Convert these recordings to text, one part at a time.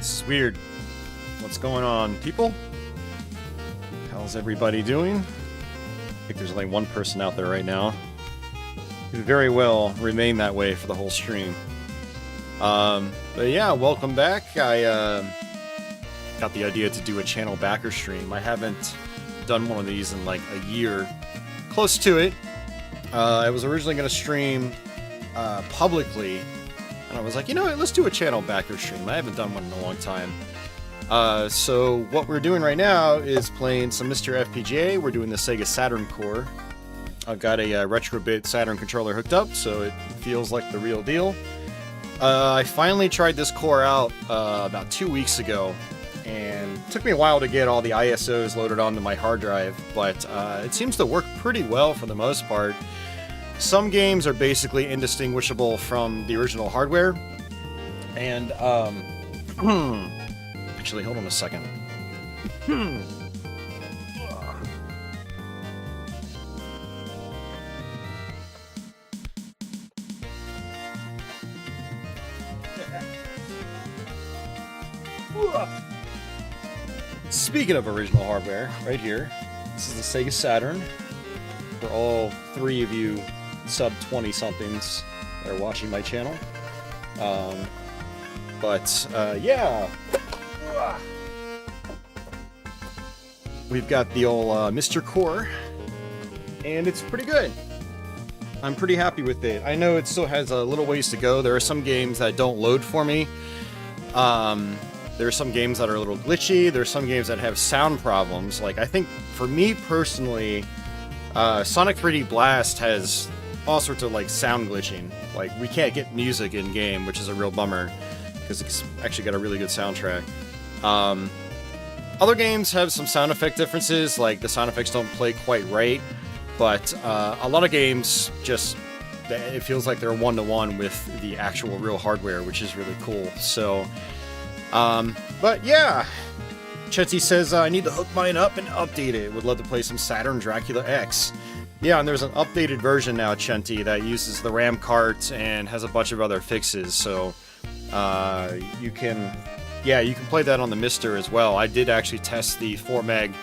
This is weird. What's going on, people? How's everybody doing? I think there's only one person out there right now. Could very well remain that way for the whole stream. But yeah, welcome back. I got the idea to do a channel backer stream. I haven't done one of these in like a year. Close to it. I was originally going to stream publicly, and I was like, you know what, let's do a channel backer stream. I haven't done one in a long time. So what we're doing right now is playing some MiSTer FPGA. We're doing the Sega Saturn core. I've got a Retrobit Saturn controller hooked up, so it feels like the real deal. I finally tried this core out about 2 weeks ago, and it took me a while to get all the ISOs loaded onto my hard drive, but it seems to work pretty well for the most part. Some games are basically indistinguishable from the original hardware, and actually, hold on a second. Speaking of original hardware, right here, this is the Sega Saturn. For all three of you sub-20-somethings that are watching my channel. Yeah. We've got the old MiSTer core, and it's pretty good. I'm pretty happy with it. I know it still has a little ways to go. There are some games that don't load for me. There are some games that are a little glitchy. There are some games that have sound problems. Like, I think, for me personally, Sonic 3D Blast has all sorts of, like, sound glitching. Like, we can't get music in-game, which is a real bummer, because it's actually got a really good soundtrack. Other games have some sound effect differences, like the sound effects don't play quite right, but a lot of games just, it feels like they're one-to-one with the actual real hardware, which is really cool. So, but yeah, Chetty says, I need to hook mine up and update it. Would love to play some Saturn Dracula X. Yeah, and there's an updated version now, Chenty, that uses the RAM cart and has a bunch of other fixes, so you can play that on the MiSTer as well. I did actually test the 4 meg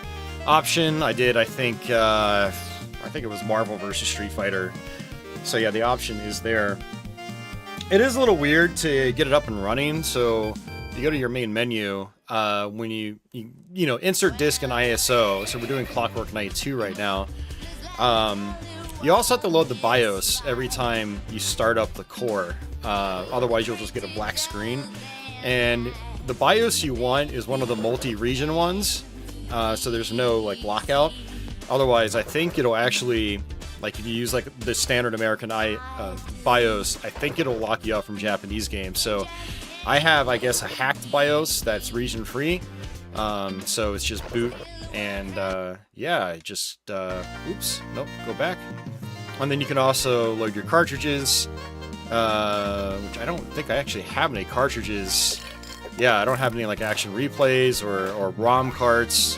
option. I think it was Marvel vs. Street Fighter. So yeah, the option is there. It is a little weird to get it up and running, so you go to your main menu, when you insert disk and ISO, so we're doing Clockwork Knight 2 right now. You also have to load the BIOS every time you start up the core, otherwise you'll just get a black screen. And the BIOS you want is one of the multi-region ones, so there's no like lockout. Otherwise, I think it'll actually, like if you use like the standard American BIOS, I think it'll lock you out from Japanese games. So I have, I guess, a hacked BIOS that's region-free, so it's just boot, and yeah, just, oops, nope, go back. And then you can also load your cartridges, which I don't think I actually have any cartridges. Yeah, I don't have any like action replays or ROM carts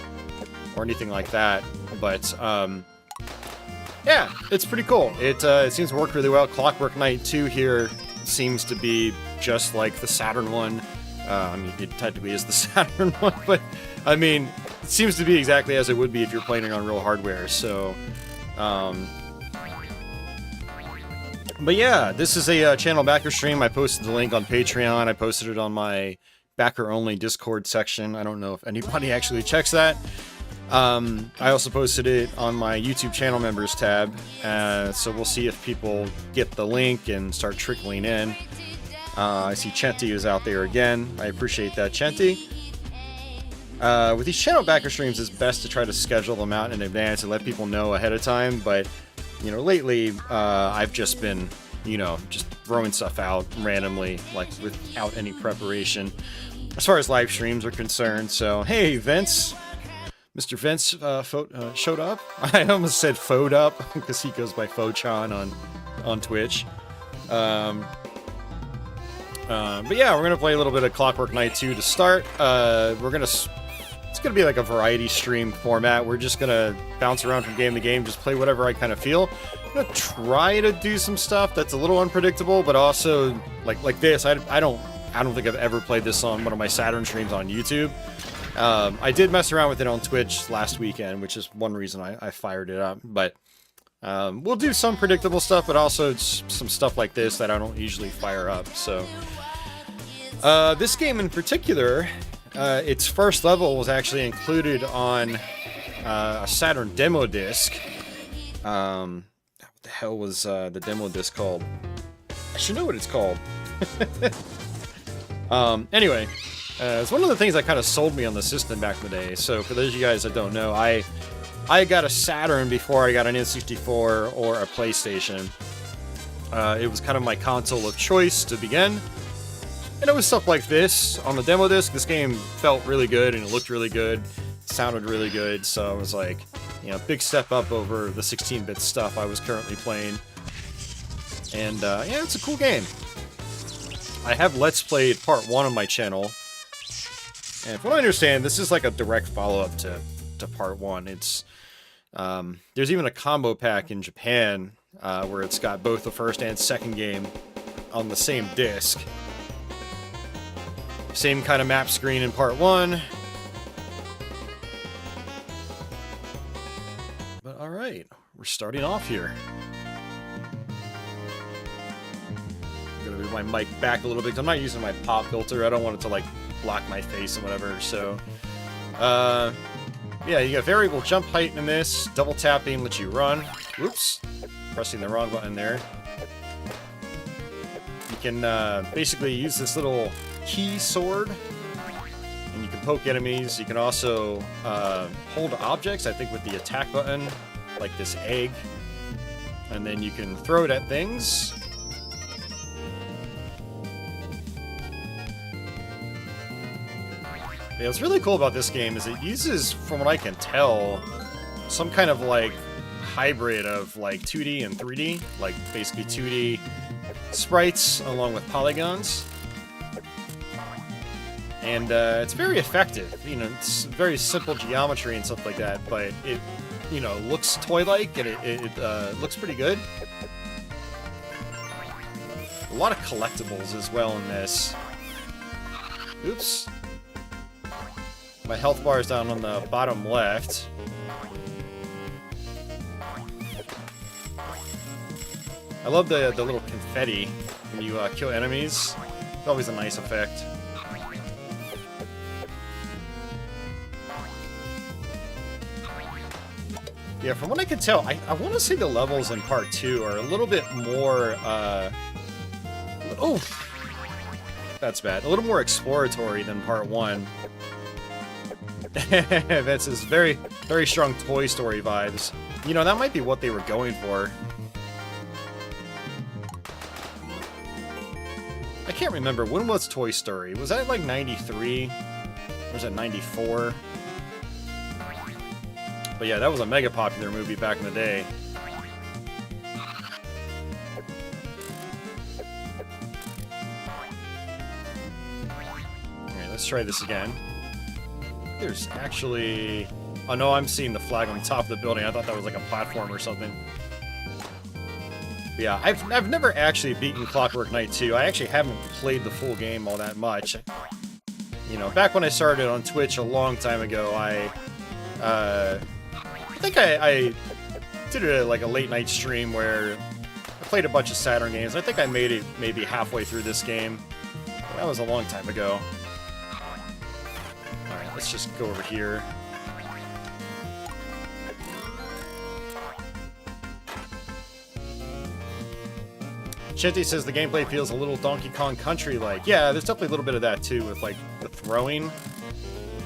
or anything like that, but yeah, it's pretty cool. It seems to work really well. Clockwork Knight 2 here seems to be just like the Saturn one. I mean, it technically is the Saturn one, but I mean, it seems to be exactly as it would be if you're playing it on real hardware, so but yeah, this is a channel backer stream. I posted the link on Patreon. I posted it on my backer-only Discord section. I don't know if anybody actually checks that. I also posted it on my YouTube channel members tab, so we'll see if people get the link and start trickling in. I see Chenty is out there again. I appreciate that, Chenty. With these channel backer streams, it's best to try to schedule them out in advance and let people know ahead of time, but lately, I've just been, just throwing stuff out randomly, like without any preparation, as far as live streams are concerned. So, hey, Vince. Mr. Vince showed up. I almost said Fode up, because he goes by Fochan on Twitch. But yeah, we're going to play a little bit of Clockwork Knight 2 to start. It's going to be like a variety stream format. We're just going to bounce around from game to game, just play whatever I kind of feel. I'm going to try to do some stuff that's a little unpredictable, but also, like this, I don't I don't think I've ever played this on one of my Saturn streams on YouTube. I did mess around with it on Twitch last weekend, which is one reason I fired it up. But we'll do some predictable stuff, but also some stuff like this that I don't usually fire up. So this game in particular, its first level was actually included on a Saturn demo disc. What the hell was the demo disc called? I should know what it's called. Anyway, it's one of the things that kind of sold me on the system back in the day. So for those of you guys that don't know, I got a Saturn before I got an N64 or a PlayStation. It was kind of my console of choice to begin. And it was stuff like this. On the demo disc, this game felt really good and it looked really good. It sounded really good. So I was like, you know, big step up over the 16-bit stuff I was currently playing. And yeah, it's a cool game. I have Let's Played Part 1 on my channel. And from what I understand, this is like a direct follow-up to Part 1. It's there's even a combo pack in Japan where it's got both the first and second game on the same disc. Same kind of map screen in Part 1. But alright, we're starting off here. I'm gonna move my mic back a little bit because I'm not using my pop filter. I don't want it to like block my face and whatever. So yeah, you got variable jump height in this. Double tapping lets you run. Whoops, pressing the wrong button there. You can basically use this little key sword and you can poke enemies. You can also hold objects, I think with the attack button, like this egg, and then you can throw it at things. Yeah, what's really cool about this game is it uses, from what I can tell, some kind of like hybrid of like 2D and 3D, like basically 2D sprites along with polygons. And it's very effective. You know, it's very simple geometry and stuff like that, but it, you know, looks toy-like and it looks pretty good. A lot of collectibles as well in this. Oops. My health bar is down on the bottom left. I love the little confetti when you kill enemies. It's always a nice effect. Yeah, from what I can tell, I want to say the levels in Part 2 are a little bit more, oh! That's bad. A little more exploratory than Part 1. That's his very, very strong Toy Story vibes. You know, that might be what they were going for. I can't remember. When was Toy Story? Was that like 93? Or was it 94? But yeah, that was a mega popular movie back in the day. Alright, let's try this again. There's actually... Oh no, I'm seeing the flag on top of the building. I thought that was like a platform or something. But yeah, I've never actually beaten Clockwork Knight 2. I actually haven't played the full game all that much. You know, back when I started on Twitch a long time ago, I think I did like a late night stream where I played a bunch of Saturn games. I think I made it maybe halfway through this game. That was a long time ago. Alright, let's just go over here. Shinty says the gameplay feels a little Donkey Kong Country-like. Yeah, there's definitely a little bit of that too with like the throwing.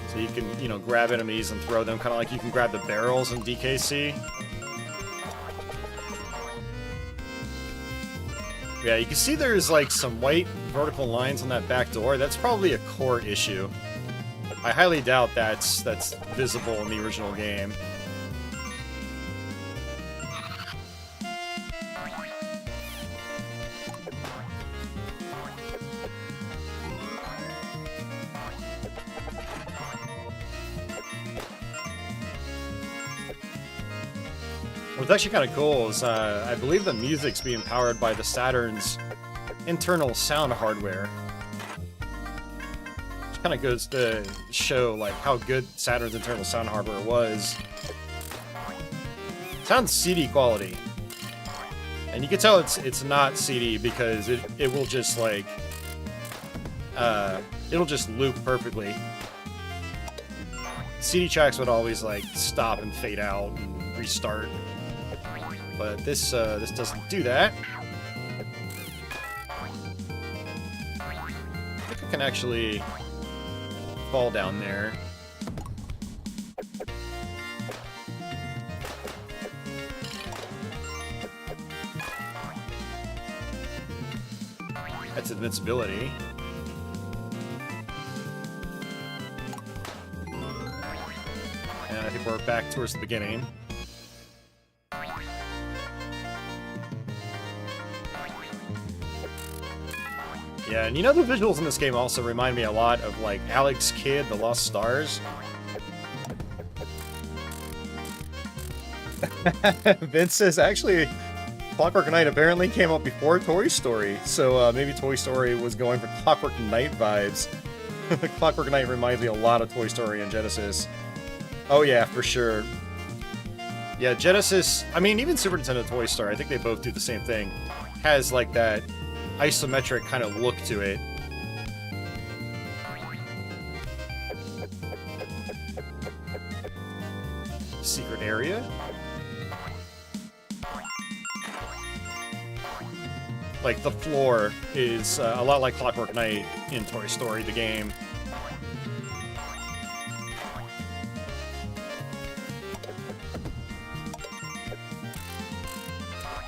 So you can, you know, grab enemies and throw them, kind of like you can grab the barrels in DKC. Yeah, you can see there's like some white vertical lines on that back door. That's probably a core issue. I highly doubt that's visible in the original game. What's actually kind of cool is I believe the music's being powered by the Saturn's internal sound hardware. kind of goes to show like how good Saturn's internal sound hardware was. Sounds CD quality, and you can tell it's not CD because it will just like it'll just loop perfectly. CD tracks would always like stop and fade out and restart, but this doesn't do that. I think I can actually fall down there. That's invincibility. And I think we're back towards the beginning. Yeah, and you know the visuals in this game also remind me a lot of like Alex Kidd, The Lost Stars. Vince says actually Clockwork Knight apparently came out before Toy Story, so maybe Toy Story was going for Clockwork Knight vibes. Clockwork Knight reminds me a lot of Toy Story and Genesis. Oh yeah, for sure. Yeah, Genesis, I mean even Super Nintendo Toy Story, I think they both do the same thing. Has like that isometric kind of look to it. Secret area? Like the floor is a lot like Clockwork Knight in Toy Story, the game.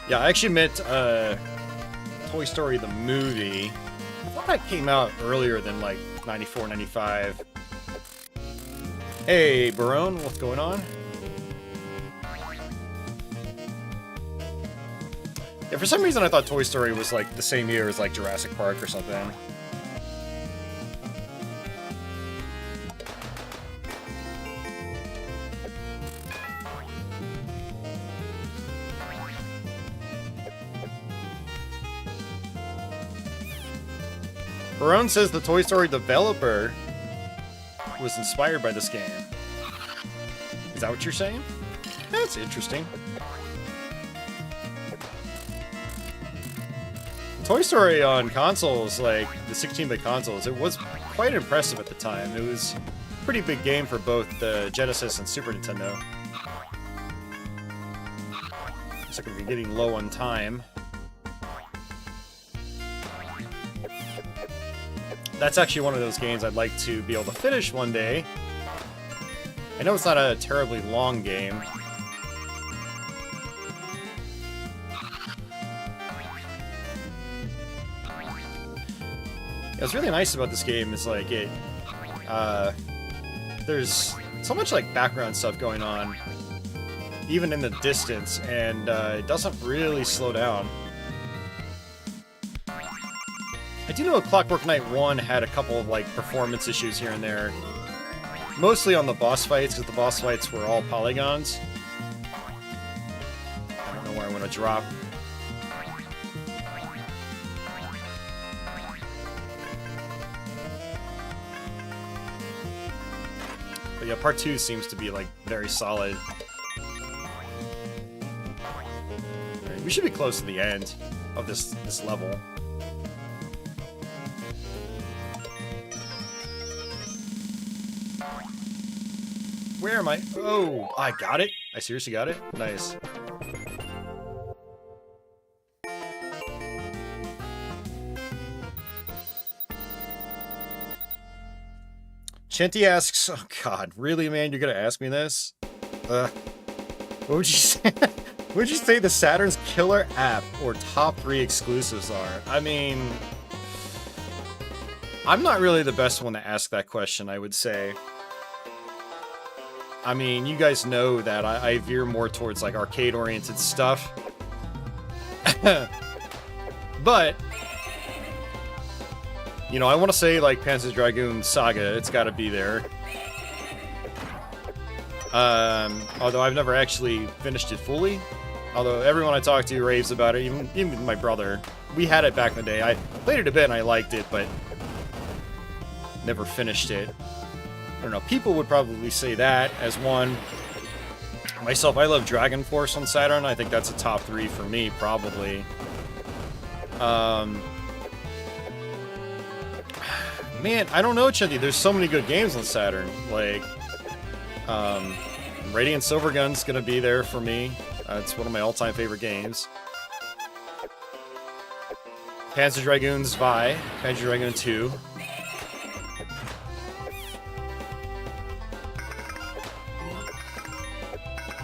Yeah, I actually meant Toy Story the movie. I thought that came out earlier than like 94, 95. Hey, Barone, what's going on? Yeah, for some reason I thought Toy Story was like the same year as like Jurassic Park or something. Barone says the Toy Story developer was inspired by this game. Is that what you're saying? That's interesting. Toy Story on consoles, like the 16-bit consoles, it was quite impressive at the time. It was a pretty big game for both the Genesis and Super Nintendo. Looks like we're getting low on time. That's actually one of those games I'd like to be able to finish one day. I know it's not a terribly long game. What's really nice about this game is like there's so much like background stuff going on, even in the distance, and it doesn't really slow down. I do know Clockwork Knight 1 had a couple of like performance issues here and there, mostly on the boss fights, because the boss fights were all polygons. I don't know where I want to drop. But yeah, part 2 seems to be like very solid. Right, we should be close to the end of this level. Where am I? Oh, I got it. I seriously got it. Nice. Chenty asks, oh god, really, man? You're gonna ask me this? What would you say? What would you say the Saturn's killer app or top 3 exclusives are? I mean, I'm not really the best one to ask that question, I would say. I mean, you guys know that I veer more towards like arcade-oriented stuff. But you know, I want to say like Panzer Dragoon Saga, it's got to be there. Although I've never actually finished it fully. Although everyone I talk to raves about it, even my brother. We had it back in the day. I played it a bit and I liked it, but Never finished it. I don't know. People would probably say that as one. Myself, I love Dragon Force on Saturn. I think that's a top 3 for me, probably. Man, I don't know, Chindy. There's so many good games on Saturn. Like, Radiant Silvergun's gonna be there for me. It's one of my all-time favorite games. Panzer Dragoon's Vi. Panzer Dragoon 2.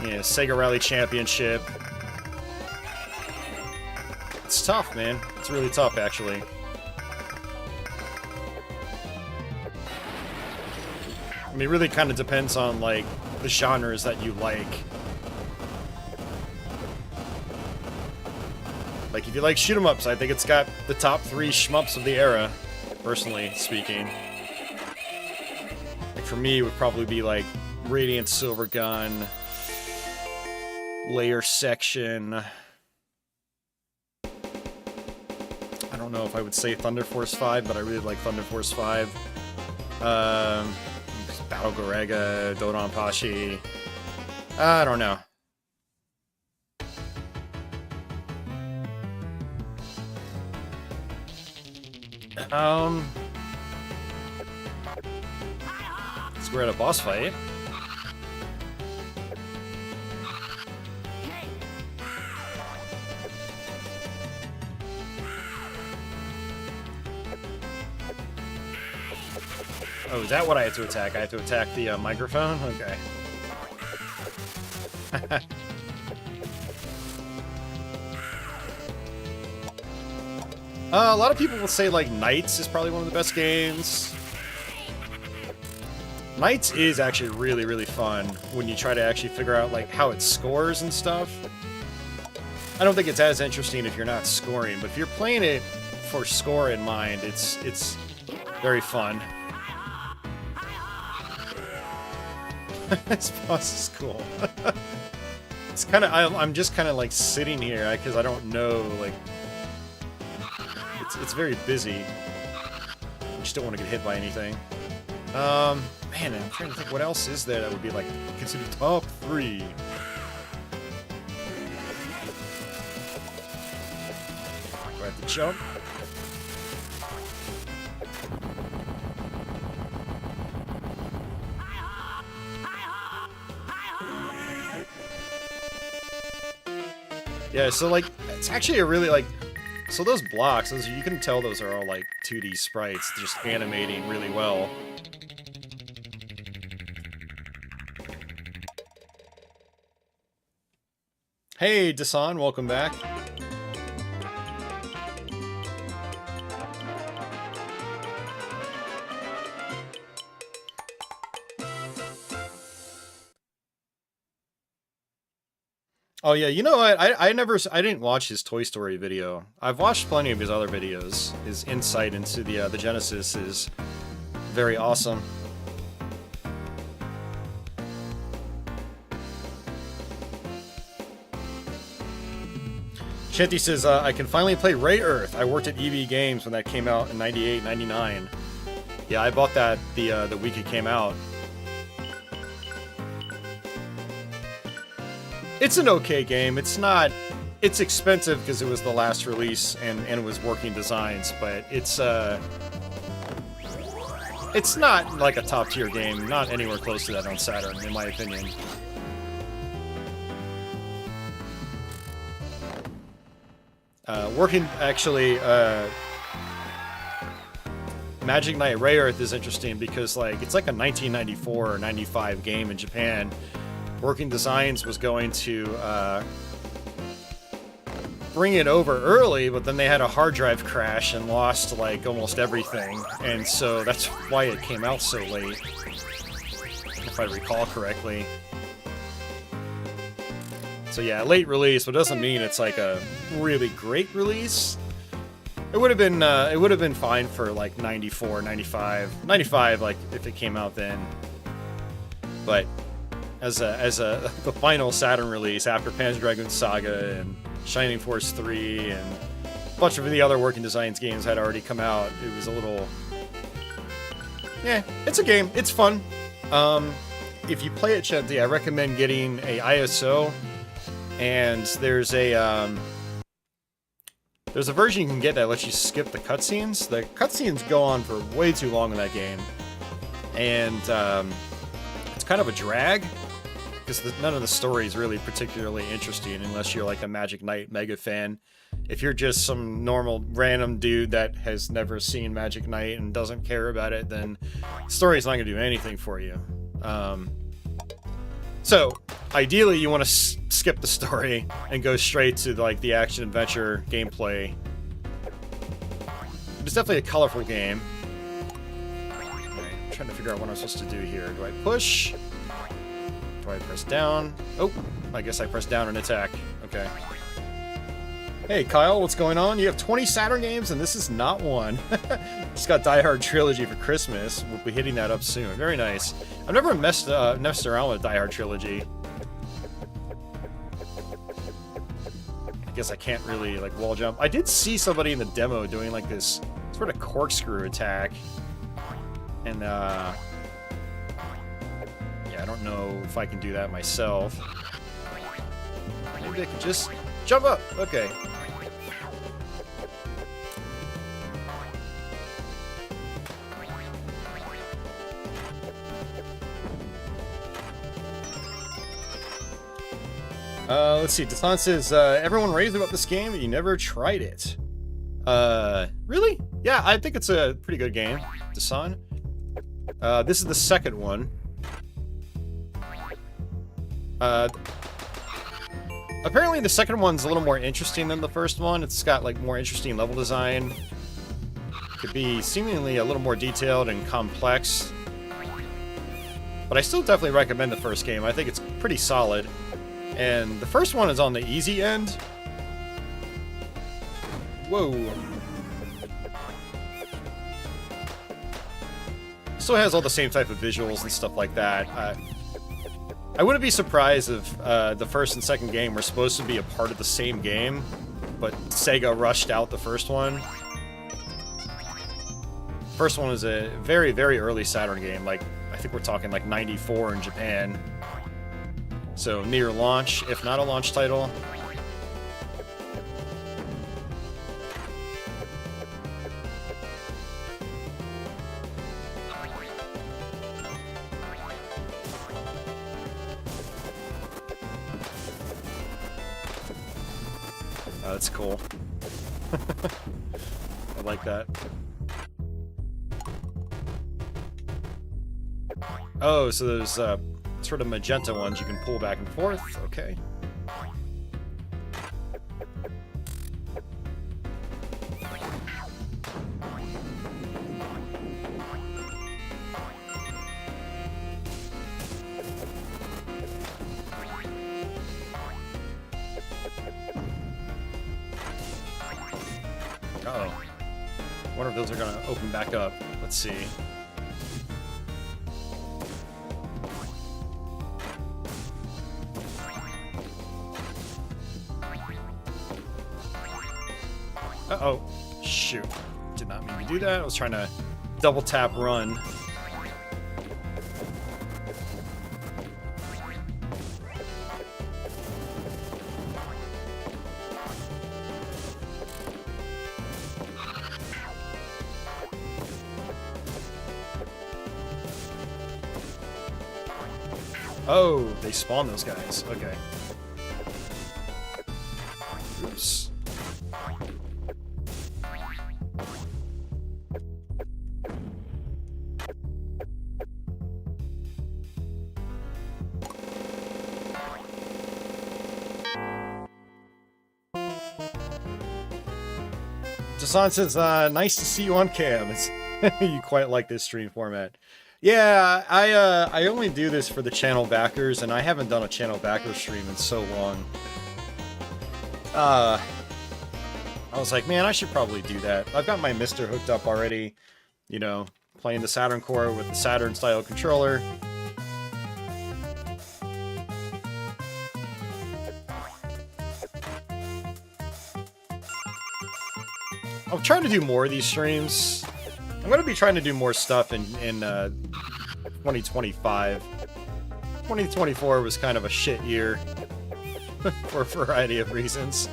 Yeah, Sega Rally Championship. It's tough, man. It's really tough, actually. I mean, it really kind of depends on, like, the genres that you like. Like, if you like shoot-'em-ups, I think it's got the top 3 shmups of the era, personally speaking. Like, for me, it would probably be, like, Radiant Silvergun, Layer Section. I don't know if I would say Thunder Force 5, but I really like Thunder Force 5. Battle Gorega, Dodon Pashi. I don't know. We're at a boss fight. Oh, is that what I had to attack? I had to attack the microphone? Okay. A lot of people will say, like, Knights is probably one of the best games. Knights is actually really, really fun when you try to actually figure out, like, how it scores and stuff. I don't think it's as interesting if you're not scoring, but if you're playing it for score in mind, it's very fun. This boss is cool. It's kind of, I'm just kind of like sitting here because I don't know, like, it's very busy. I just don't want to get hit by anything. Man, I'm trying to think what else is there that would be like considered top 3. Go at the jump. Yeah, so like, it's actually a really like, so those blocks, those, you can tell those are all like 2D sprites, just animating really well. Hey, Dasan, welcome back. Oh yeah, you know what? I didn't watch his Toy Story video. I've watched plenty of his other videos. His insight into the Genesis is very awesome. Shanty says, I can finally play Ray Earth. I worked at EB Games when that came out in 98, 99. Yeah, I bought that the week it came out. It's an okay game. It's not... It's expensive because it was the last release and it was working designs, but it's not like a top-tier game. Not anywhere close to that on Saturn, in my opinion. Working, actually, Magic Knight Ray Earth is interesting because, like, it's like a 1994 or 95 game in Japan. Working Designs was going to bring it over early, but then they had a hard drive crash and lost, like, almost everything. And so that's why it came out so late, if I recall correctly. So yeah, late release, but doesn't mean it's like a really great release. It would have been fine for like 94, 95, 95, like if it came out then. But as the final Saturn release after Panzer Dragoon Saga and Shining Force 3 and a bunch of the other Working Designs games had already come out, it was a little Yeah, it's a game. It's fun. If you play it gently, I recommend getting a ISO, and there's a version you can get that lets you skip the cutscenes. The cutscenes go on for way too long in that game, and it's kind of a drag because none of the story is really particularly interesting unless you're like a Magic Knight mega fan. If you're just some normal random dude that has never seen Magic Knight and doesn't care about it, then the story's not going to do anything for you. So, ideally, you want to skip the story and go straight to like the action-adventure gameplay. It's definitely a colorful game. Okay, I'm trying to figure out what I'm supposed to do here. Do I push? Do I press down? Oh, I guess I press down and attack. Okay. Hey, Kyle, what's going on? You have 20 Saturn games, and this is not one. Just got Die Hard Trilogy for Christmas. We'll be hitting that up soon. Very nice. I've never messed around with Die Hard Trilogy. I guess I can't really, like, wall jump. I did see somebody in the demo doing, like, this sort of corkscrew attack. And, yeah, I don't know if I can do that myself. Maybe I can just jump up. Okay. Let's see. Dasan says, everyone raves about this game, but you never tried it. Really? Yeah, I think it's a pretty good game, Dasan. This is the second one. Apparently the second one's a little more interesting than the first one. It's got, like, more interesting level design. Could be seemingly a little more detailed and complex. But I still definitely recommend the first game. I think it's pretty solid. And the first one is on the easy end. Whoa. Still has all the same type of visuals and stuff like that. I wouldn't be surprised if the first and second game were supposed to be a part of the same game, but Sega rushed out the first one. First one was a very, very early Saturn game. Like, I think we're talking like 94 in Japan. So near launch, if not a launch title. Oh, that's cool. I like that. Oh, so there's sort of magenta ones you can pull back and forth. Okay. Uh-oh. I wonder if those are going to open back up. Let's see. Uh-oh. Shoot. Did not mean to do that. I was trying to double tap run. Oh, they spawn those guys. Okay. Oops. Dasan says, nice to see you on cam. You quite like this stream format. Yeah, I only do this for the channel backers, and I haven't done a channel backer stream in so long. I was like, man, I should probably do that. I've got my MiSTer hooked up already, you know, playing the Saturn core with the Saturn style controller. I'm trying to do more of these streams. I'm gonna be trying to do more stuff in 2025. 2024 was kind of a shit year for a variety of reasons.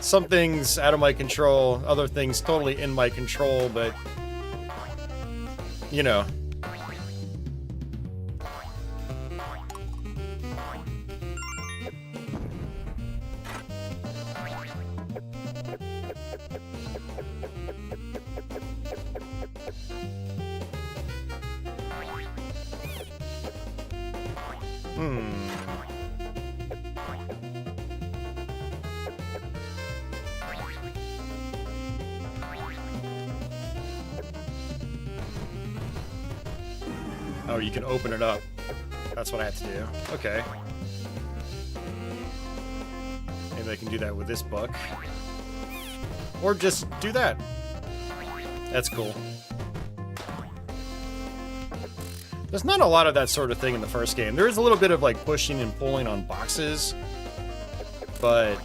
Some things out of my control, other things totally in my control, but you know. Oh, you can open it up. That's what I have to do. Okay. Maybe I can do that with this book. Or just do that. That's cool. There's not a lot of that sort of thing in the first game. There is a little bit of like pushing and pulling on boxes, but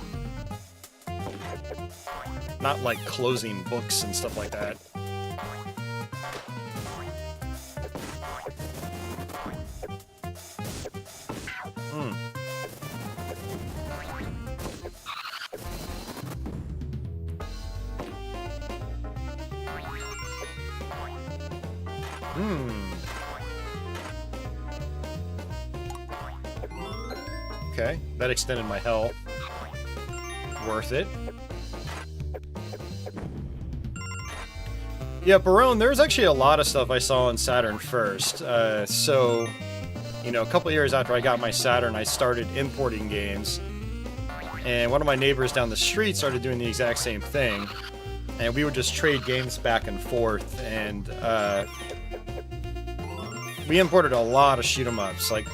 not like closing books and stuff like that. Okay, that extended my health. Worth it. Yeah, Barone, there's actually a lot of stuff I saw on Saturn first. So, you know, a couple years after I got my Saturn, I started importing games. And one of my neighbors down the street started doing the exact same thing. And we would just trade games back and forth. And we imported a lot of shoot-'em-ups. Like,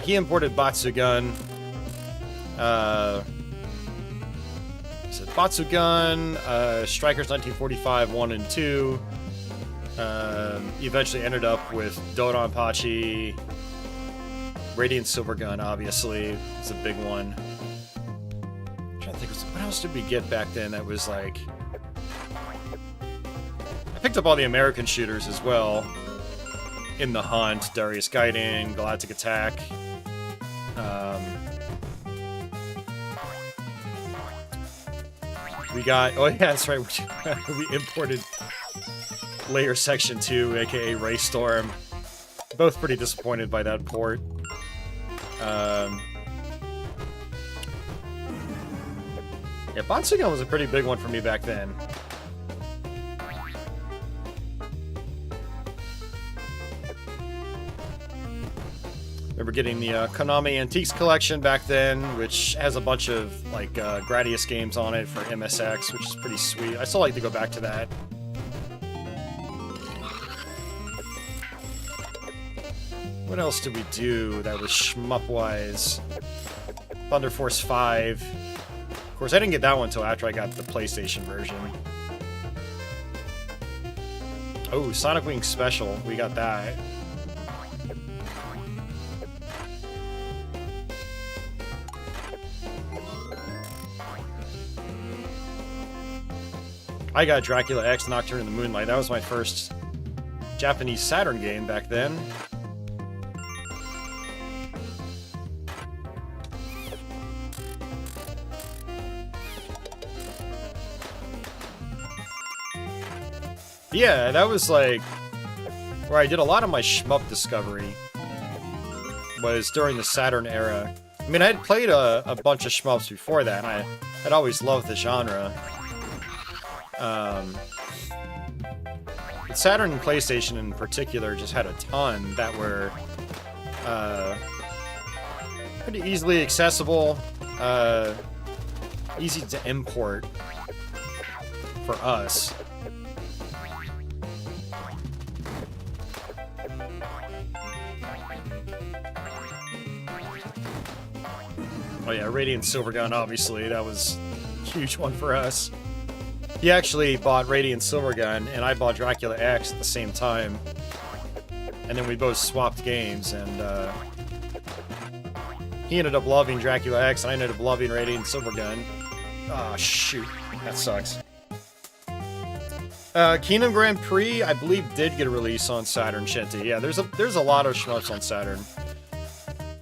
he imported Batsugun. Is it Batsugun, Strikers 1945 1 and 2. Eventually ended up with Dodonpachi. Radiant Silvergun, obviously, is a big one. I'm trying to think, what else did we get back then that was like... I picked up all the American shooters as well. In the Hunt, Darius Gaiden, Galactic Attack. We got... Oh yeah, that's right. We imported Layer Section 2, aka Raystorm. Both pretty disappointed by that port. Yeah, Batsugun was a pretty big one for me back then. Remember getting the Konami Antiques collection back then, which has a bunch of like Gradius games on it for MSX, which is pretty sweet. I still like to go back to that. What else did we do that was shmup-wise? Thunder Force 5. Of course, I didn't get that one until after I got the PlayStation version. Oh, Sonic Wing Special. We got that. I got Dracula X Nocturne in the Moonlight. That was my first Japanese Saturn game back then. Yeah, that was like where I did a lot of my shmup discovery was during the Saturn era. I mean, I had played a bunch of shmups before that, and I had always loved the genre. But Saturn and PlayStation in particular just had a ton that were pretty easily accessible, easy to import for us. Oh yeah, Radiant Silvergun, obviously, that was a huge one for us. He actually bought Radiant Silvergun, and I bought Dracula X at the same time. And then we both swapped games, and he ended up loving Dracula X, and I ended up loving Radiant Silvergun. Ah, shoot. That sucks. Kingdom Grand Prix, I believe, did get a release on Saturn, Shinty. Yeah, there's a lot of shmups on Saturn.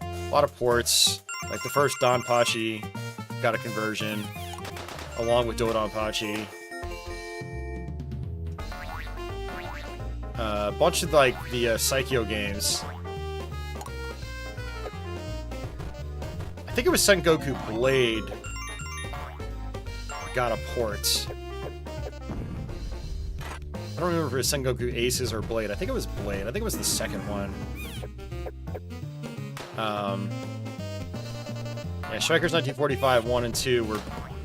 A lot of ports. Like the first Donpachi got a conversion, along with Dodonpachi. A bunch of like the Psycho games. I think it was Sengoku Blade got a port. I don't remember if it was Sengoku Aces or Blade. I think it was Blade. I think it was the second one. Yeah, Strikers 1945 1 and 2 were...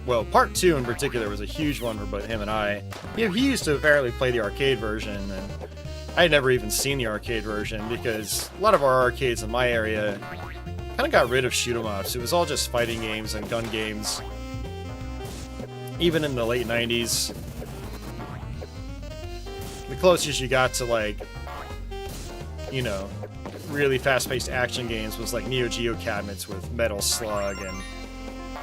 Well, part 2 in particular was a huge one for both him and I. He used to apparently play the arcade version, and I had never even seen the arcade version because a lot of our arcades in my area kind of got rid of shoot-em-ups. It was all just fighting games and gun games. Even in the late 90s. The closest you got to, like, you know, really fast-paced action games was, like, Neo Geo cabinets with Metal Slug, and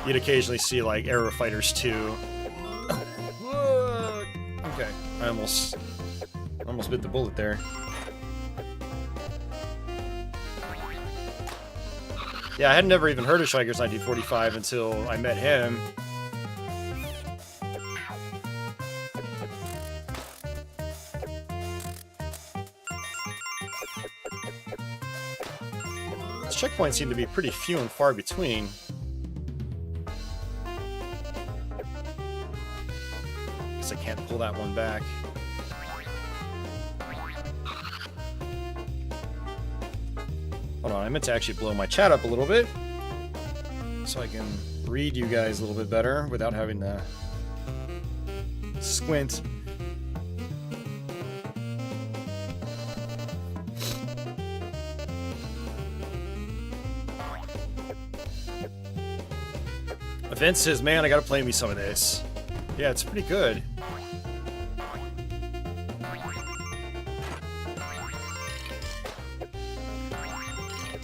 you'd occasionally see, like, Aero Fighters 2. Okay, I almost bit the bullet there. Yeah, I had never even heard of Strikers 1945 until I met him. Checkpoints seem to be pretty few and far between. Guess I can't pull that one back. Hold on, I meant to actually blow my chat up a little bit so I can read you guys a little bit better without having to squint. Vince says, man, I gotta play me some of this. Yeah, it's pretty good.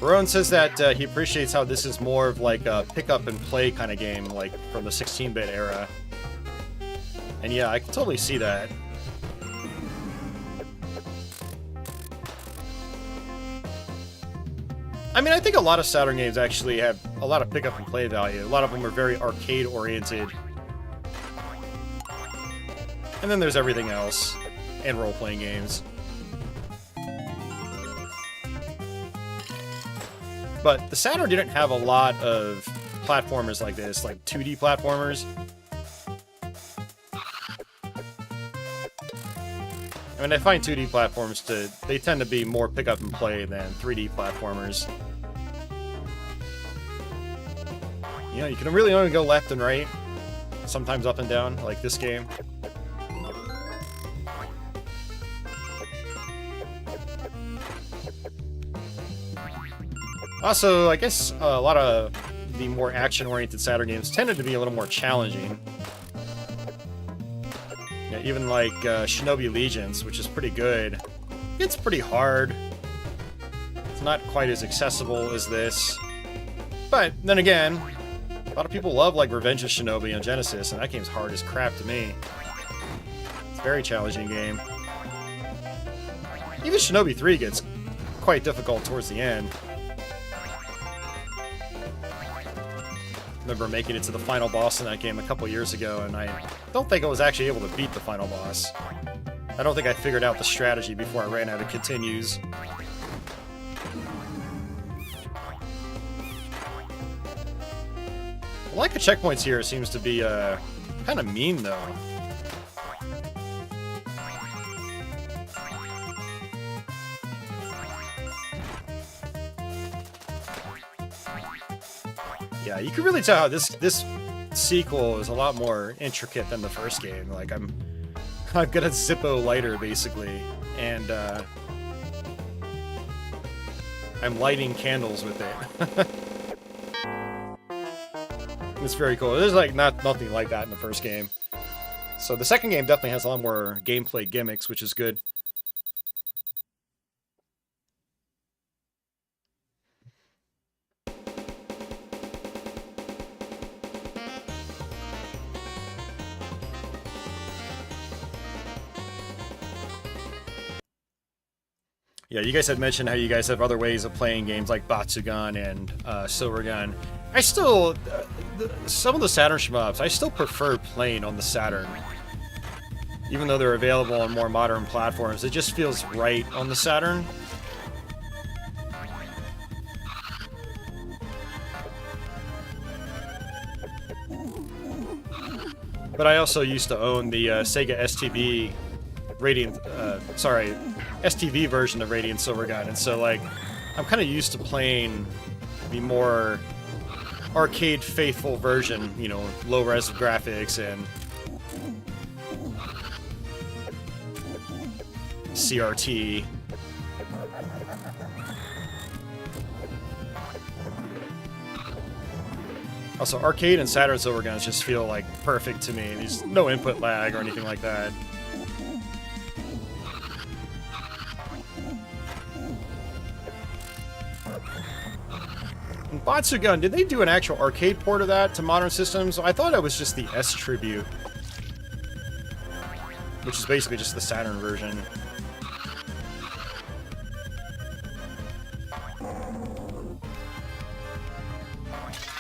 Rowan says that he appreciates how this is more of like a pick-up-and-play kind of game, like from the 16-bit era. And yeah, I can totally see that. I mean, I think a lot of Saturn games actually have a lot of pick-up-and-play value. A lot of them are very arcade-oriented. And then there's everything else. And role-playing games. But the Saturn didn't have a lot of platformers like this, like 2D platformers. I mean, I find 2D platforms they tend to be more pick-up-and-play than 3D platformers. You know, you can really only go left and right, sometimes up and down, like this game. Also, I guess a lot of the more action-oriented Saturn games tended to be a little more challenging. Yeah, even like Shinobi Legions, which is pretty good. It's pretty hard. It's not quite as accessible as this. But then again, a lot of people love like Revenge of Shinobi on Genesis, and that game's hard as crap to me. It's a very challenging game. Even Shinobi 3 gets quite difficult towards the end. I remember making it to the final boss in that game a couple years ago, and I don't think I was actually able to beat the final boss. I don't think I figured out the strategy before I ran out of continues. The lack of checkpoints here seems to be kind of mean, though. Yeah, you can really tell how this sequel is a lot more intricate than the first game. Like I've got a Zippo lighter basically, and I'm lighting candles with it. It's very cool. There's like nothing like that in the first game. So the second game definitely has a lot more gameplay gimmicks, which is good. Yeah, you guys had mentioned how you guys have other ways of playing games like Batsugun and Silvergun. I still, some of the Saturn shmups, I still prefer playing on the Saturn. Even though they're available on more modern platforms, it just feels right on the Saturn. But I also used to own the Sega STV STV version of Radiant Silvergun, and so like I'm kind of used to playing the more arcade faithful version, you know, low res graphics and CRT. Also, arcade and Saturn Silverguns just feel like perfect to me. There's no input lag or anything like that. And Batsugun, did they do an actual arcade port of that to modern systems? I thought it was just the S Tribute, which is basically just the Saturn version.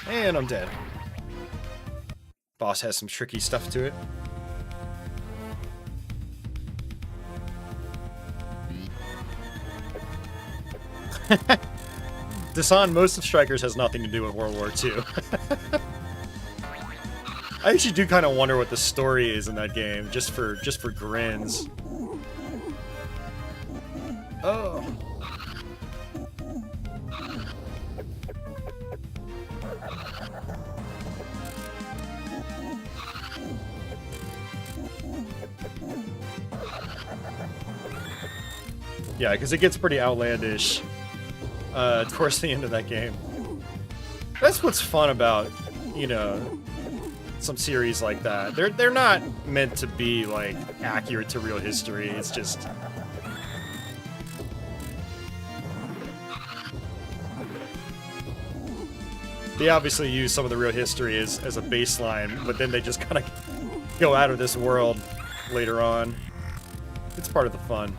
And I'm dead. Boss has some tricky stuff to it. Dasan, most of Strikers has nothing to do with World War II. I actually do kind of wonder what the story is in that game, just for grins. Oh. Yeah, because it gets pretty outlandish towards the end of that game. That's what's fun about, you know, some series like that. They're not meant to be like accurate to real history. It's just they obviously use some of the real history as a baseline, but then they just kind of go out of this world later on. It's part of the fun.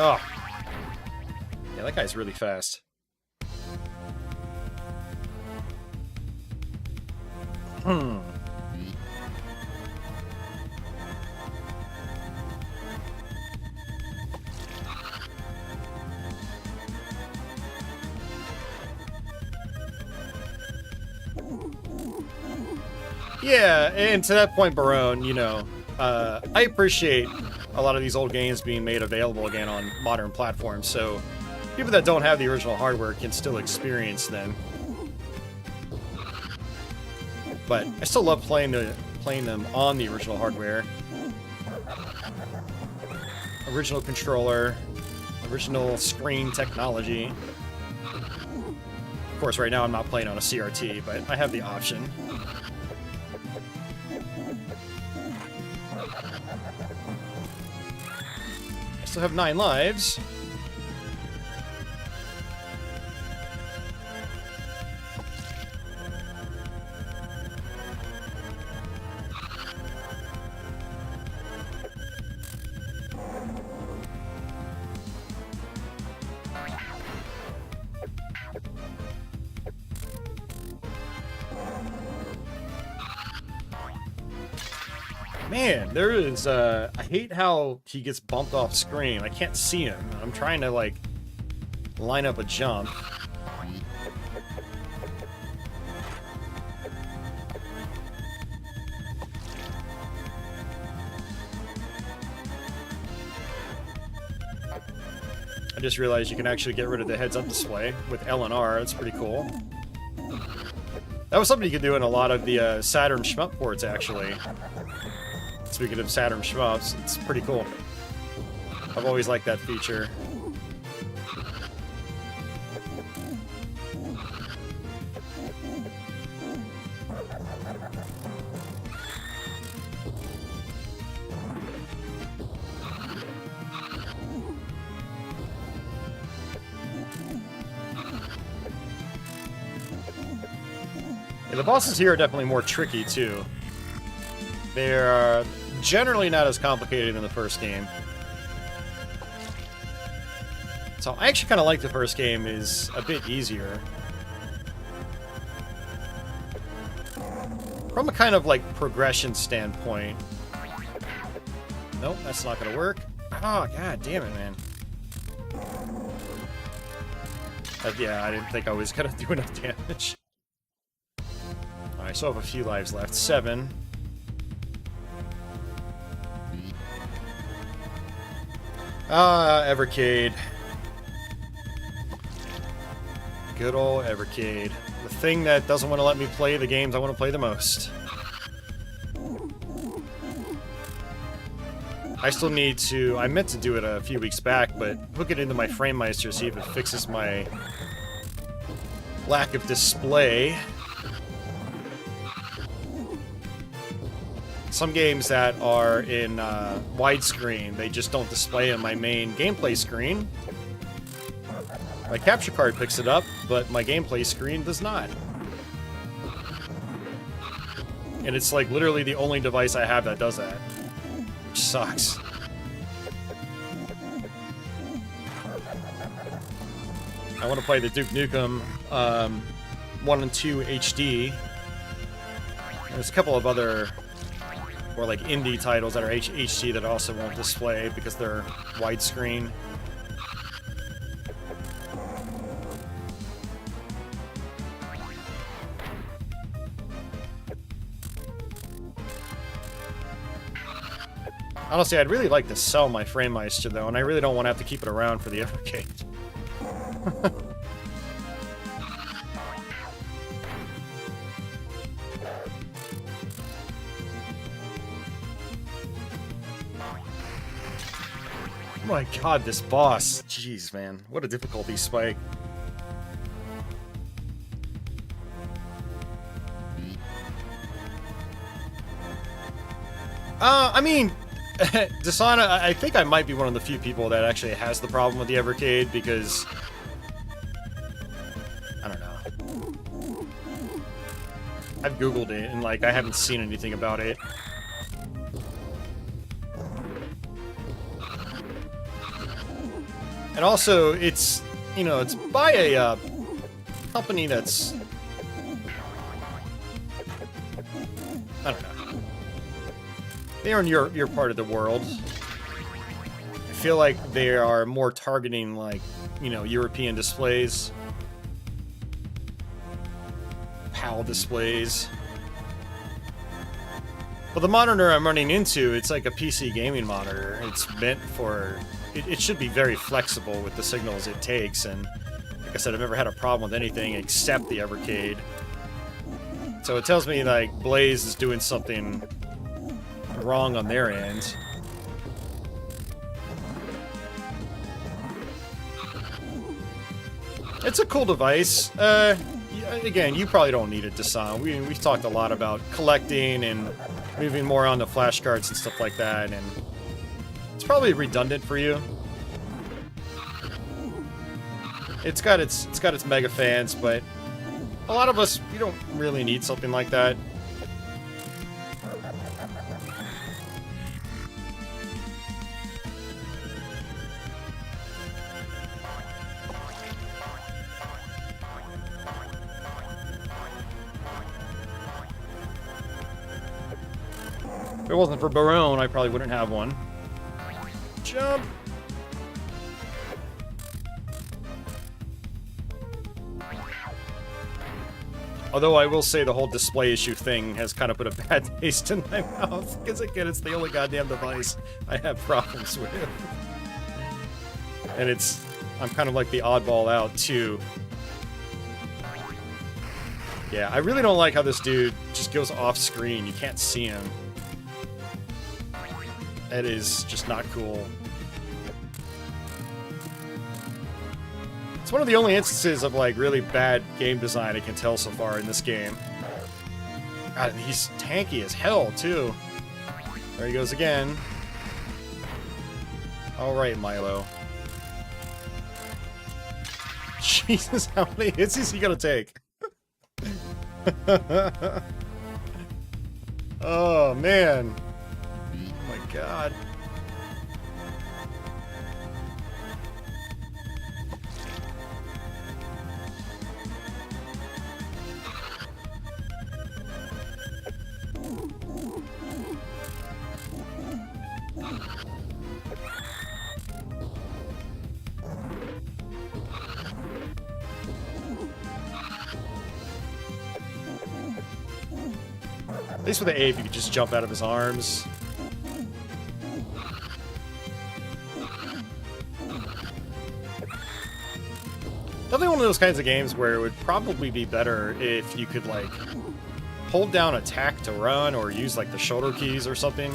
Oh. Yeah, that guy's really fast. Yeah, and to that point, Barone, you know, I appreciate a lot of these old games being made available again on modern platforms, so people that don't have the original hardware can still experience them. But I still love playing them on the original hardware. Original controller, original screen technology. Of course, right now I'm not playing on a CRT, but I have the option. I still have 9 lives. Man, there is, I hate how he gets bumped off screen. I can't see him. I'm trying to, like, line up a jump. I just realized you can actually get rid of the heads-up display with L and R. That's pretty cool. That was something you could do in a lot of the Saturn shmup ports, actually. Speaking of Saturn shmups, it's pretty cool. I've always liked that feature. The bosses here are definitely more tricky, too. They're generally not as complicated in the first game. So I actually kind of like the first game is a bit easier. From a kind of like progression standpoint. Nope, that's not going to work. Oh, god damn it, man. Yeah, I didn't think I was going to do enough damage. Alright, so I have a few lives left. 7. Evercade. Good old Evercade. The thing that doesn't want to let me play the games I want to play the most. I still need to... I meant to do it a few weeks back, but hook it into my MiSTer, see if it fixes my lack of display. Some games that are in widescreen, they just don't display on my main gameplay screen. My capture card picks it up, but my gameplay screen does not. And it's like literally the only device I have that does that. Which sucks. I want to play the Duke Nukem 1 and 2 HD. There's a couple of other... or like indie titles that are HD that also won't display because they're widescreen. Honestly, I'd really like to sell my MiSTer though, and I really don't want to have to keep it around for the Evercade. Oh my god, this boss. Jeez, man. What a difficulty spike. I mean, Desana, I think I might be one of the few people that actually has the problem with the Evercade, because... I don't know. I've Googled it, and, like, I haven't seen anything about it. And also, it's, you know, it's by a company that's... I don't know. They're in your part of the world. I feel like they are more targeting, like, you know, European displays. PAL displays. But the monitor I'm running into, it's like a PC gaming monitor. It's meant for... It should be very flexible with the signals it takes, and like I said, I've never had a problem with anything except the Evercade. So it tells me, like, Blaze is doing something wrong on their end. It's a cool device. Again, you probably don't need it, Dasan. We've talked a lot about collecting and moving more onto flashcards and stuff like that, and it's probably redundant for you. It's got its mega fans, but a lot of us, we don't really need something like that. If it wasn't for Barone, I probably wouldn't have one. Jump! Although I will say the whole display issue thing has kind of put a bad taste in my mouth, because again, it's the only goddamn device I have problems with. And I'm kind of like the oddball out, too. Yeah, I really don't like how this dude just goes off screen. You can't see him. That is just not cool. It's one of the only instances of, like, really bad game design I can tell so far in this game. God, and he's tanky as hell, too. There he goes again. Alright, Milo. Jesus, how many hits is he gonna take? Oh, man. Oh, my God. At least with the ape, you could just jump out of his arms. Definitely one of those kinds of games where it would probably be better if you could, like, hold down attack to run or use, like, the shoulder keys or something.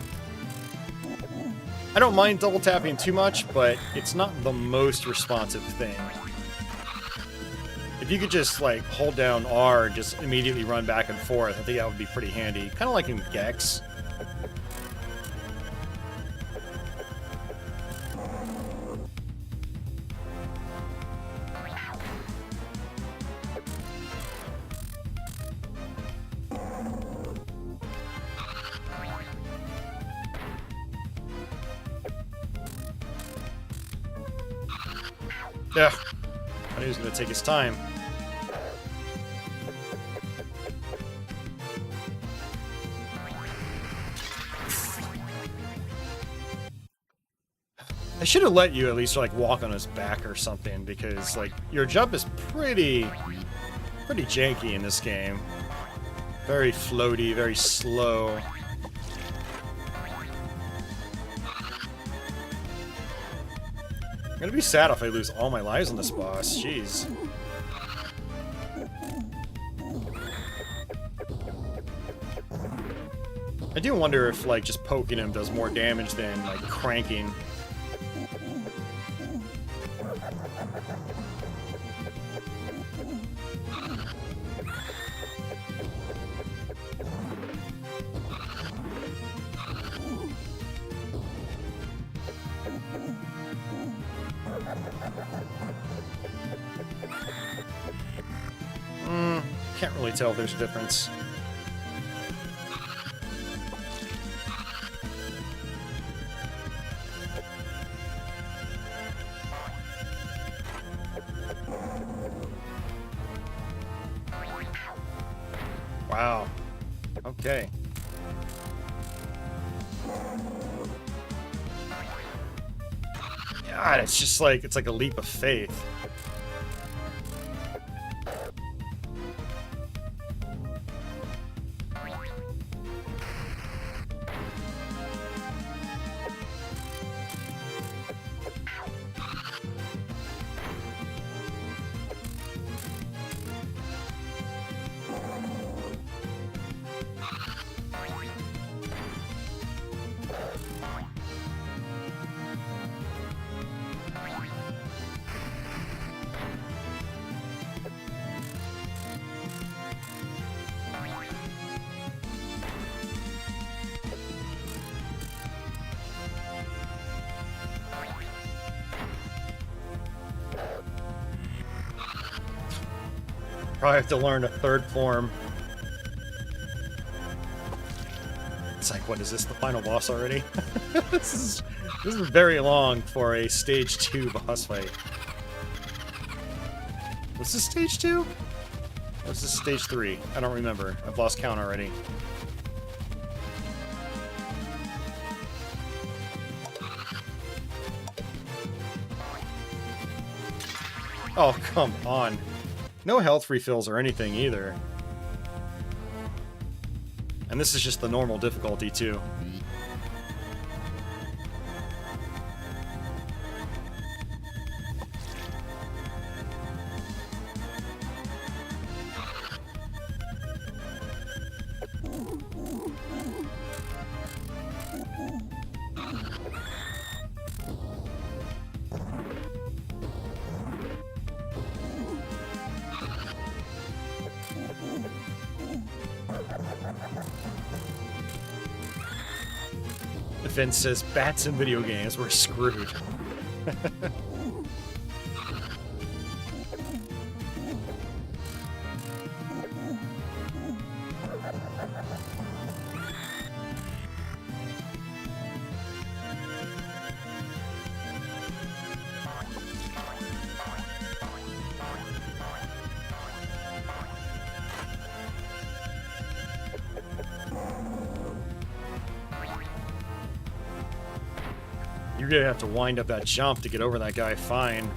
I don't mind double tapping too much, but it's not the most responsive thing. If you could just, like, hold down R and just immediately run back and forth, I think that would be pretty handy. Kind of like in Gex. Yeah, I knew he was going to take his time. I should have let you at least, like, walk on his back or something, because, like, your jump is pretty janky in this game. Very floaty, very slow. I'm gonna be sad if I lose all my lives on this boss. Jeez. I do wonder if, like, just poking him does more damage than, like, cranking. Can't really tell if there's a difference. Wow. Okay. God, it's just like, it's like a leap of faith. Probably have to learn a third form. It's like, what is this, the final boss already? This is very long for a stage 2 boss fight. Was this stage 2? Or was this stage 3? I don't remember. I've lost count already. Oh, come on. No health refills or anything either. And this is just the normal difficulty, too. Vince says, bats in video games, we're screwed. You're gonna have to wind up that jump to get over that guy. Fine.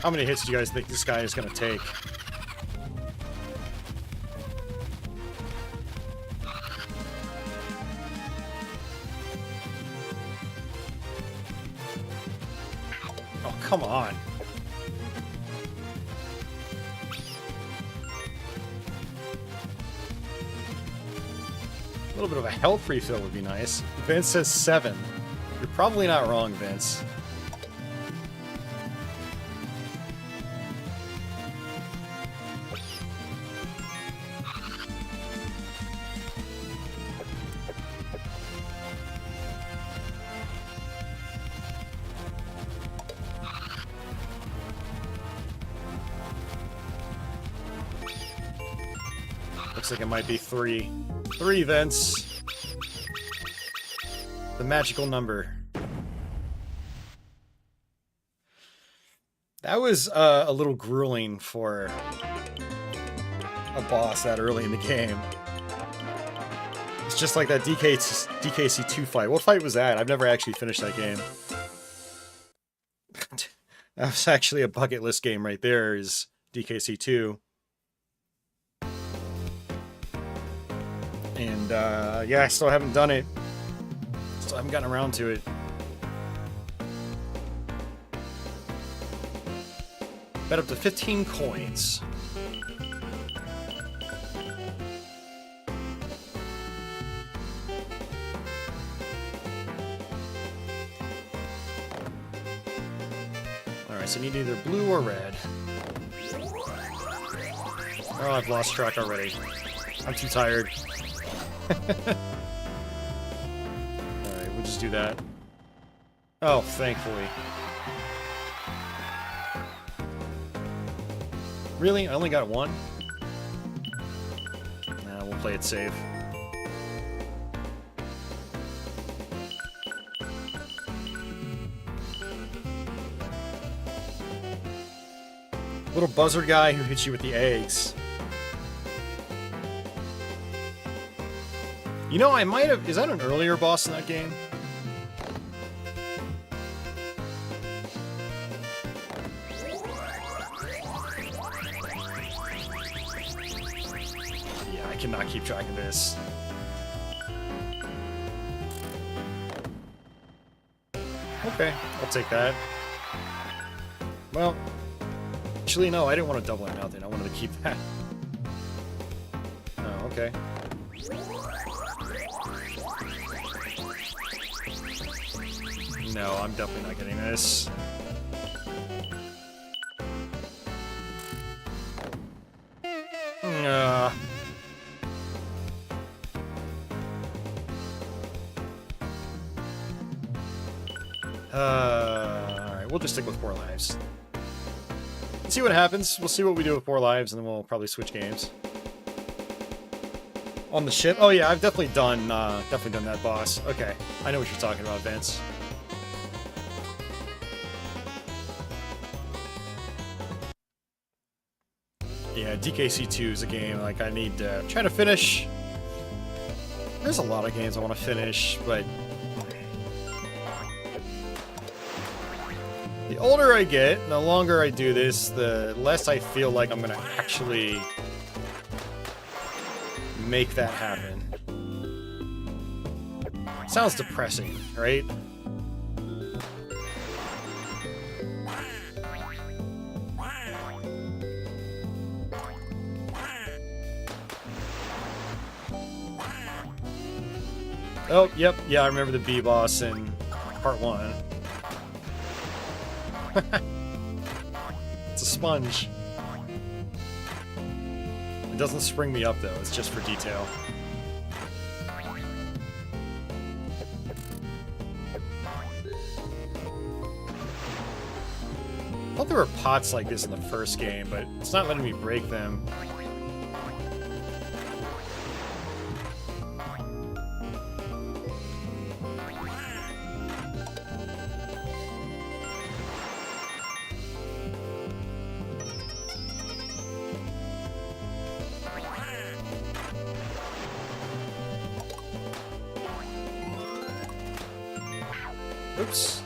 How many hits do you guys think this guy is going to take? Oh, come on. A little bit of a health refill would be nice. Vince says 7. You're probably not wrong, Vince. Looks like it might be 3. 3, Vince. The magical number. That was a little grueling for a boss that early in the game. It's just like that DKC2 fight. What fight was that? I've never actually finished that game. That was actually a bucket list game right there, is DKC2. And, yeah, I still haven't done it. Still haven't gotten around to it. Bet up to 15 coins. Alright, so you need either blue or red. Oh, I've lost track already. I'm too tired. Alright, we'll just do that. Oh, thankfully. Really? I only got 1? Nah, we'll play it safe. Little buzzard guy who hits you with the eggs. You know, I might have... Is that an earlier boss in that game? Yeah, I cannot keep track of this. Okay, I'll take that. Well, actually, no, I didn't want to double or nothing. I wanted to keep that. Oh, okay. No, I'm definitely not getting this. Alright, we'll just stick with 4 lives. Let's see what happens. We'll see what we do with 4 lives, and then we'll probably switch games. On the ship? Oh yeah, I've definitely done that boss. Okay, I know what you're talking about, Vince. Yeah, DKC2 is a game like I need to try to finish. There's a lot of games I want to finish, but the older I get, the longer I do this, the less I feel like I'm gonna actually make that happen. Sounds depressing, right? Oh, yep, yeah, I remember the B-boss in part 1. It's a sponge. It doesn't spring me up, though. It's just for detail. I thought there were pots like this in the first game, but it's not letting me break them. Oops.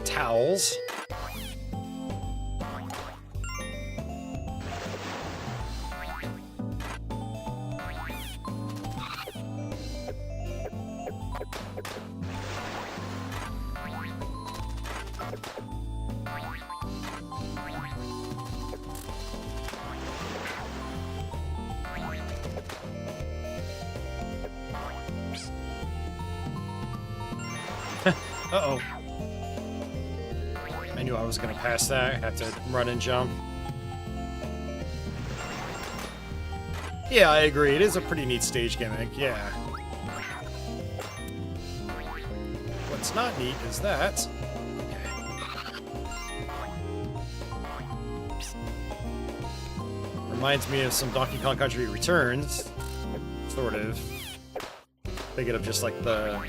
Towels. Uh-oh. I knew I was gonna pass that. I had to run and jump. Yeah, I agree. It is a pretty neat stage gimmick, yeah. What's not neat is that. Reminds me of some Donkey Kong Country Returns. Sort of. Thinking of just like the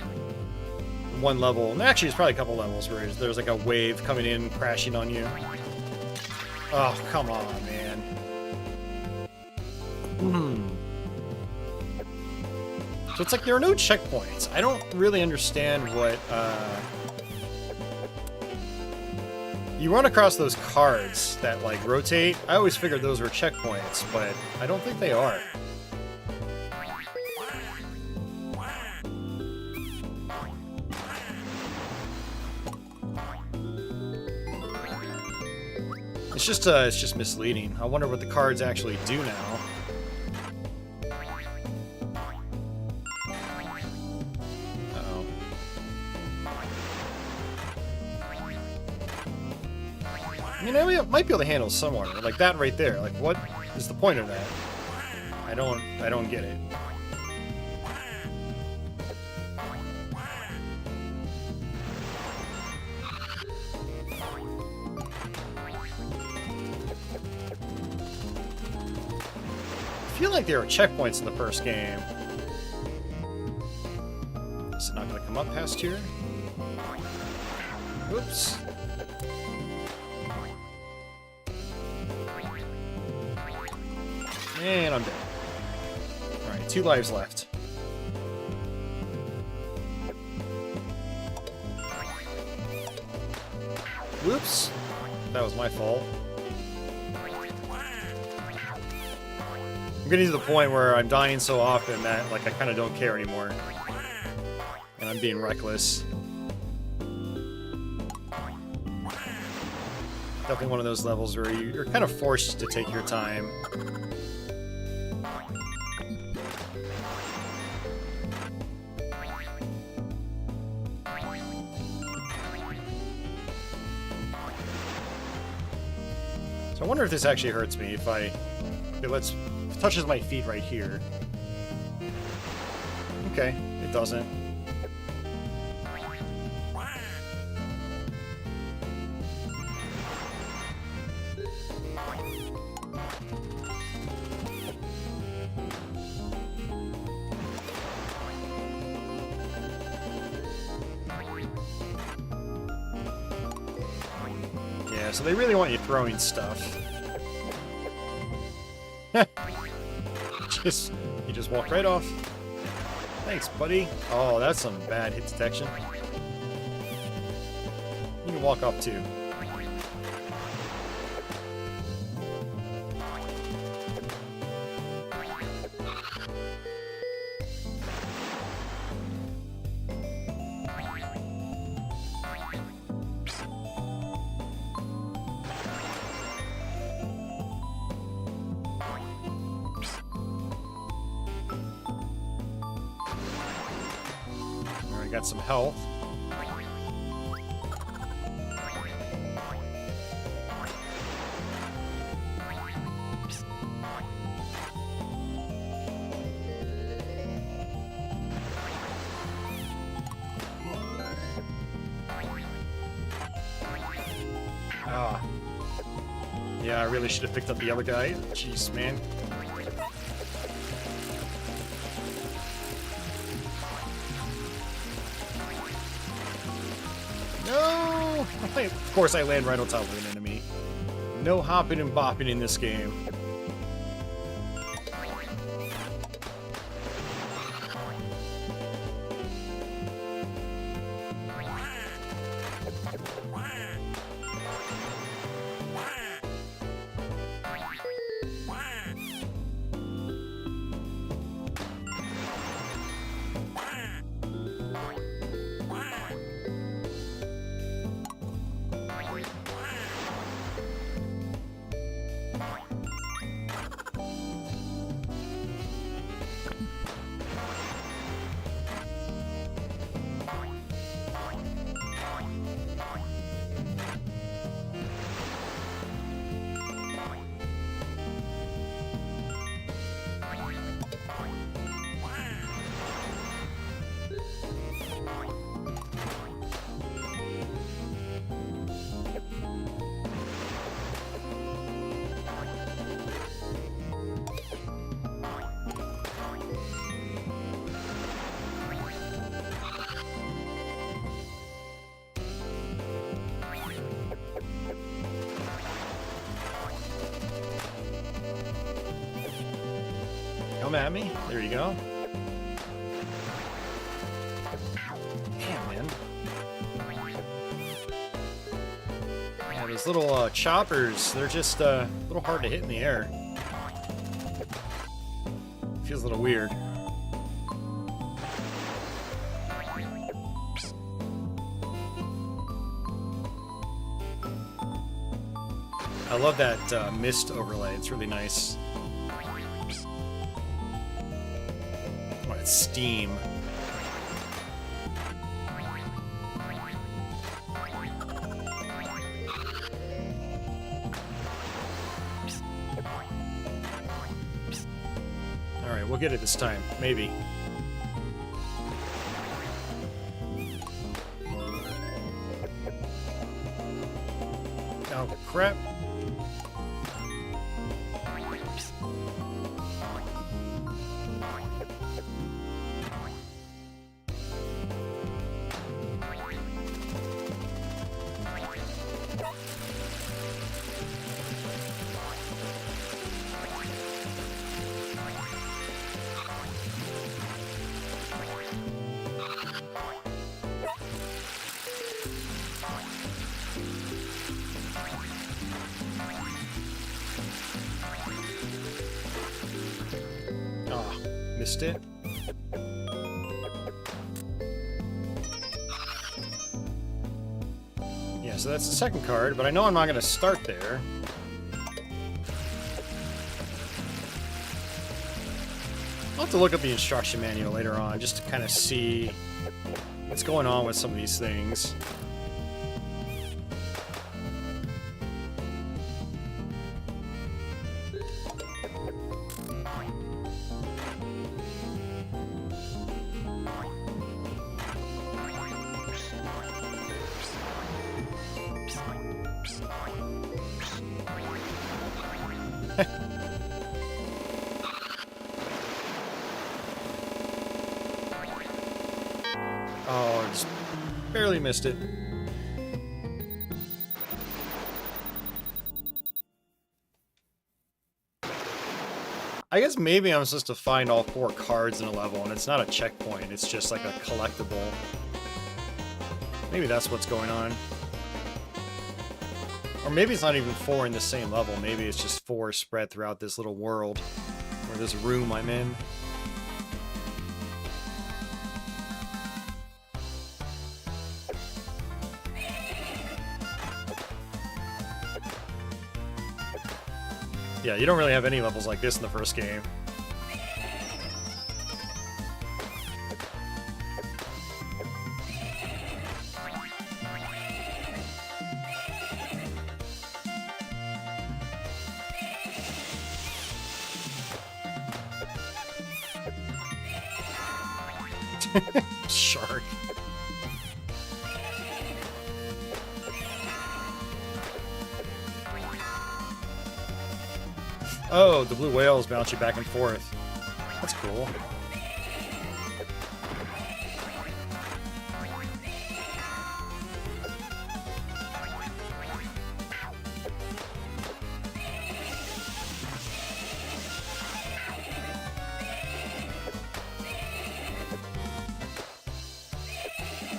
one level, and actually it's probably a couple levels where there's like a wave coming in, crashing on you. Oh, come on, man. So it's like there are no checkpoints. I don't really understand what, you run across those cards that, like, rotate. I always figured those were checkpoints, but I don't think they are. It's just misleading. I wonder what the cards actually do now. Uh-oh. I mean, I might be able to handle somewhere. Like that right there. Like, what is the point of that? I don't get it. I feel like there were checkpoints in the first game. Is it not going to come up past here? Oops. And I'm dead. Alright, 2 lives left. Whoops. That was my fault. I'm getting to the point where I'm dying so often that, like, I kind of don't care anymore. And I'm being reckless. Definitely one of those levels where you're kind of forced to take your time. So I wonder if this actually hurts me if it touches my feet right here. Okay, it doesn't. Yeah, so they really want you throwing stuff. You just walked right off. Thanks, buddy. Oh, that's some bad hit detection. You can walk off too. I got some health. Ah. Yeah, I really should have picked up the other guy. Jeez, man. No! Of course I land right on top of an enemy. No hopping and bopping in this game. Come at me. There you go. Damn, man. Yeah, those little choppers, they're just a little hard to hit in the air. Feels a little weird. I love that mist overlay. It's really nice. Oh, it's steam. All right, we'll get it this time, maybe. Oh, crap. Missed it. Yeah, so that's the second card, but I know I'm not going to start there. I'll have to look up the instruction manual later on just to kind of see what's going on with some of these things. Oh, just barely missed it. I guess maybe I'm supposed to find all 4 cards in a level, and it's not a checkpoint, it's just like a collectible. Maybe that's what's going on. Or maybe it's not even 4 in the same level, maybe it's just 4 spread throughout this little world, or this room I'm in. Yeah, you don't really have any levels like this in the first game. Shark. Oh, the blue whales bounce you back and forth. That's cool.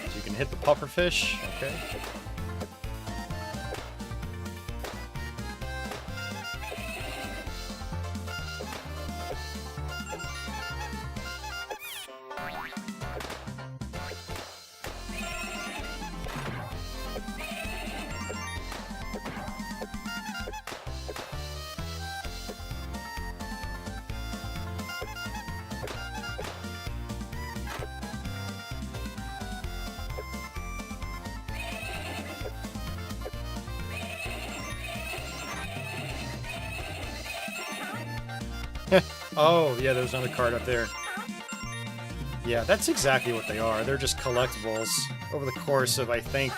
So you can hit the pufferfish. Okay. Oh, yeah, there's another card up there. Yeah, that's exactly what they are. They're just collectibles over the course of, I think,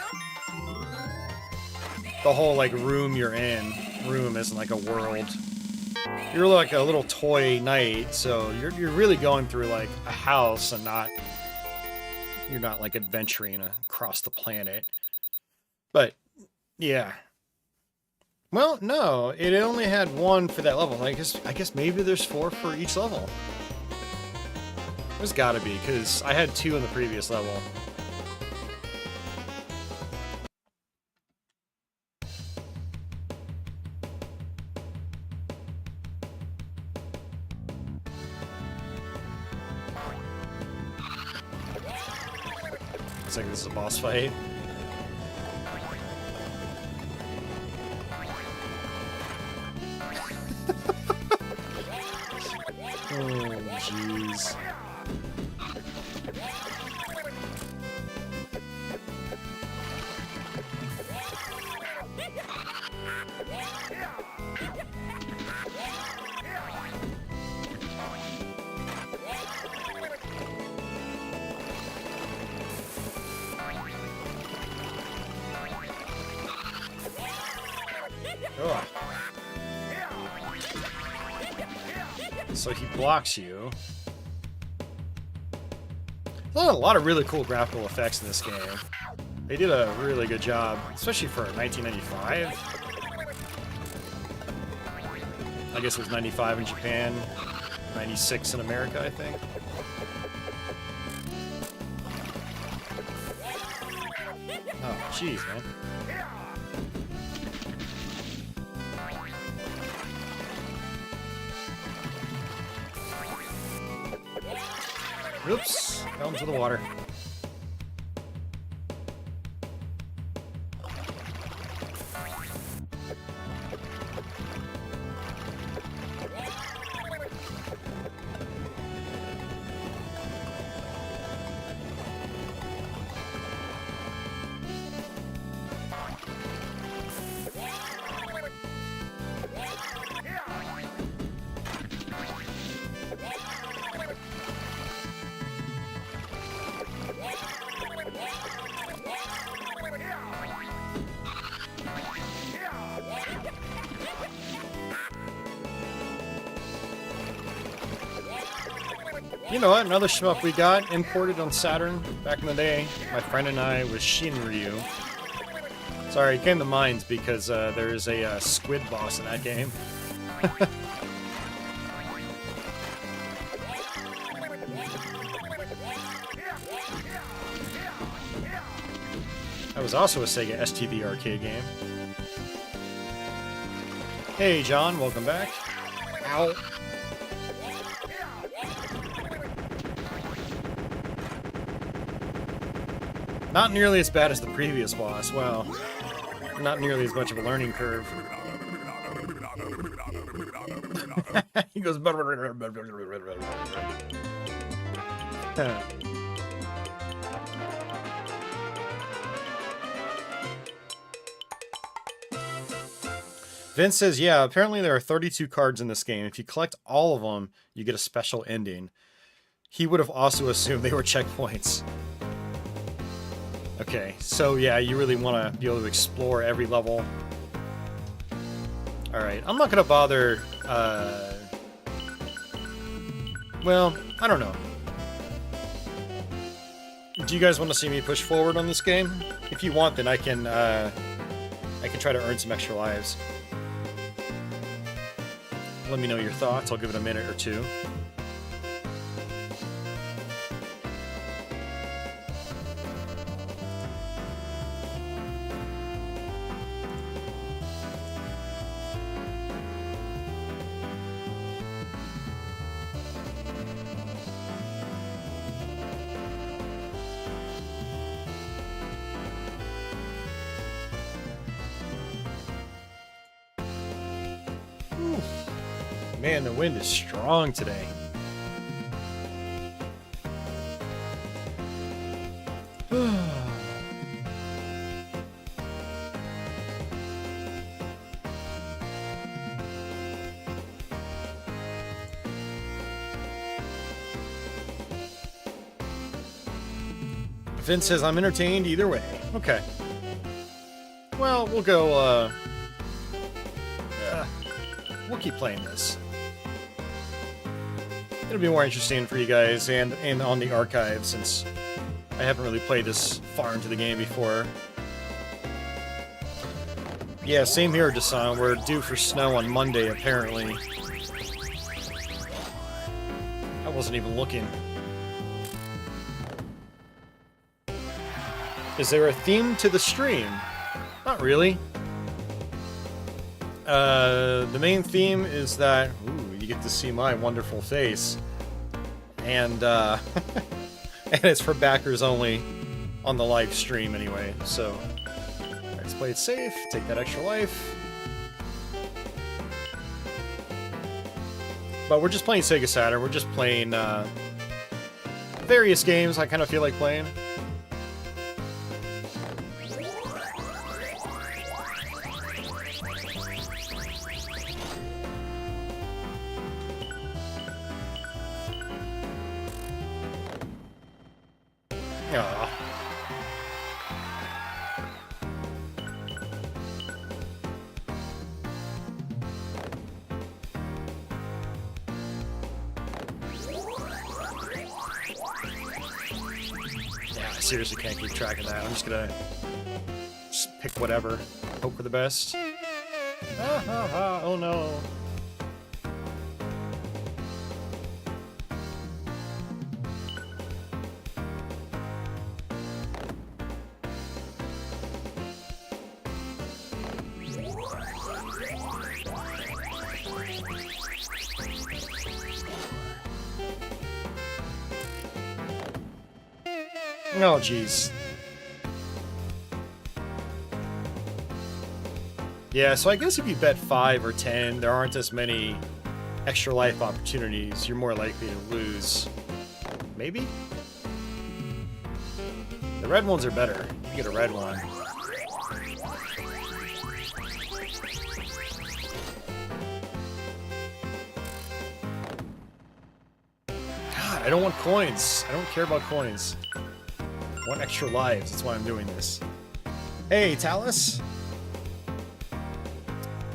the whole, like, room you're in. Room isn't like a world. You're like a little toy knight, so you're really going through, like, a house and not... You're not, like, adventuring across the planet. But, yeah. Well, no, it only had one for that level. I guess maybe there's 4 for each level. There's gotta be, because I had 2 in the previous level. Looks like this is a boss fight. Oh, jeez. Ugh. So he blocks you. There's a lot of really cool graphical effects in this game. They did a really good job, especially for 1995. I guess it was 95 in Japan, 96 in America, I think. Oh, jeez, man. Oops, fell into the water. You know what? Another shmup we got imported on Saturn back in the day. My friend and I was Shinryu. Sorry, it came to mind because there's a squid boss in that game. That was also a Sega STV arcade game. Hey, John, welcome back. Ow. Not nearly as bad as the previous boss, wow. Not nearly as much of a learning curve. He goes... Vince says, yeah, apparently there are 32 cards in this game. If you collect all of them, you get a special ending. He would have also assumed they were checkpoints. Okay, so yeah, you really want to be able to explore every level. Alright, I'm not going to bother, well, I don't know. Do you guys want to see me push forward on this game? If you want, then I can try to earn some extra lives. Let me know your thoughts. I'll give it a minute or two. Man, the wind is strong today. Vince says, I'm entertained either way. Okay. Well, we'll go, we'll keep playing this. It'll be more interesting for you guys and on the archive, since I haven't really played this far into the game before. Yeah, same here, Dasan. We're due for snow on Monday, apparently. I wasn't even looking. Is there a theme to the stream? Not really. The main theme is that, ooh, you get to see my wonderful face. And, and it's for backers only on the live stream anyway, so let's play it safe, take that extra life. But we're just playing Sega Saturn, we're just playing, various games I kind of feel like playing. Seriously can't keep track of that. I'm just gonna pick whatever. Hope for the best. Ah, ha, ha. Oh no. Oh, jeez. Yeah, so I guess if you bet 5 or 10, there aren't as many extra life opportunities. You're more likely to lose. Maybe? The red ones are better. You get a red one. God, I don't want coins. I don't care about coins. I want extra lives, that's why I'm doing this. Hey, Talus!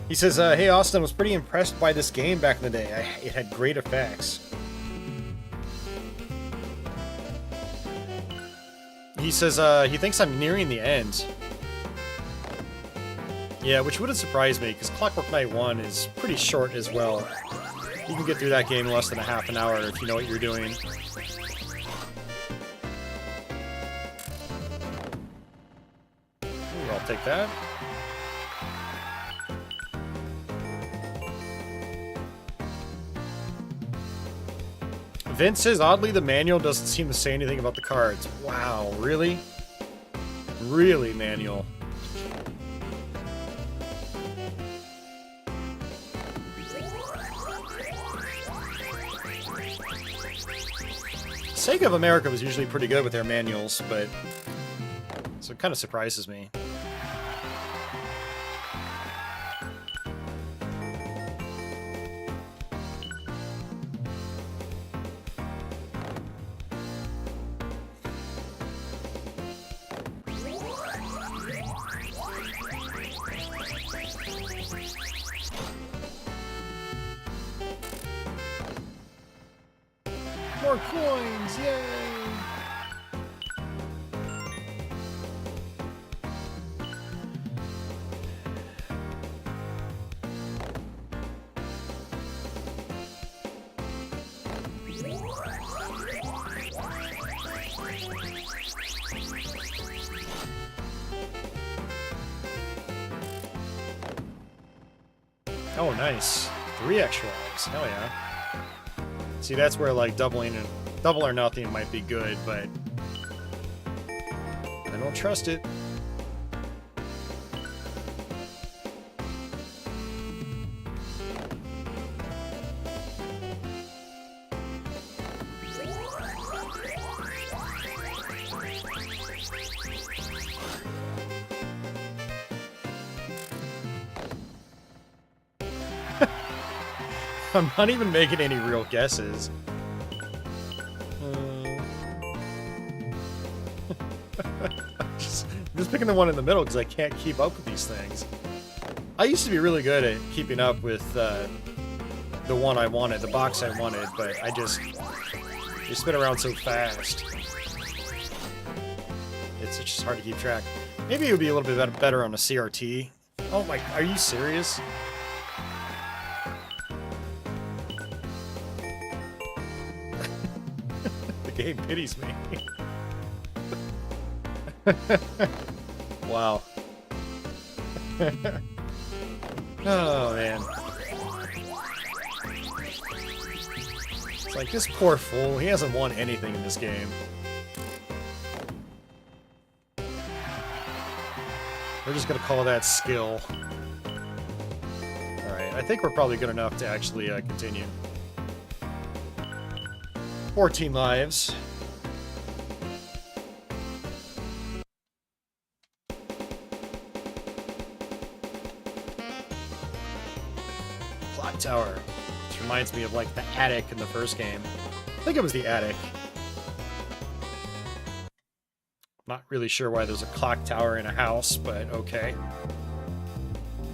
He says, hey Austin, I was pretty impressed by this game back in the day. It had great effects. He says, he thinks I'm nearing the end. Yeah, which wouldn't surprise me, because Clockwork Knight 1 is pretty short as well. You can get through that game in less than a half an hour if you know what you're doing. I'll take that. Vince says, oddly, the manual doesn't seem to say anything about the cards. Wow, really? Really, manual? Sega of America was usually pretty good with their manuals, but... so it kind of surprises me. more coins! Yay! Oh, nice. 3 extra lives. Hell yeah. See, that's where, like, double or nothing might be good, but I don't trust it. I'm not even making any real guesses. I'm just picking the one in the middle because I can't keep up with these things. I used to be really good at keeping up with the one I wanted, the box I wanted, but they spin around so fast. It's just hard to keep track. Maybe it would be a little bit better on a CRT. Oh my, are you serious? The game pities me. Wow. Oh, man. It's like, this poor fool, he hasn't won anything in this game. We're just gonna call that skill. Alright, I think we're probably good enough to actually continue. 14 lives. Clock tower. This reminds me of, like, the attic in the first game. I think it was the attic. Not really sure why there's a clock tower in a house, but okay.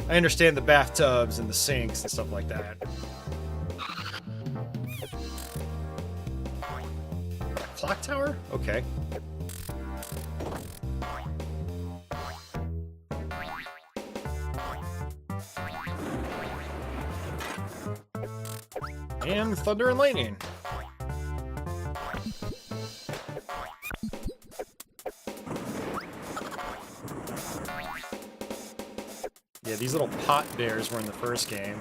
I understand the bathtubs and the sinks and stuff like that. Clock tower? Okay. And thunder and lightning. Yeah, these little pot bears were in the first game.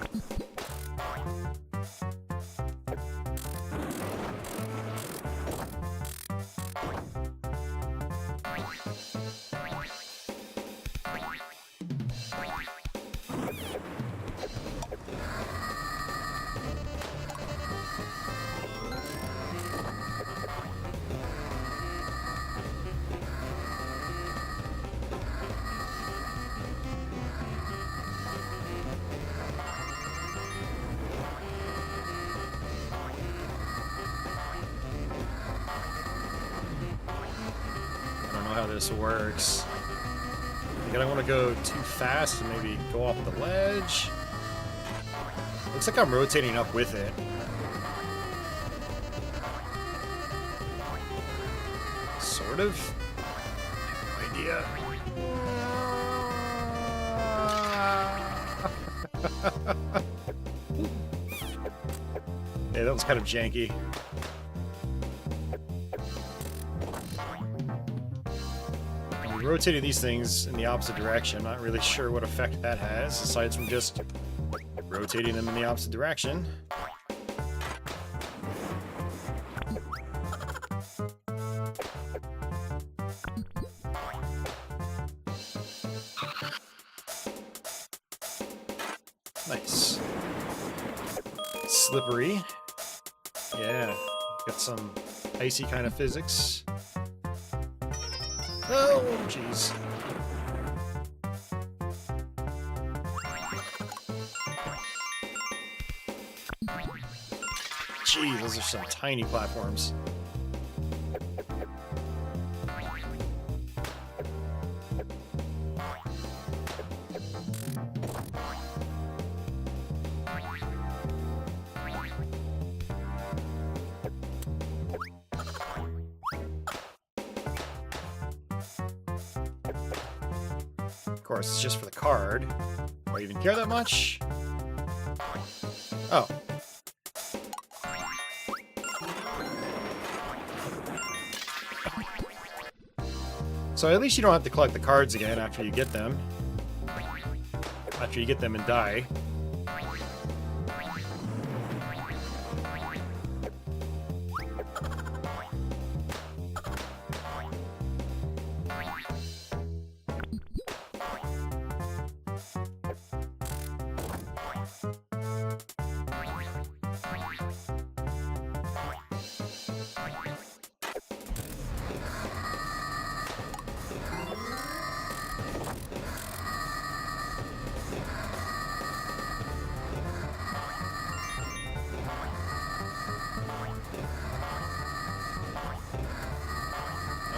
How this works. I think I don't want to go too fast and maybe go off the ledge. Looks like I'm rotating up with it. Sort of. No idea. Yeah, that was kind of janky. Rotating these things in the opposite direction, not really sure what effect that has, aside from just rotating them in the opposite direction. Nice. Slippery. Yeah, got some icy kind of physics. Oh, jeez. Gee, those are some tiny platforms. course, it's just for the card. Do I even care that much? Oh. So at least you don't have to collect the cards again after you get them. After you get them and die.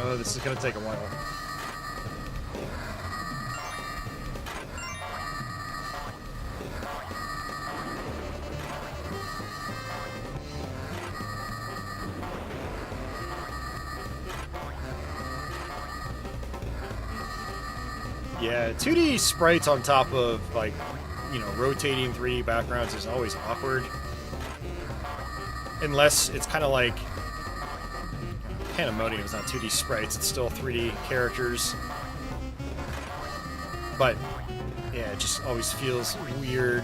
Oh, this is gonna take a while. Yeah, 2D sprites on top of, like, you know, rotating 3D backgrounds is always awkward. Unless it's kind of like Pandemonium is not 2D sprites, it's still 3D characters. But, yeah, it just always feels weird.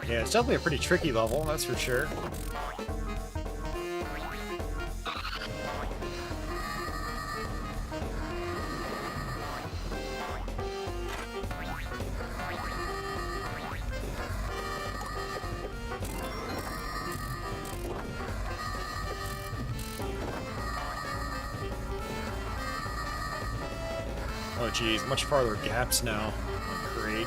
Yeah, it's definitely a pretty tricky level, that's for sure. Oh geez, much farther gaps now. Great.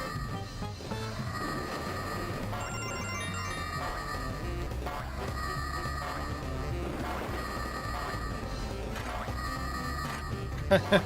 Okay.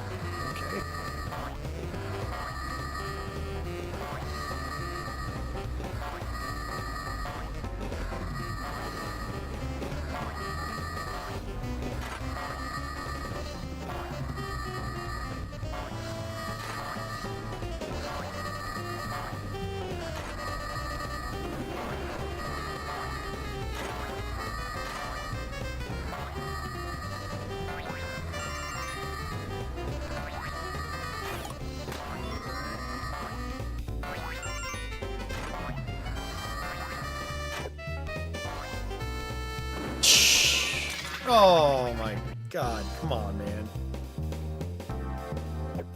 Oh my god, come on, man.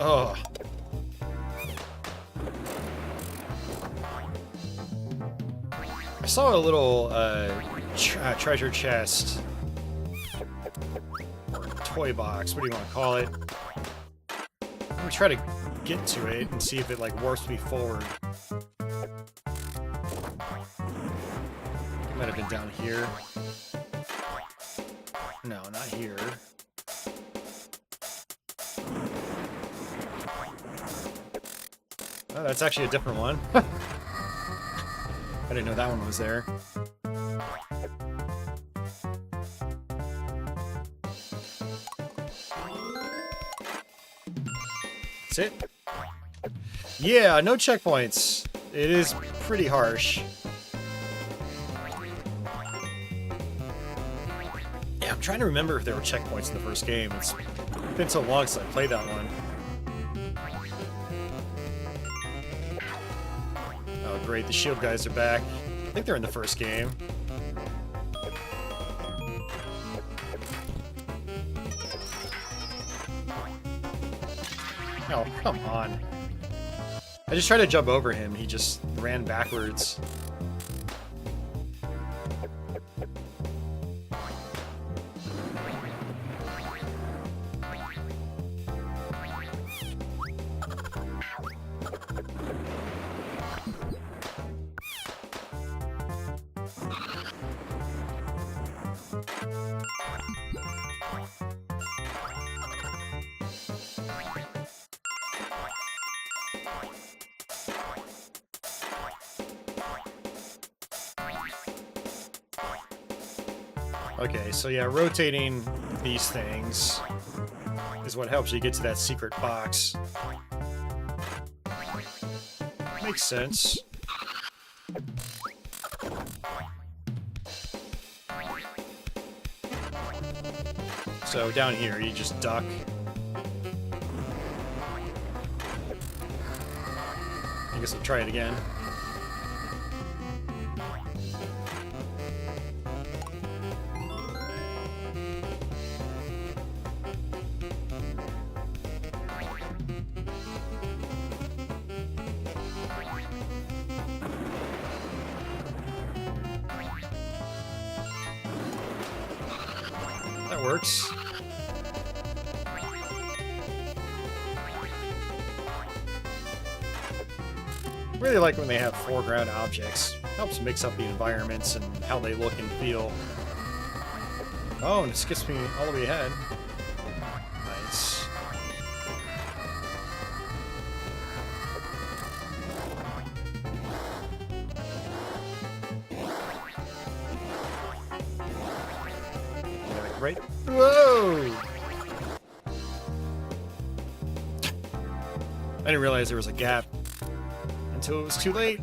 Oh. I saw a little treasure chest. Or toy box, what do you want to call it? I'm gonna try to get to it and see if it like warps me forward. It might have been down here. No, not here. Oh, that's actually a different one. I didn't know that one was there. That's it. Yeah, no checkpoints. It is pretty harsh. I'm trying to remember if there were checkpoints in the first game. It's been so long since I played that one. Oh great, the shield guys are back. I think they're in the first game. Oh, come on. I just tried to jump over him, he just ran backwards. Okay, so yeah, rotating these things is what helps you get to that secret box. Makes sense. So down here, you just duck. I guess I'll try it again. That works. Really like when they have foreground objects. Helps mix up the environments and how they look and feel. Oh, and it skips me all the way ahead. Nice. Right? Whoa! I didn't realize there was a gap until it was too late.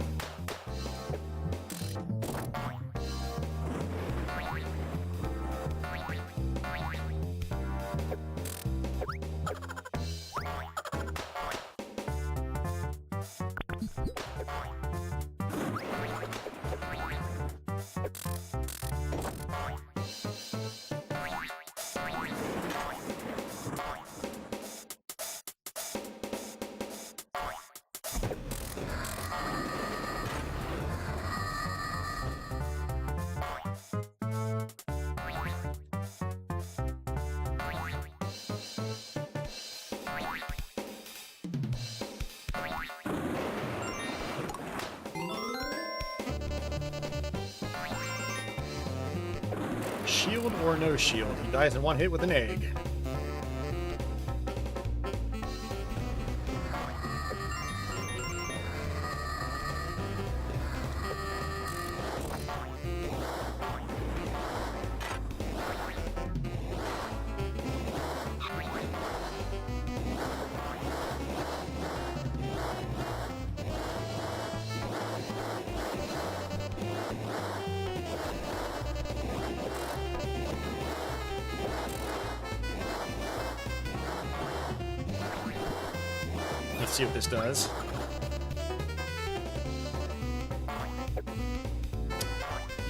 Shield or no shield, he dies in one hit with an egg. Let's see what this does.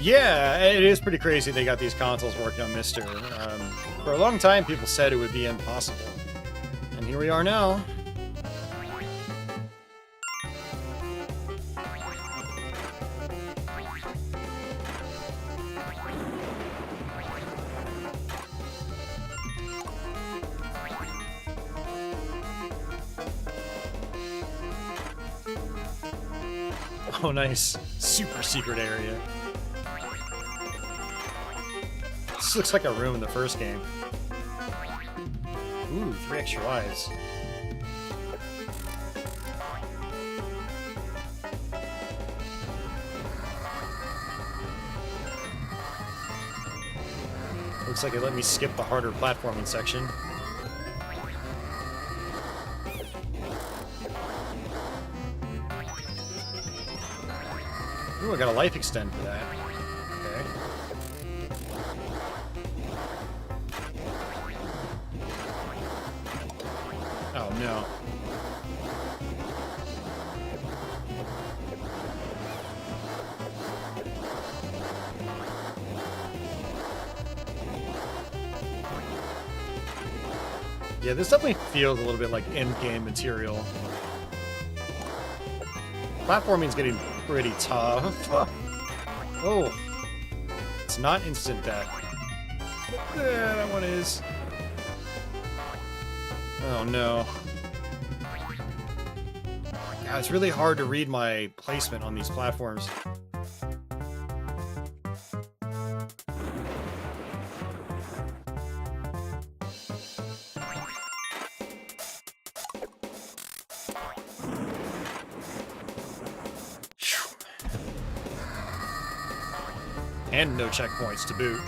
Yeah, it is pretty crazy they got these consoles working on MiSTer. For a long time, people said it would be impossible. And here we are now. Oh, nice. Super secret area. This looks like a room in the first game. Ooh, 3 extra lives. Looks like it let me skip the harder platforming section. Ooh, I got a life extend for that. Okay. Oh, no. Yeah, this definitely feels a little bit like end-game material. Platforming's getting pretty tough. Oh. It's not instant death. Yeah, that one is. Oh no. Yeah, it's really hard to read my placement on these platforms. And no checkpoints to boot.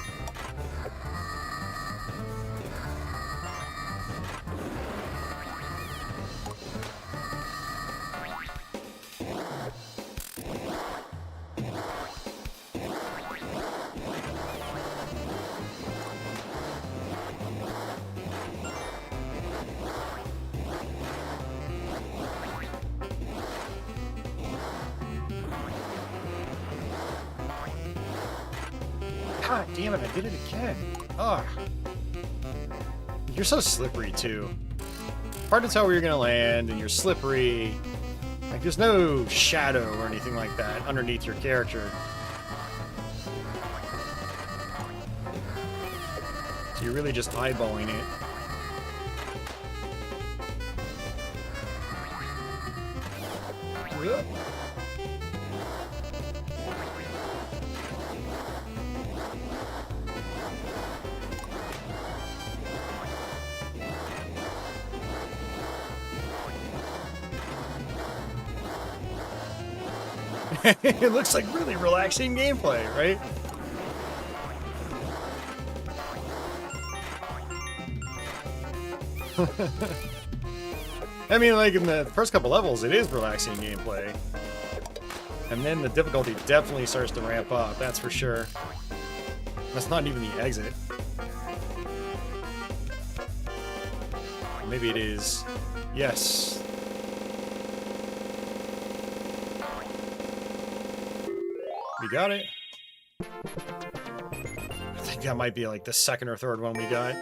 God damn it, I did it again. Ugh. You're so slippery, too. Hard to tell where you're gonna land, and you're slippery. Like, there's no shadow or anything like that underneath your character. So you're really just eyeballing it. Whoop. It looks like really relaxing gameplay, right? I mean, like, in the first couple levels, it is relaxing gameplay. And then the difficulty definitely starts to ramp up, that's for sure. That's not even the exit. Or maybe it is. Yes. We got it. I think that might be like the second or third one we got.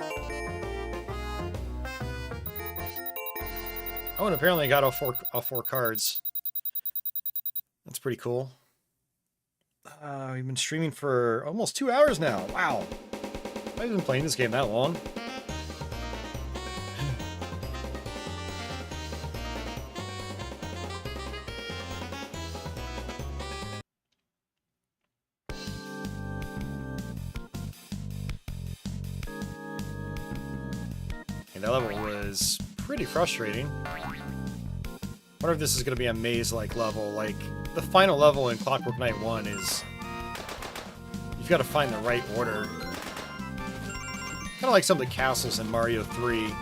Oh, and apparently I got all four cards. That's pretty cool. We've been streaming for almost 2 hours now. Wow. I haven't been playing this game that long. That level was pretty frustrating. Wonder if this is going to be a maze-like level. Like, the final level in Clockwork Knight 1 is... you've got to find the right order. Kind of like some of the castles in Mario 3.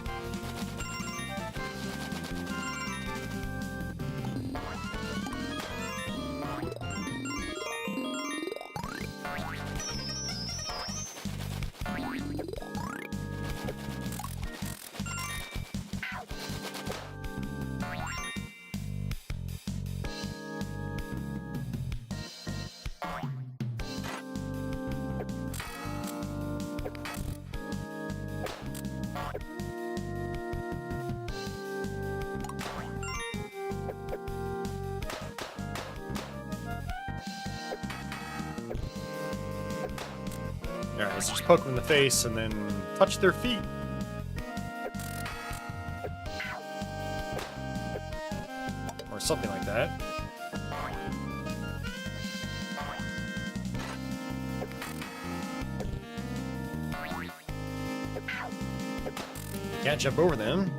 Alright, let's just poke them in the face and then touch their feet. Or something like that. Can't jump over them.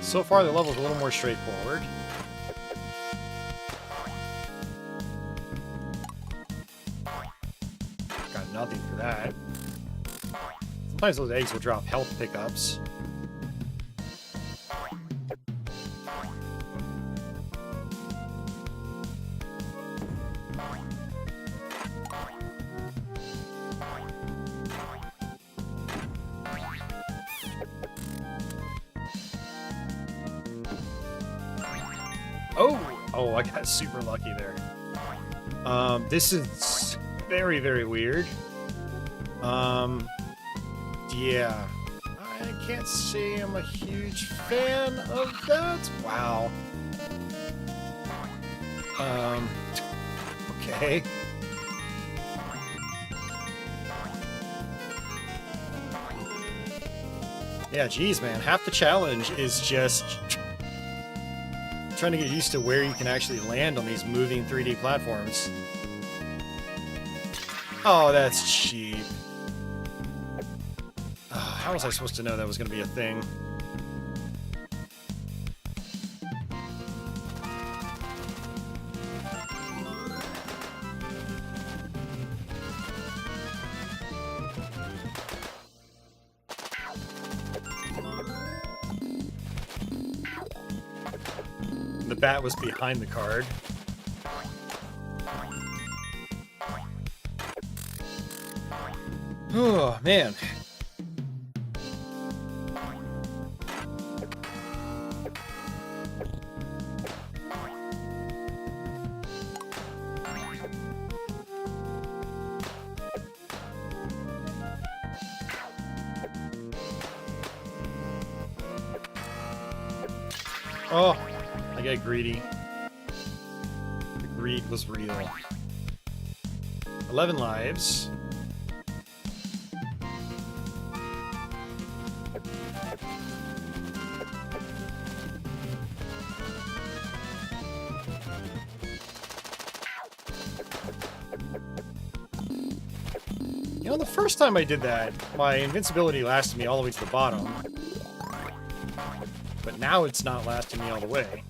So far, the level's a little more straightforward. Got nothing for that. Sometimes those eggs will drop health pickups. Oh, I got super lucky there. This is very, very weird. Yeah. I can't say I'm a huge fan of that. Wow. Okay. Yeah, geez, man. Half the challenge is just trying to get used to where you can actually land on these moving 3D platforms. Oh, that's cheap. How was I supposed to know that was going to be a thing? The bat was behind the card. Oh, man. Oh, I got greedy. The greed was real. 11 lives. You know, the first time I did that, my invincibility lasted me all the way to the bottom. But now it's not lasting me all the way.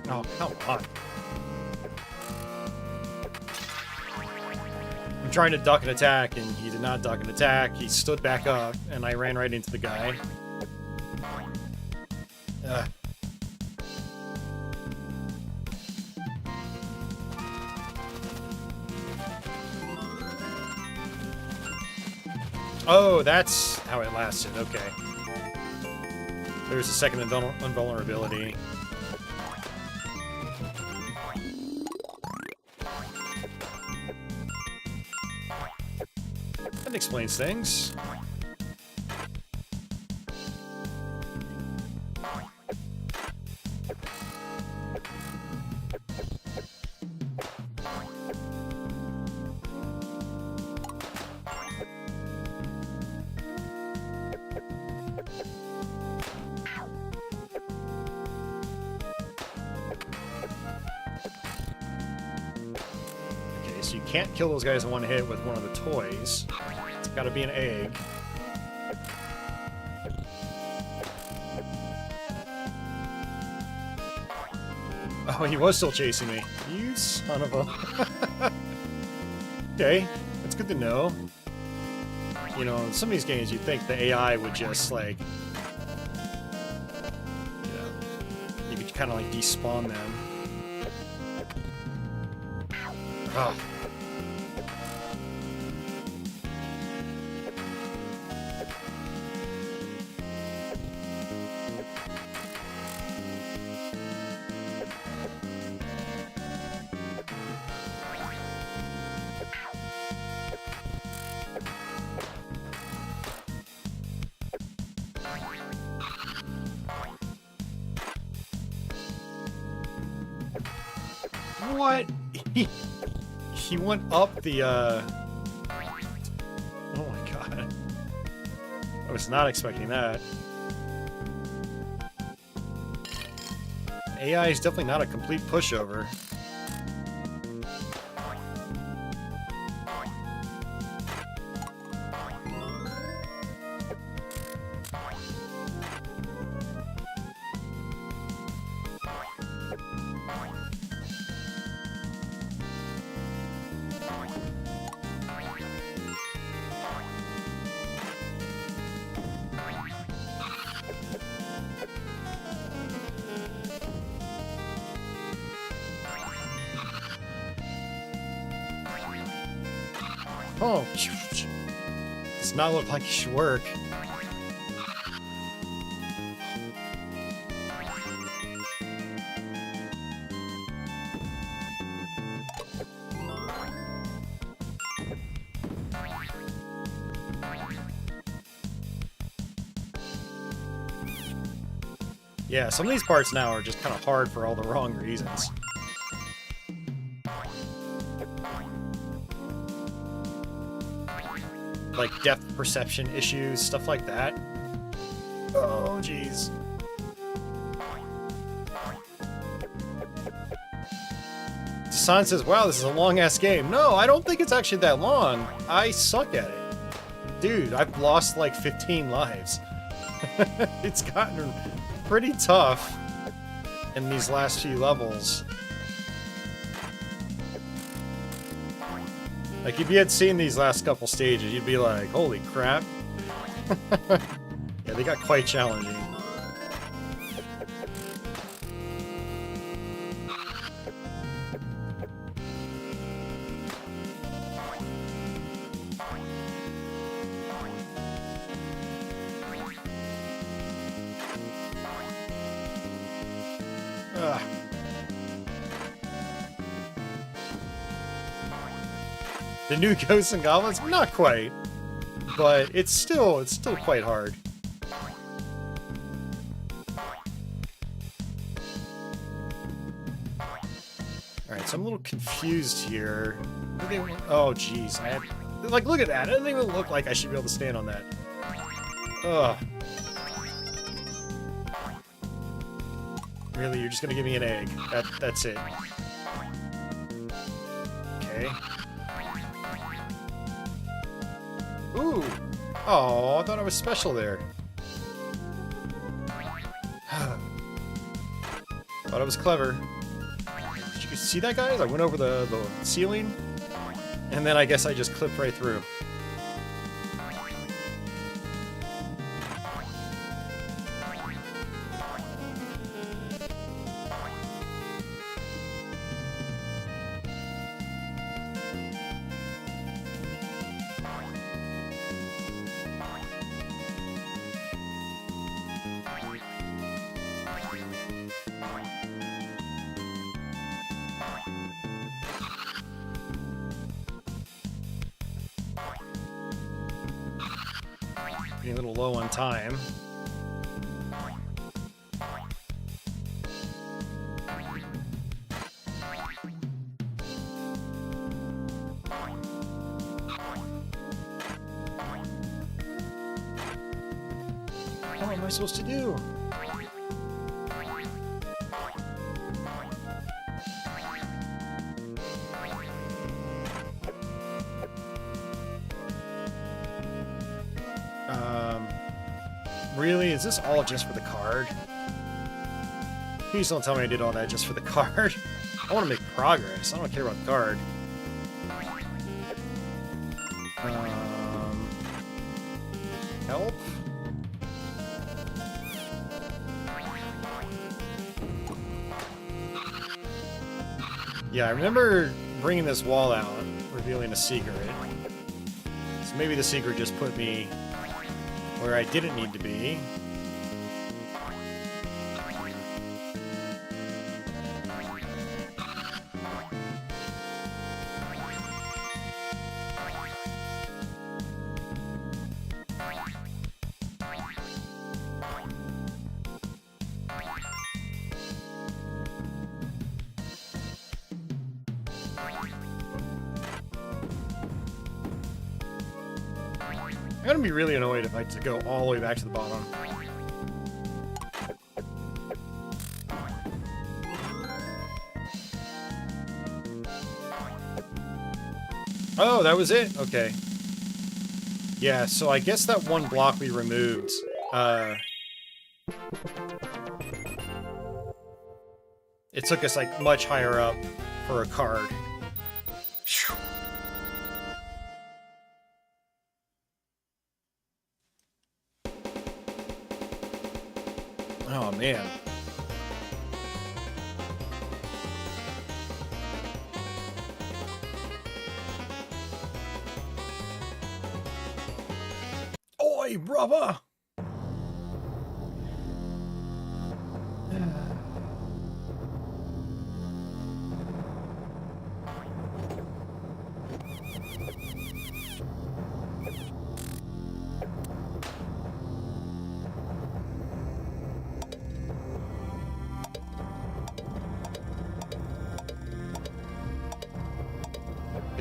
Oh, come on. I'm trying to duck an attack, and he did not duck an attack. He stood back up, and I ran right into the guy. Oh, that's how it lasted. Okay. There's a second invulnerability. That explains things. So you can't kill those guys in one hit with one of the toys. It's gotta be an egg. Oh, he was still chasing me. You son of a... Okay, that's good to know. You know, in some of these games, you'd think the AI would just, like... You know, you could kind of, like, despawn them. Oh. What? He went up the, Oh my god. I was not expecting that. AI is definitely not a complete pushover. Oh, does not look like it should work. Yeah, some of these parts now are just kind of hard for all the wrong reasons. Like depth perception issues, stuff like that. Oh, jeez. San says, wow, this is a long-ass game. No, I don't think it's actually that long. I suck at it. Dude, I've lost like 15 lives. It's gotten pretty tough in these last few levels. Like, if you had seen these last couple stages, you'd be like, holy crap. Yeah, they got quite challenging. Ugh. The new Ghosts and Goblins? Not quite. But it's still quite hard. Alright, so I'm a little confused here. Oh, jeez. Like, look at that. It doesn't even look like I should be able to stand on that. Ugh. Really? You're just gonna give me an egg? That's it. Okay. Ooh! Oh, I thought I was special there. Thought I was clever. Did you see that, guys? I went over the ceiling, and then I guess I just clipped right through. Getting a little low on time. What am I supposed to do? Really? Is this all just for the card? Please don't tell me I did all that just for the card. I want to make progress. I don't care about the card. Help? Yeah, I remember bringing this wall out, revealing a secret. So maybe the secret just put me where I didn't need to be. I'm gonna be really annoyed if I had to go all the way back to the bottom. Oh, that was it? Okay. Yeah, so I guess that one block we removed, it took us, like, much higher up for a card. Whew. Oh, man. Oi, brother!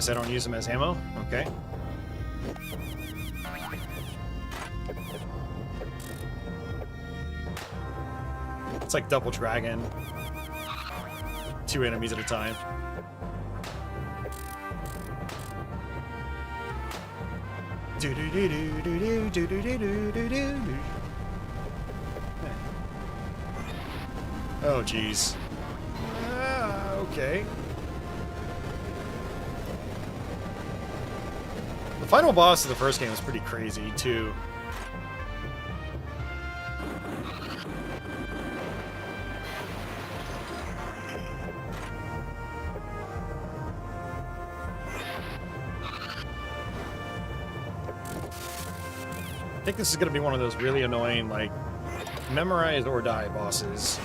Guess I don't use them as ammo? Okay. It's like Double Dragon. 2 enemies at a time. Oh, jeez. Okay. The final boss of the first game was pretty crazy, too. I think this is going to be one of those really annoying, like, memorize or die bosses.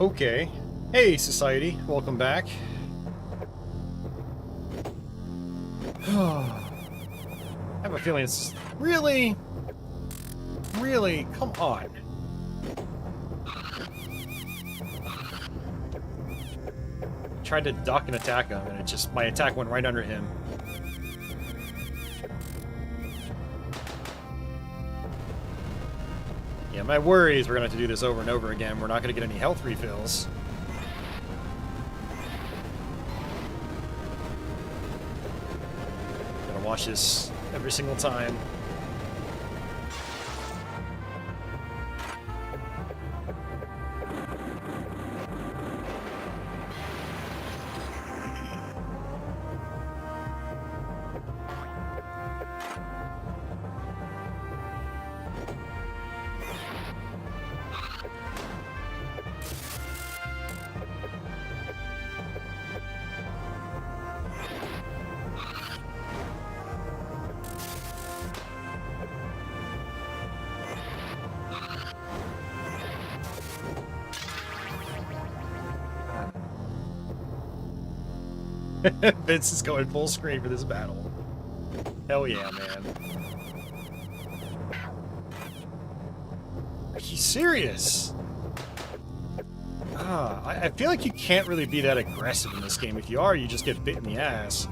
Okay. Hey, society. Welcome back. I have a feeling it's... Really? Really? Come on. Tried to duck and attack him, and it just... My attack went right under him. Yeah, my worry is we're going to have to do this over and over again. We're not going to get any health refills. Gotta watch this every single time. Vince is going full screen for this battle. Hell yeah, man. Are you serious? I feel like you can't really be that aggressive in this game. If you are, you just get bit in the ass.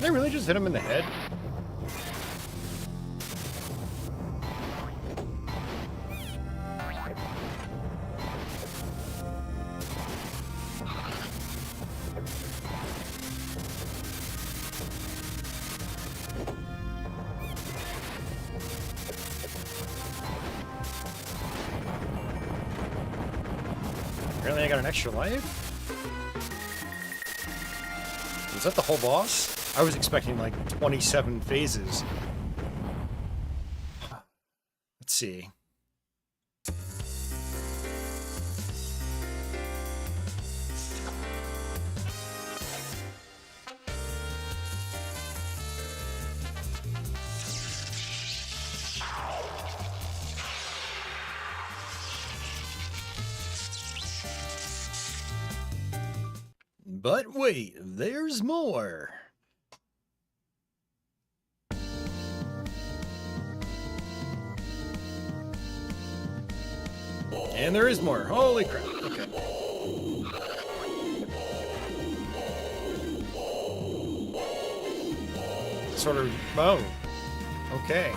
Did I really just hit him in the head? Apparently I got an extra life? Is that the whole boss? I was expecting like 27 phases. Let's see. But wait, there's more. And there is more. Holy crap. Okay. Sort of. Oh. Okay.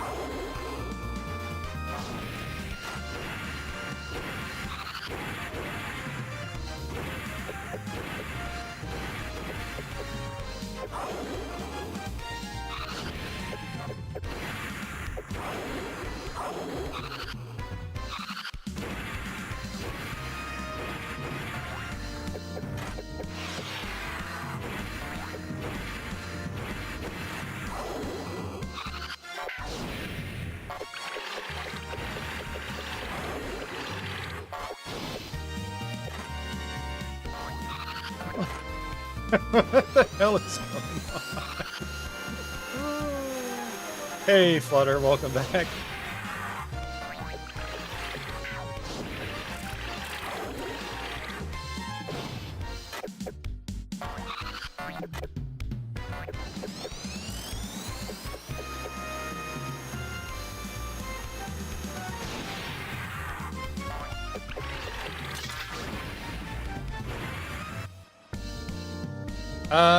What the hell is going on? Hey, Flutter, welcome back.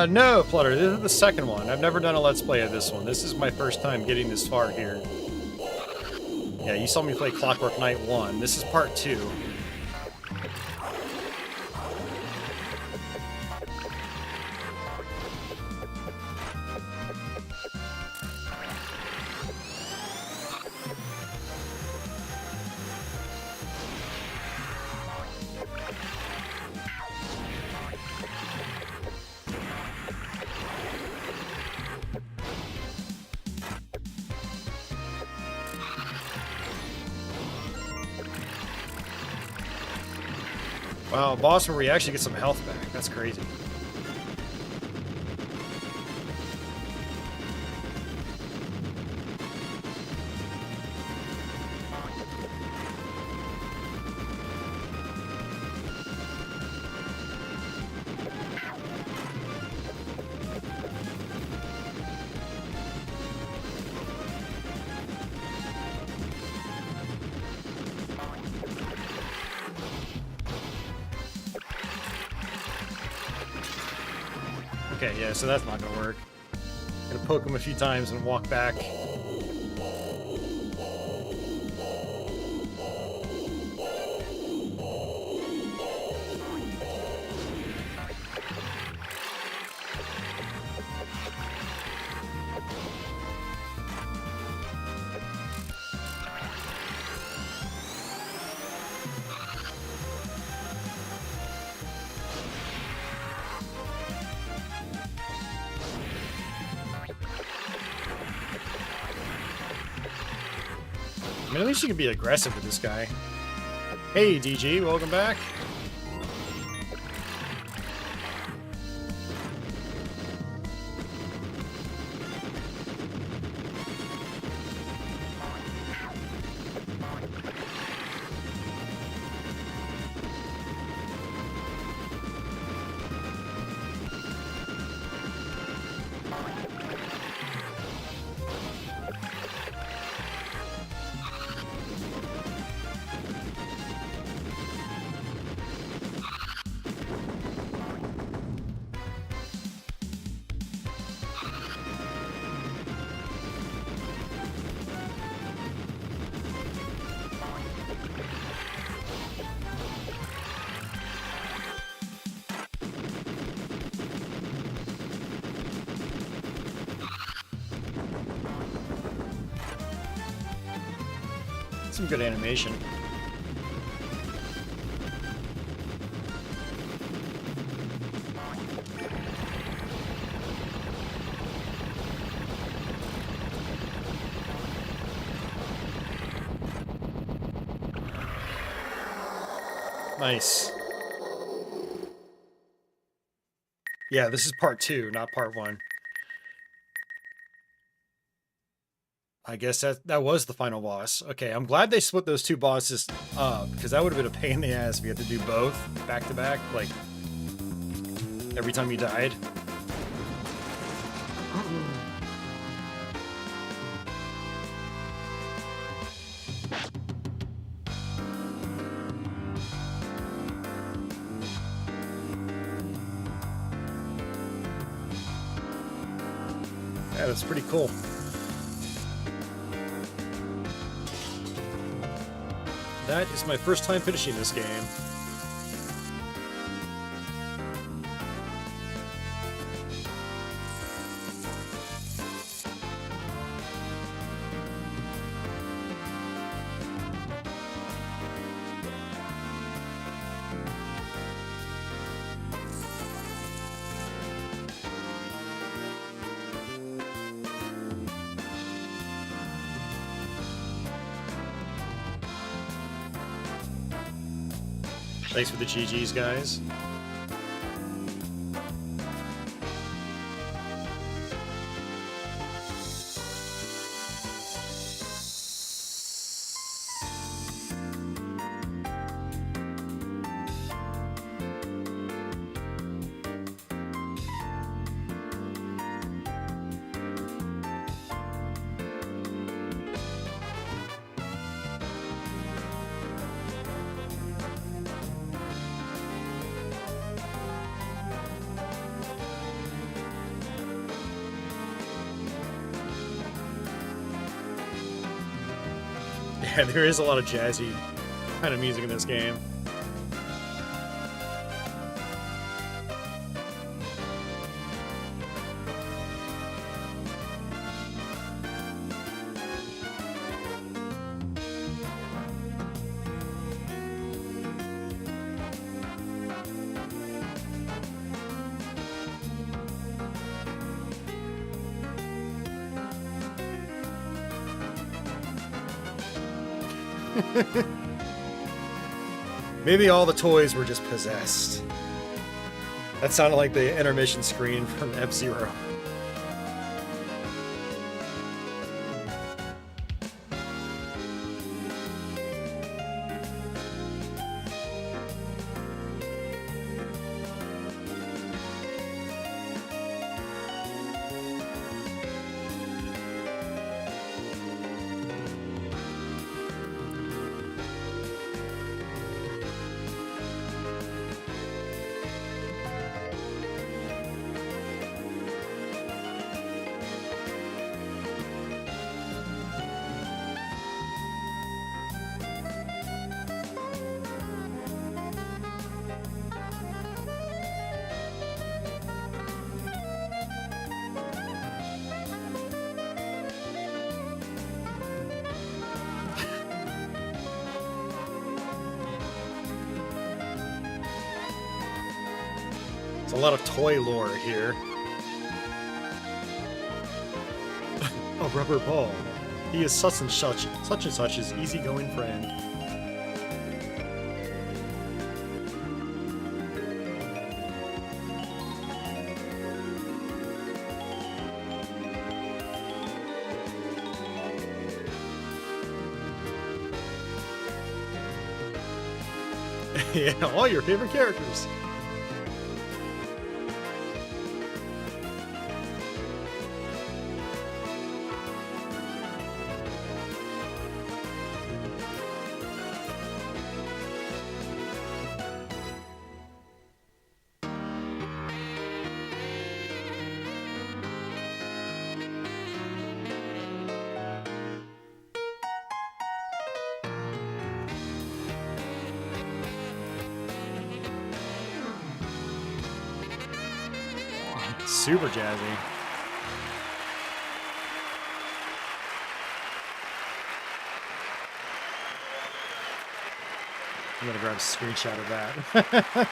No, Flutter, this is the second one. I've never done a Let's Play of this one. This is my first time getting this far here. Yeah, you saw me play Clockwork Knight 1. This is part 2. Wow, boss where we actually get some health back. That's crazy. Okay, yeah, so that's not gonna work. Gonna poke him a few times and walk back. I mean, at least you can be aggressive with this guy. Hey, DG, welcome back. Some good animation. Nice. Yeah, this is part 2, not part 1. I guess that was the final boss. Okay, I'm glad they split those 2 bosses up, because that would have been a pain in the ass if you had to do both back to back, like every time you died. Yeah, that's pretty cool. That is my first time finishing this game. Thanks for the GGs, guys. Yeah, there is a lot of jazzy kind of music in this game. Maybe all the toys were just possessed. That sounded like the intermission screen from F-Zero. It's a lot of toy lore here. A rubber ball. He is such and such his easygoing friend. Yeah, all your favorite characters. Super jazzy. I'm gonna grab a screenshot of that.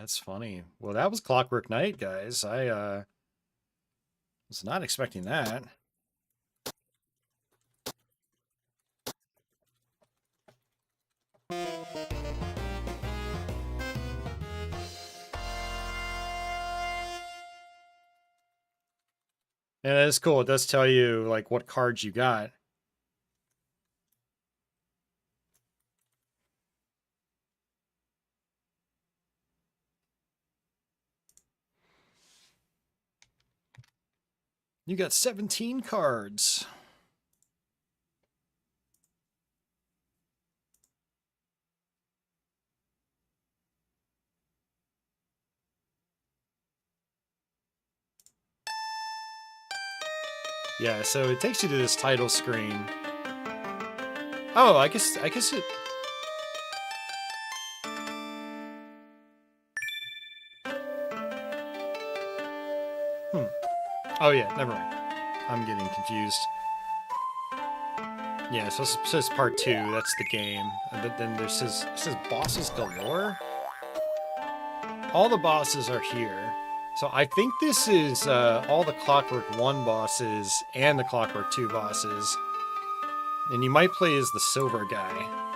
That's funny. Well, that was Clockwork Knight, guys. I was not expecting that. Yeah, that's cool. It does tell you like what cards you got. You got 17 cards. Yeah, so it takes you to this title screen. Oh, I guess it. Oh yeah, never mind. I'm getting confused. Yeah, so it says part 2. That's the game, and then it says bosses galore. All the bosses are here. So I think this is all the Clockwork 1 bosses and the Clockwork 2 bosses. And you might play as the silver guy.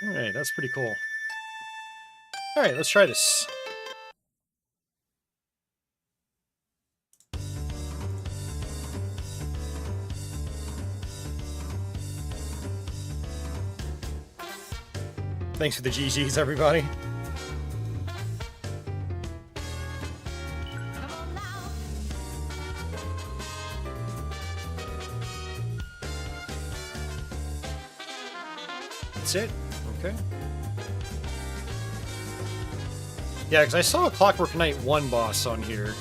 Alright, that's pretty cool. Alright, let's try this. Thanks for the GGs, everybody. That's it? Okay. Yeah, because I saw a Clockwork Knight 1 boss on here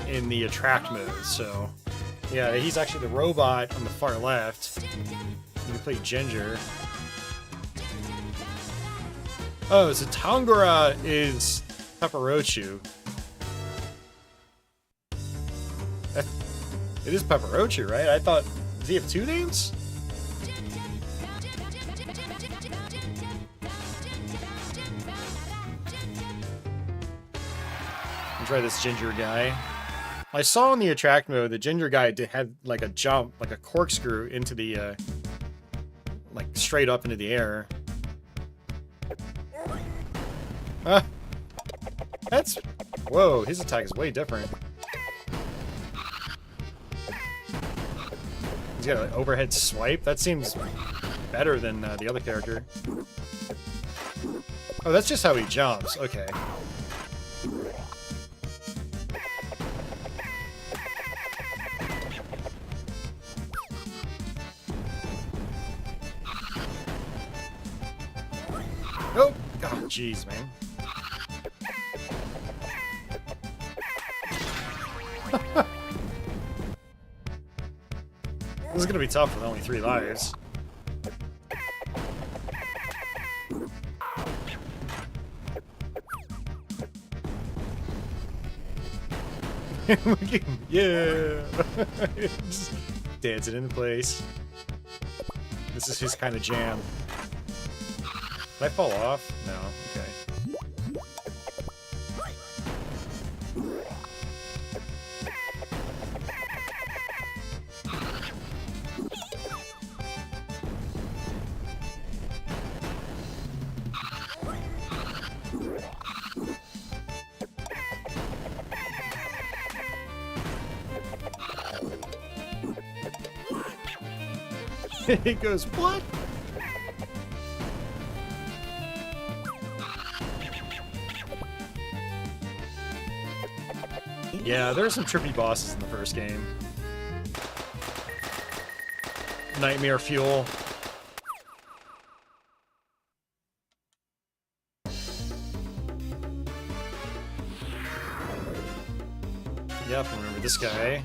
in the attract mode, so... Yeah, he's actually the robot on the far left. You can play Ginger. Oh, so Tangara is Pepperochu. It is Pepperochu, right? I thought... Does he have 2 names? Try this Ginger guy. I saw in the attract mode the Ginger guy had like a jump, like a corkscrew into the, like straight up into the air. That's... Whoa, his attack is way different. He's got an overhead swipe. That seems better than the other character. Oh, that's just how he jumps. Okay. Oh, jeez, man. This is gonna be tough with only 3 lives. Yeah! Just dancing in place. This is his kind of jam. Did I fall off? No. Okay. He goes, what? Yeah, there are some trippy bosses in the first game. Nightmare Fuel. Yep, remember this guy.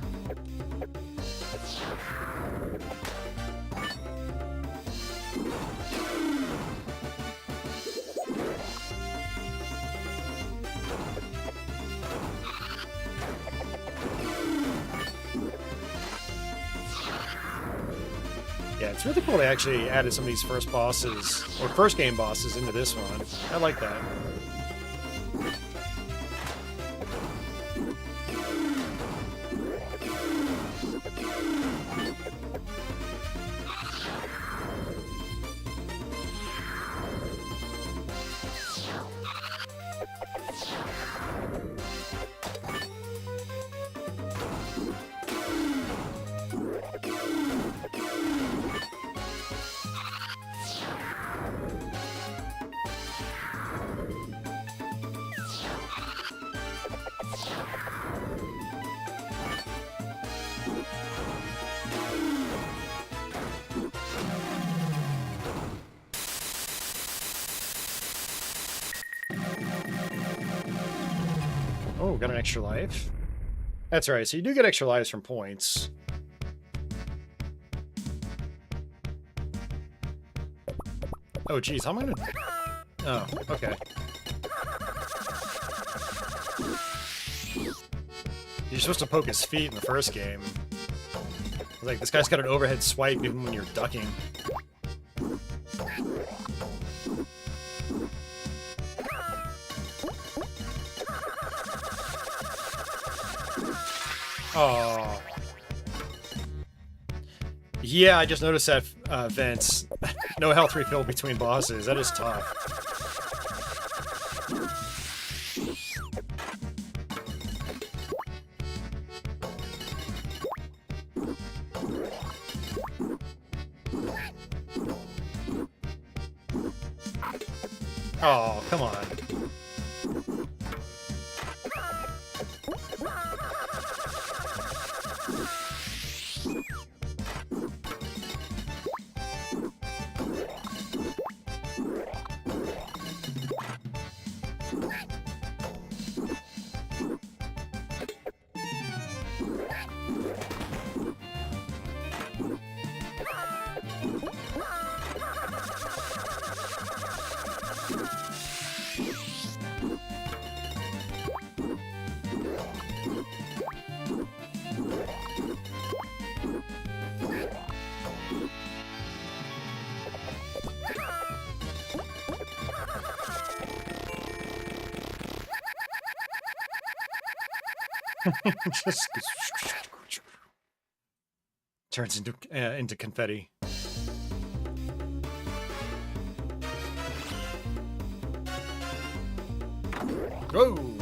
Yeah, it's really cool they actually added some of these first bosses, or first game bosses, into this one. I like that. Oh, got an extra life? That's right, so you do get extra lives from points. Oh, geez, how am I gonna... Oh, okay. You're supposed to poke his feet in the first game. Like, this guy's got an overhead swipe even when you're ducking. Oh. Yeah, I just noticed that, Vince. No health refill between bosses. That is tough. Oh, come on. Just turns into confetti. Whoa!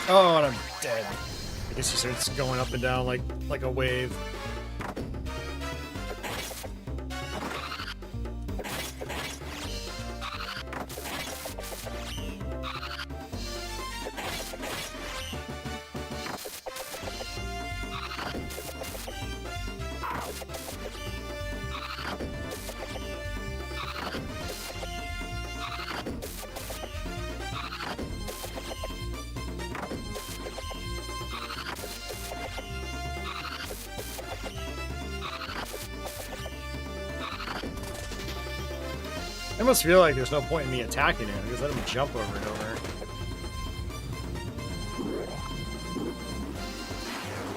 Oh, and I'm dead. I guess he starts going up and down like a wave. I must feel like there's no point in me attacking him because let him jump over and over.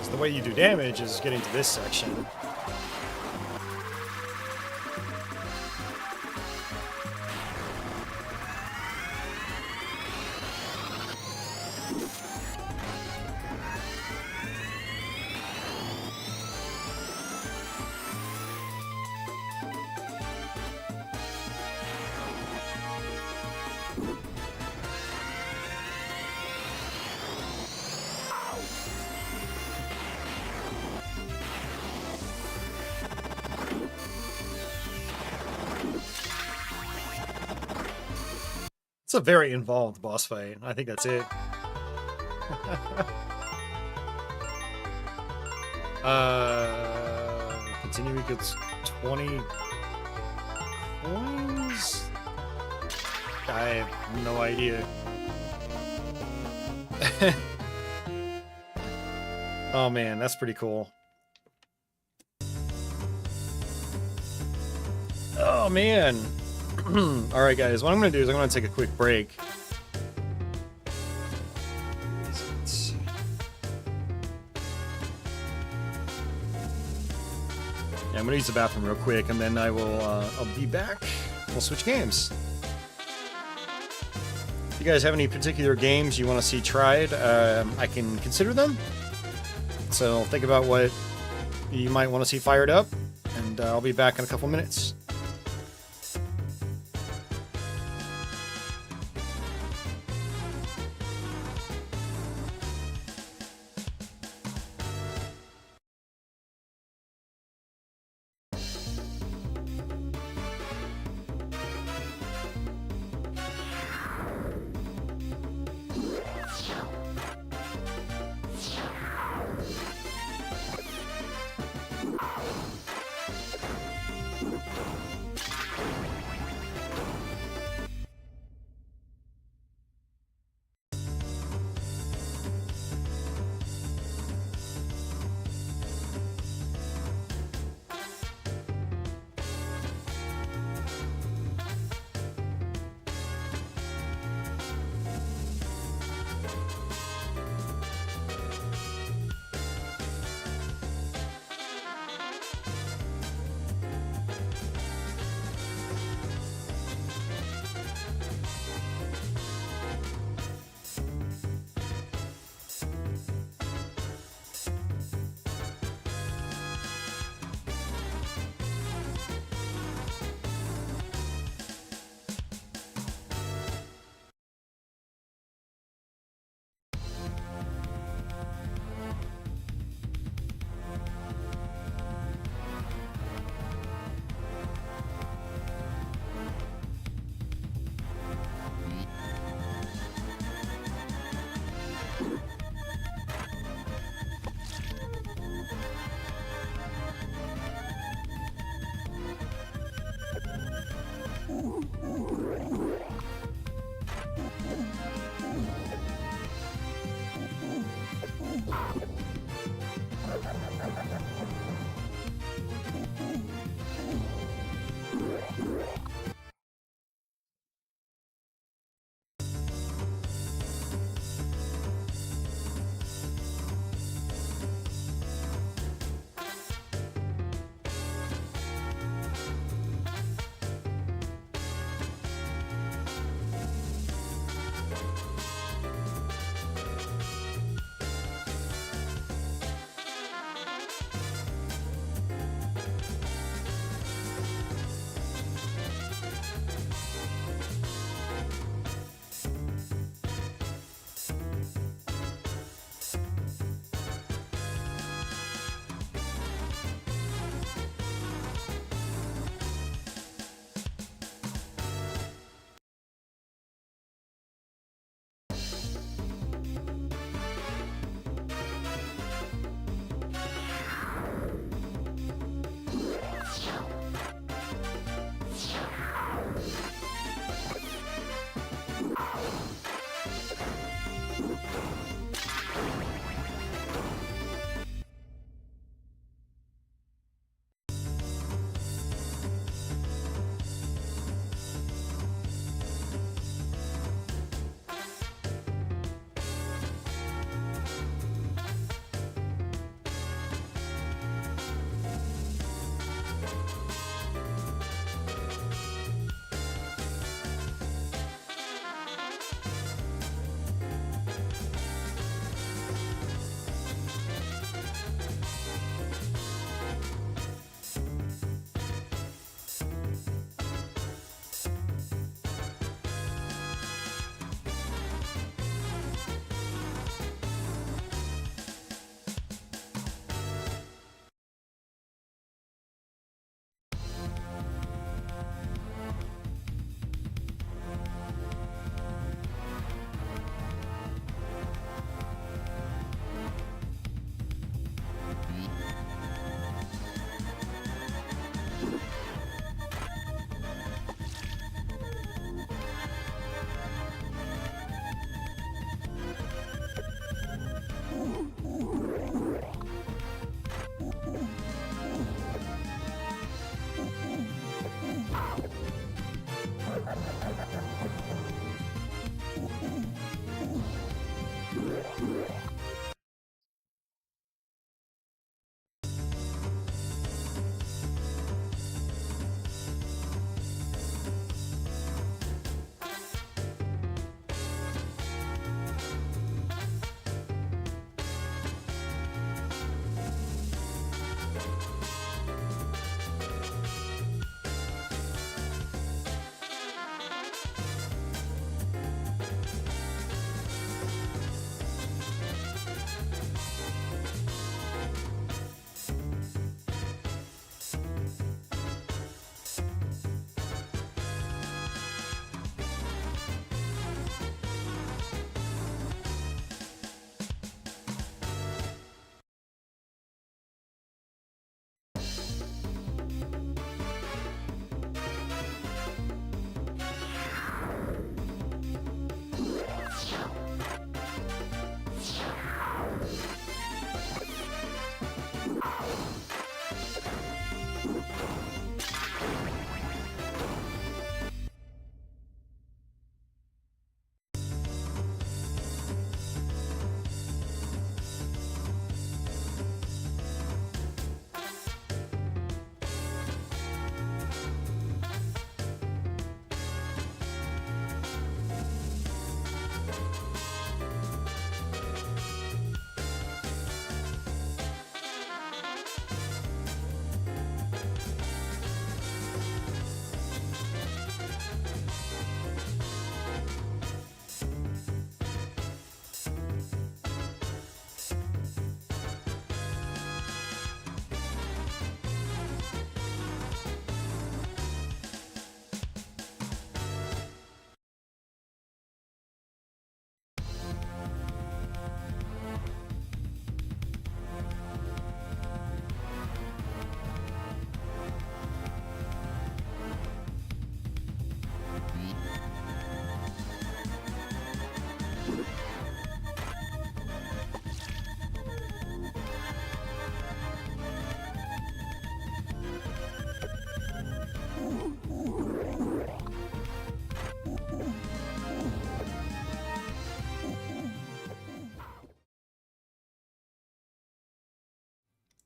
So the way you do damage is getting to this section. It's a very involved boss fight. I think that's it. Continue equals 20 coins? I have no idea. Oh man, that's pretty cool. Oh man. Alright guys, what I'm going to do is I'm going to take a quick break. Yeah, I'm going to use the bathroom real quick and then I'll be back. We'll switch games. If you guys have any particular games you want to see tried, I can consider them. So think about what you might want to see fired up, and I'll be back in a couple minutes.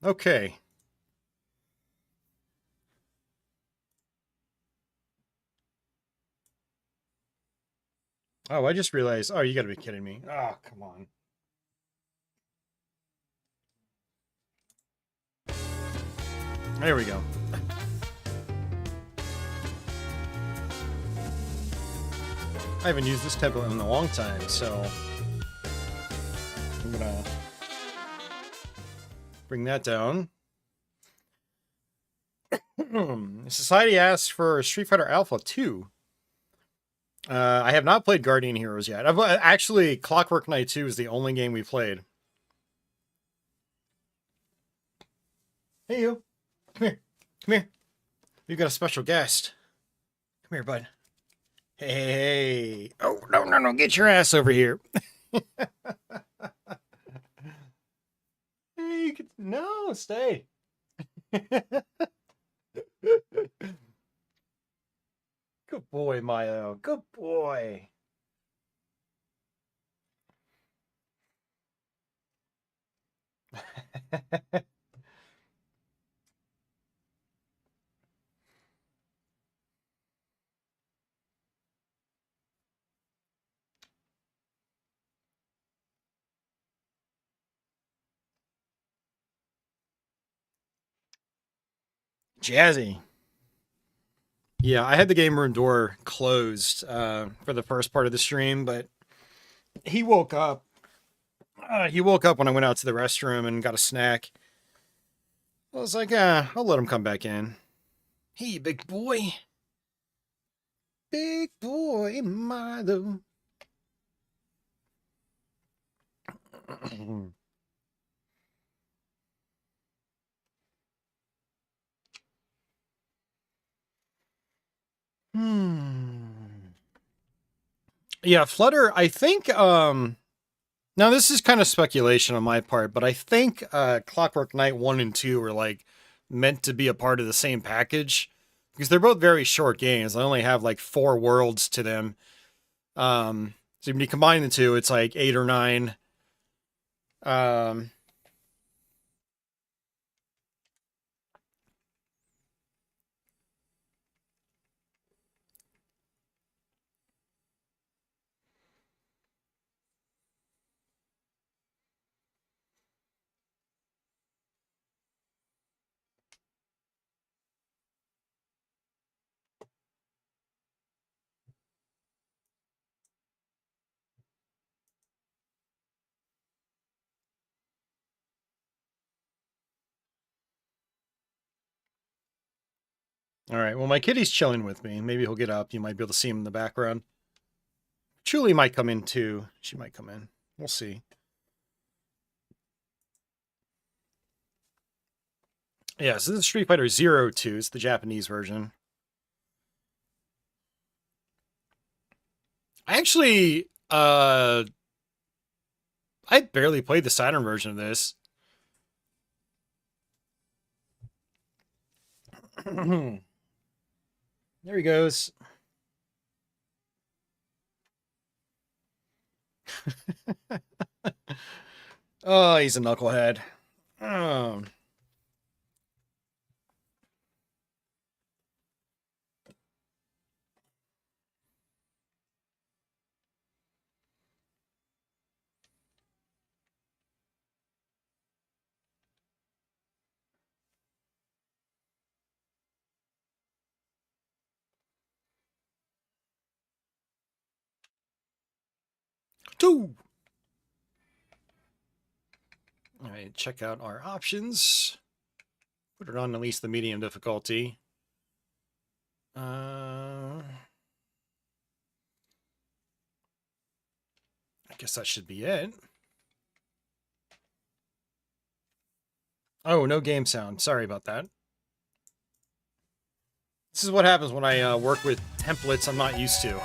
Okay. Oh, I just realized. Oh, you gotta be kidding me. Oh, come on. There we go. I haven't used this template in a long time, so I'm gonna bring that down. Society asks for Street Fighter Alpha 2. I have not played Guardian Heroes yet. Actually, Clockwork Knight 2 is the only game we played. Hey, you. Come here. Come here. We've got a special guest. Come here, bud. Hey. Oh, no, no, no. Get your ass over here. Hey, you can... No, stay. Good boy, Milo. Good boy. Jazzy. Yeah, I had the game room door closed for the first part of the stream, but he woke up. He woke up when I went out to the restroom and got a snack. I was like, I'll let him come back in. Hey, big boy. Big boy, Milo. Yeah, Flutter, I think, now this is kind of speculation on my part, but I think Clockwork Knight 1 and 2 are like meant to be a part of the same package because they're both very short games. They only have like 4 worlds to them. So when you combine the two, it's like 8 or 9. Um, all right. Well, my kitty's chilling with me. Maybe he'll get up. You might be able to see him in the background. Julie might come in too. She might come in. We'll see. Yeah, so this is Street Fighter Zero 2. It's the Japanese version. I actually, I barely played the Saturn version of this. There he goes. Oh, he's a knucklehead. Oh. Two. All right, check out our options. Put it on at least the medium difficulty. I guess that should be it. Oh, no game sound. Sorry about that. This is what happens when I work with templates I'm not used to.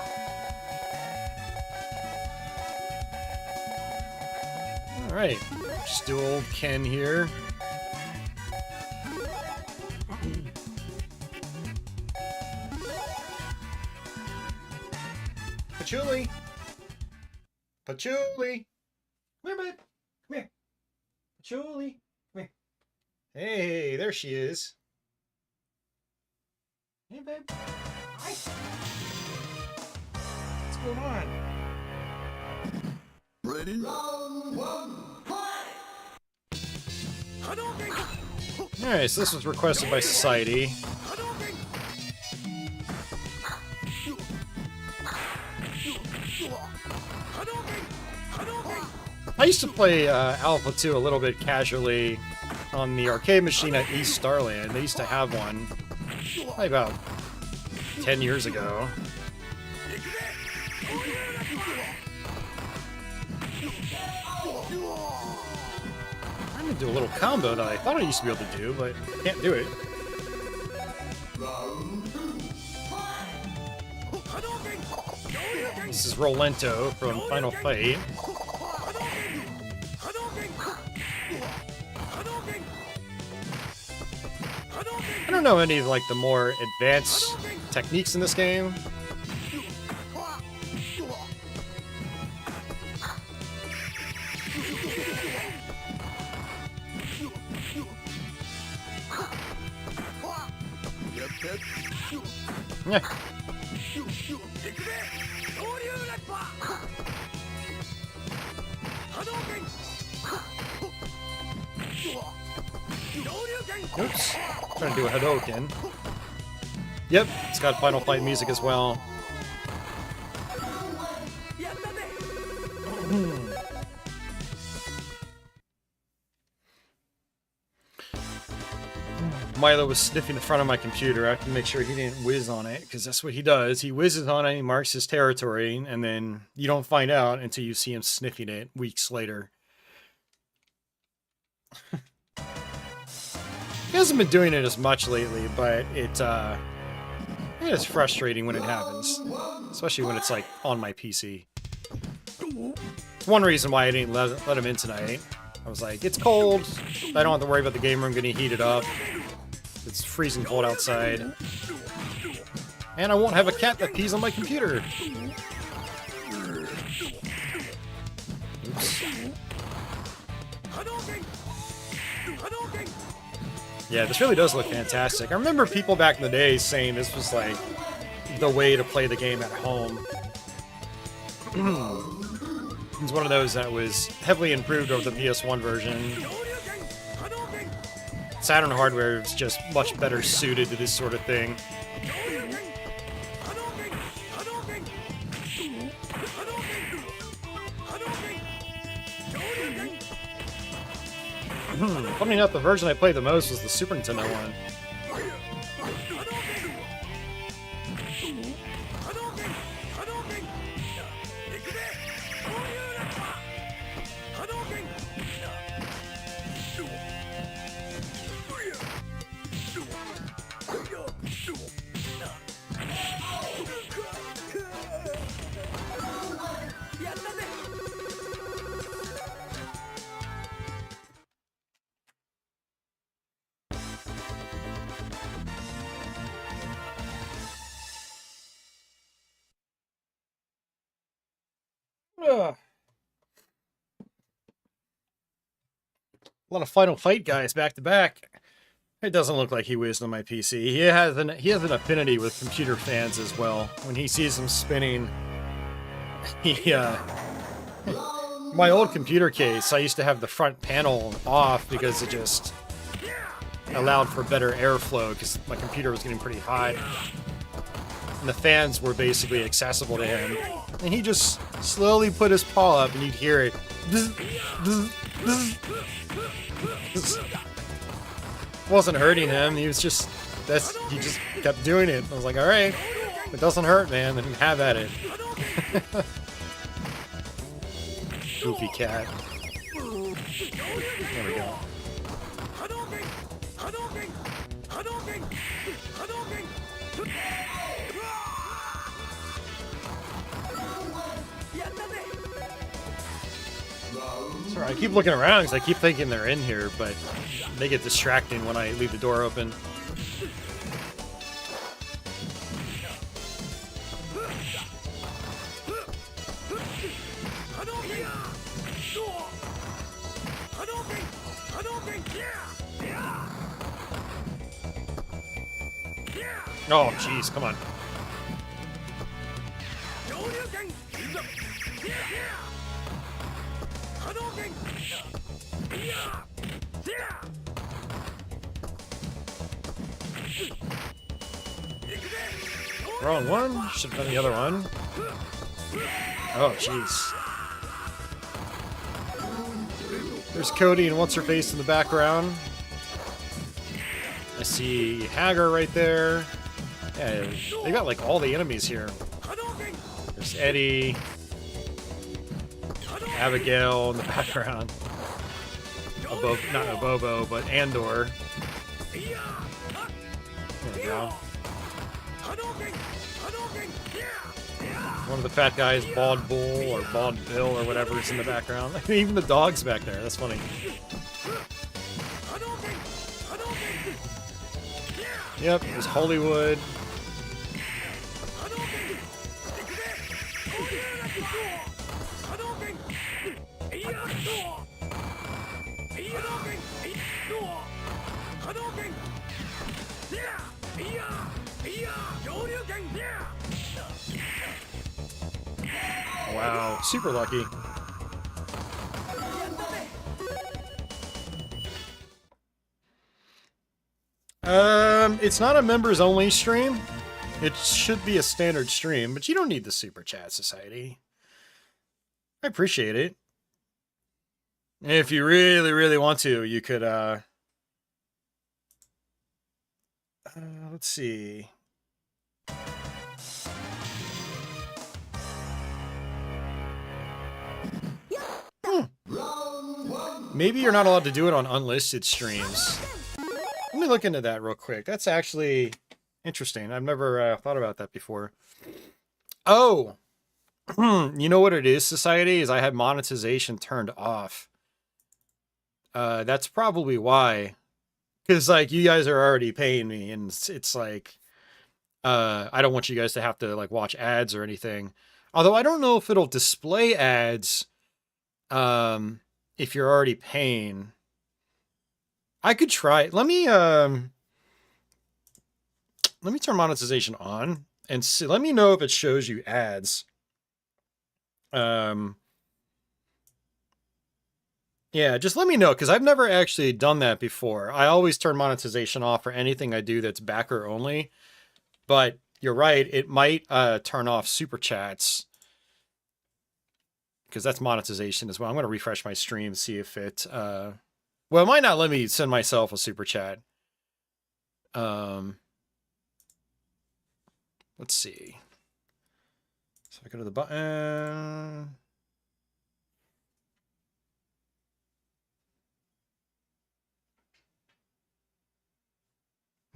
All right, just do old Ken here. Patchouli! Patchouli! Come here, babe. Come here. Patchouli. Come here. Hey, there she is. Hey, babe. Hi. What's going on? Ready? Round one, Alright, so this was requested by Society. I used to play Alpha 2 a little bit casually on the arcade machine at East Starland. They used to have one probably about 10 years ago. I'm gonna do a little combo that I thought I used to be able to do, but can't do it. This is Rolento from Final Fight. I don't know any of like the more advanced techniques in this game. Yeah. Oops. Trying to do a Hadouken. Yep, it's got Final Fight music as well. Milo was sniffing the front of my computer. I have to make sure he didn't whiz on it, because that's what he does. He whizzes on it, he marks his territory, and then you don't find out until you see him sniffing it weeks later. He hasn't been doing it as much lately, but it is frustrating when it happens. Especially when it's like on my PC. It's one reason why I didn't let him in tonight. I was like, it's cold. I don't have to worry about the game room getting heated up. It's freezing cold outside. And I won't have a cat that pees on my computer. Oops. Yeah, this really does look fantastic. I remember people back in the day saying this was like the way to play the game at home. It's one of those that was heavily improved over the PS1 version. Saturn hardware is just much better suited to this sort of thing. Funny enough, the version I played the most was the Super Nintendo one. Ugh. A lot of Final Fight guys back to back. It doesn't look like he whizzed on my PC. He has an affinity with computer fans as well. When he sees them spinning, my old computer case, I used to have the front panel off because it just allowed for better airflow because my computer was getting pretty hot. And the fans were basically accessible to him. And he just slowly put his paw up and you'd hear it. Wasn't hurting him. He was just, he just kept doing it. I was like, all right, it doesn't hurt, man. Then have at it. Goofy cat. There we go. Sorry, I keep looking around because I keep thinking they're in here, but they get distracting when I leave the door open. Oh, jeez, come on. Wrong one? Should have done the other one. Oh, jeez. There's Cody and what's-her-face in the background. I see Hagar right there. Yeah, they got like all the enemies here. There's Eddie. Abigail in the background. Not Abobo, but Andor. There we go. One of the fat guys, Bald Bull or Bald Bill or whatever is in the background. Even the dog's back there. That's funny. Yep, there's Hollywood. Wow, super lucky. It's not a members only stream. It should be a standard stream, but you don't need the Super Chat Society. I appreciate it. If you really, really want to, you could, let's see. Maybe you're not allowed to do it on unlisted streams. Let me look into that real quick. That's actually interesting. I've never thought about that before. Oh, you know what it is, Society? Is I have monetization turned off. That's probably why. Because, like, you guys are already paying me, and it's like, I don't want you guys to have to, like, watch ads or anything. Although I don't know if it'll display ads, if you're already paying, I could try. Let me turn monetization on and see. Let me know if it shows you ads. Um, yeah, just let me know because I've never actually done that before. I always turn monetization off for anything I do that's backer only. But you're right, it might turn off super chats because that's monetization as well. I'm going to refresh my stream, see if it. Well, it might not let me send myself a super chat. Let's see. So I go to the button.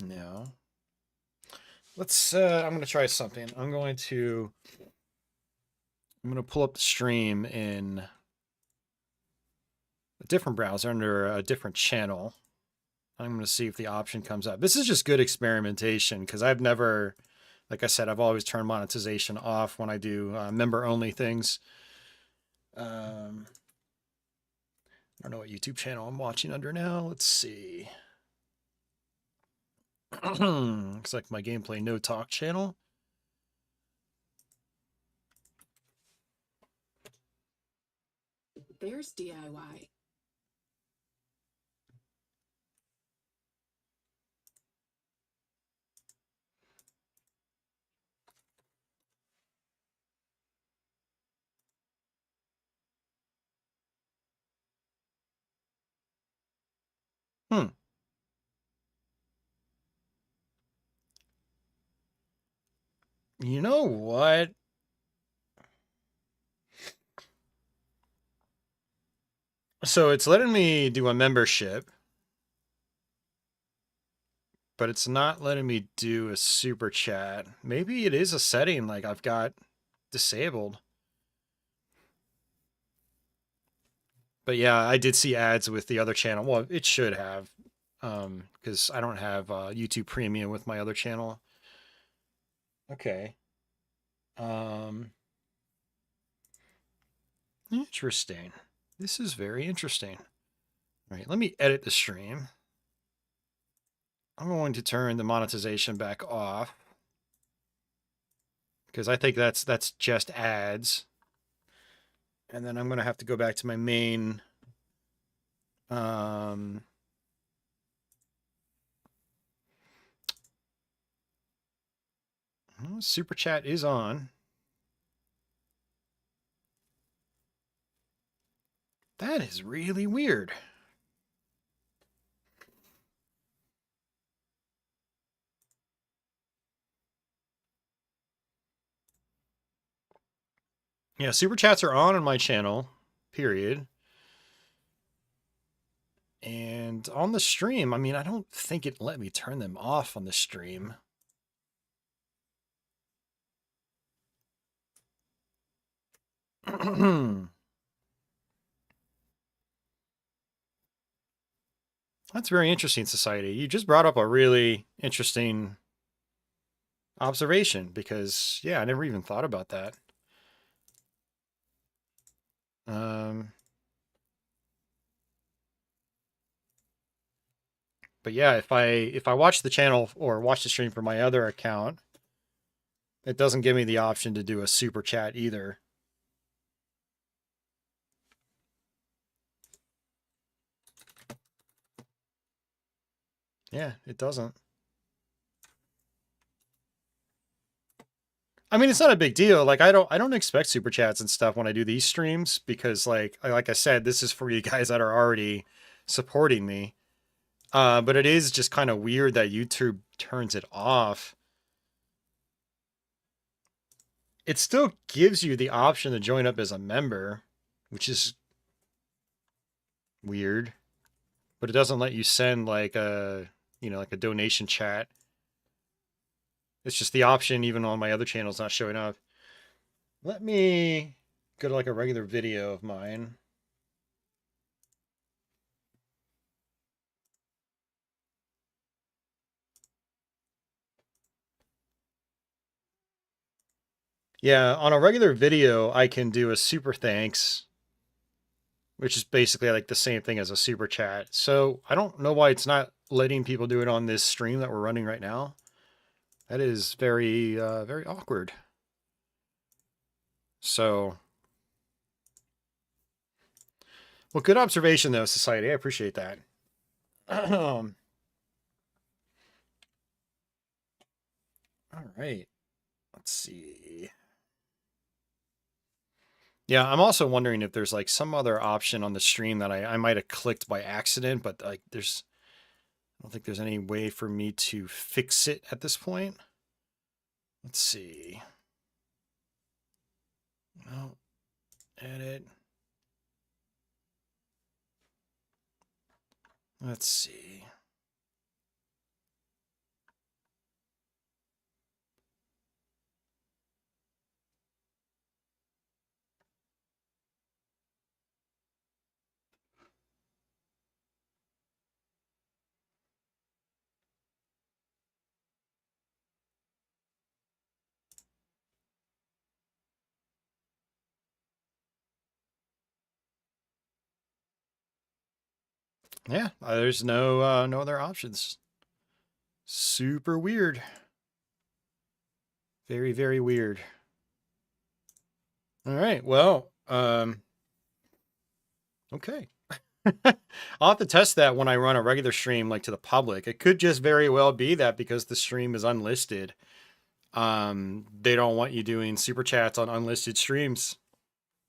No. Let's. I'm going to try something. I'm going to pull up the stream in a different browser under a different channel. I'm going to see if the option comes up. This is just good experimentation because I've never, like I said, I've always turned monetization off when I do member-only things. I don't know what YouTube channel I'm watching under now. Let's see. Looks like my gameplay no talk channel. There's DIY. You know what? So it's letting me do a membership, but it's not letting me do a super chat. Maybe it is a setting like I've got disabled. But yeah, I did see ads with the other channel. Well, it should have, because I don't have YouTube Premium with my other channel. Okay. Interesting. This is very interesting. All right, let me edit the stream. I'm going to turn the monetization back off because I think that's just ads. And then I'm going to have to go back to my main super chat is on. That is really weird. Yeah, super chats are on my channel, period. And on the stream, I mean, I don't think it let me turn them off on the stream. That's very interesting, Society. You just brought up a really interesting observation because, yeah, I never even thought about that. But yeah, if I watch the channel or watch the stream from my other account, it doesn't give me the option to do a super chat either. Yeah, it doesn't. I mean, it's not a big deal. Like I don't expect super chats and stuff when I do these streams because like I said, this is for you guys that are already supporting me. But it is just kind of weird that YouTube turns it off. It still gives you the option to join up as a member, which is weird. But it doesn't let you send like a, like a donation chat. It's just the option even on my other channels not showing up. Let me go to like a regular video of mine. Yeah, on a regular video, I can do a super thanks. which is basically like the same thing as a super chat. So I don't know why it's not letting people do it on this stream that we're running right now. That is very, very awkward. So, well, good observation though, Society. I appreciate that. All right. Let's see. Yeah, I'm also wondering if there's like some other option on the stream that I might have clicked by accident, but like I don't think there's any way for me to fix it at this point. Let's see. No, edit. Let's see. Yeah, there's no no other options. Super weird. Very, very weird. All right, well, okay. I'll have to test that when I run a regular stream like to the public. It could just very well be that because the stream is unlisted, they don't want you doing super chats on unlisted streams.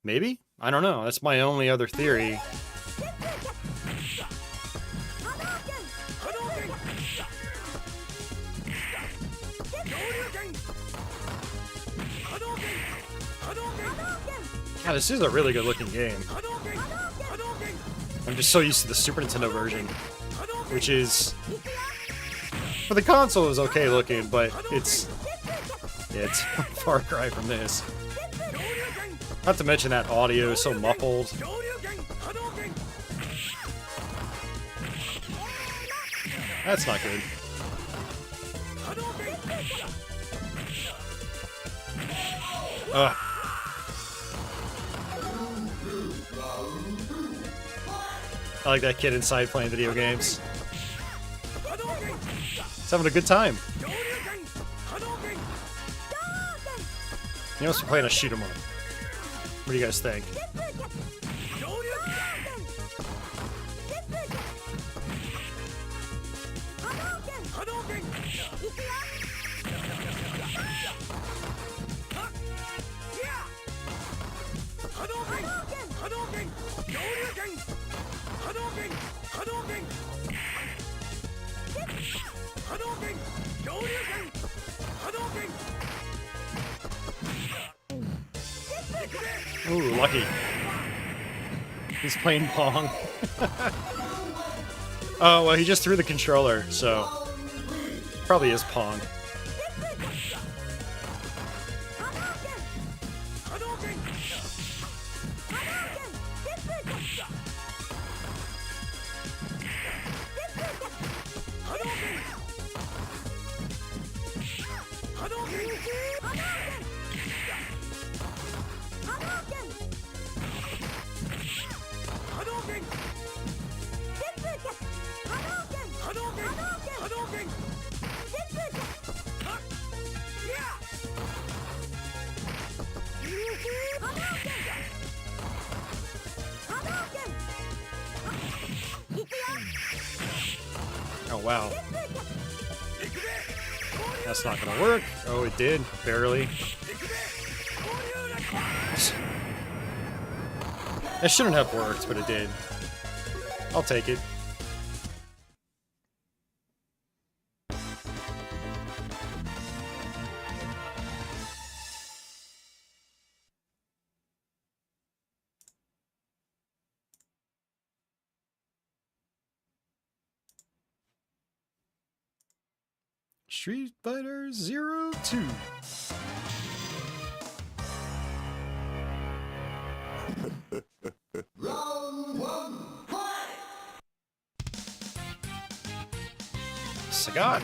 Maybe? I don't know. That's my only other theory. Yeah, this is a really good looking game. I'm just so used to the Super Nintendo version, which is, for the console, is okay looking, but it's a far cry from this. Not to mention that audio is so muffled. That's not good. Ugh. I like that kid inside playing video games. He's having a good time. He must be playing a shoot 'em up. What do you guys think? Ooh, lucky. He's playing Pong. Oh, well, he just threw the controller, so probably is Pong. Oh, wow. That's not gonna work. Oh, it did. Barely. It shouldn't have worked, but it did. I'll take it. Street Fighter 02. Round one, fight! Sagan.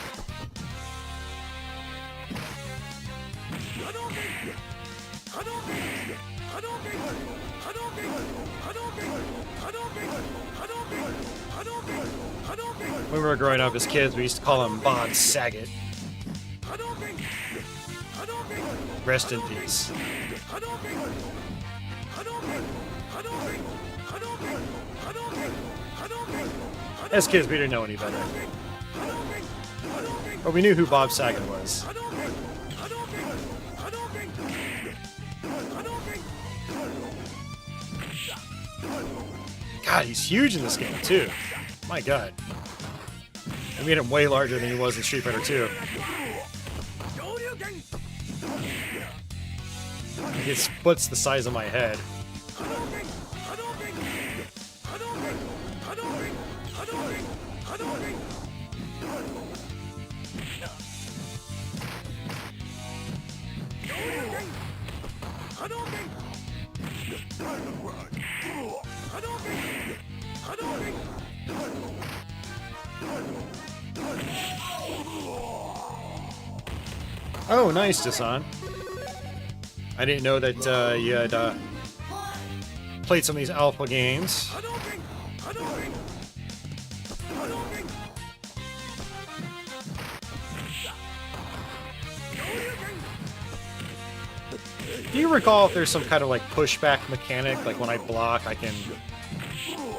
When we were growing up as kids, we used to call him Bob Saget. Rest in peace. As kids, we didn't know any better. But we knew who Bob Saget was. God, he's huge in this game, too. My God. I made him way larger than he was in Street Fighter 2. His foot's the size of my head. Oh, nice, Dasan. I didn't know that you had played some of these alpha games. Do you recall if there's some kind of like pushback mechanic, like when I block, I can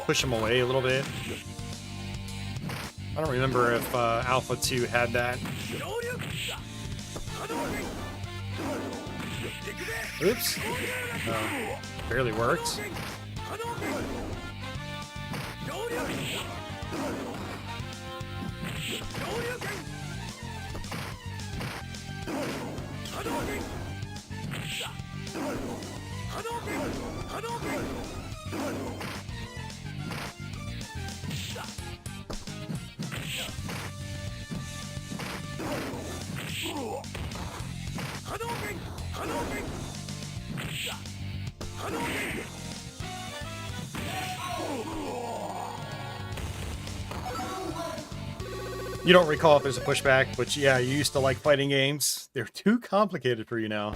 push them away a little bit? I don't remember if Alpha 2 had that. Oops. Barely worked. You don't recall if there's a pushback, but yeah, you used to like fighting games. They're too complicated for you now.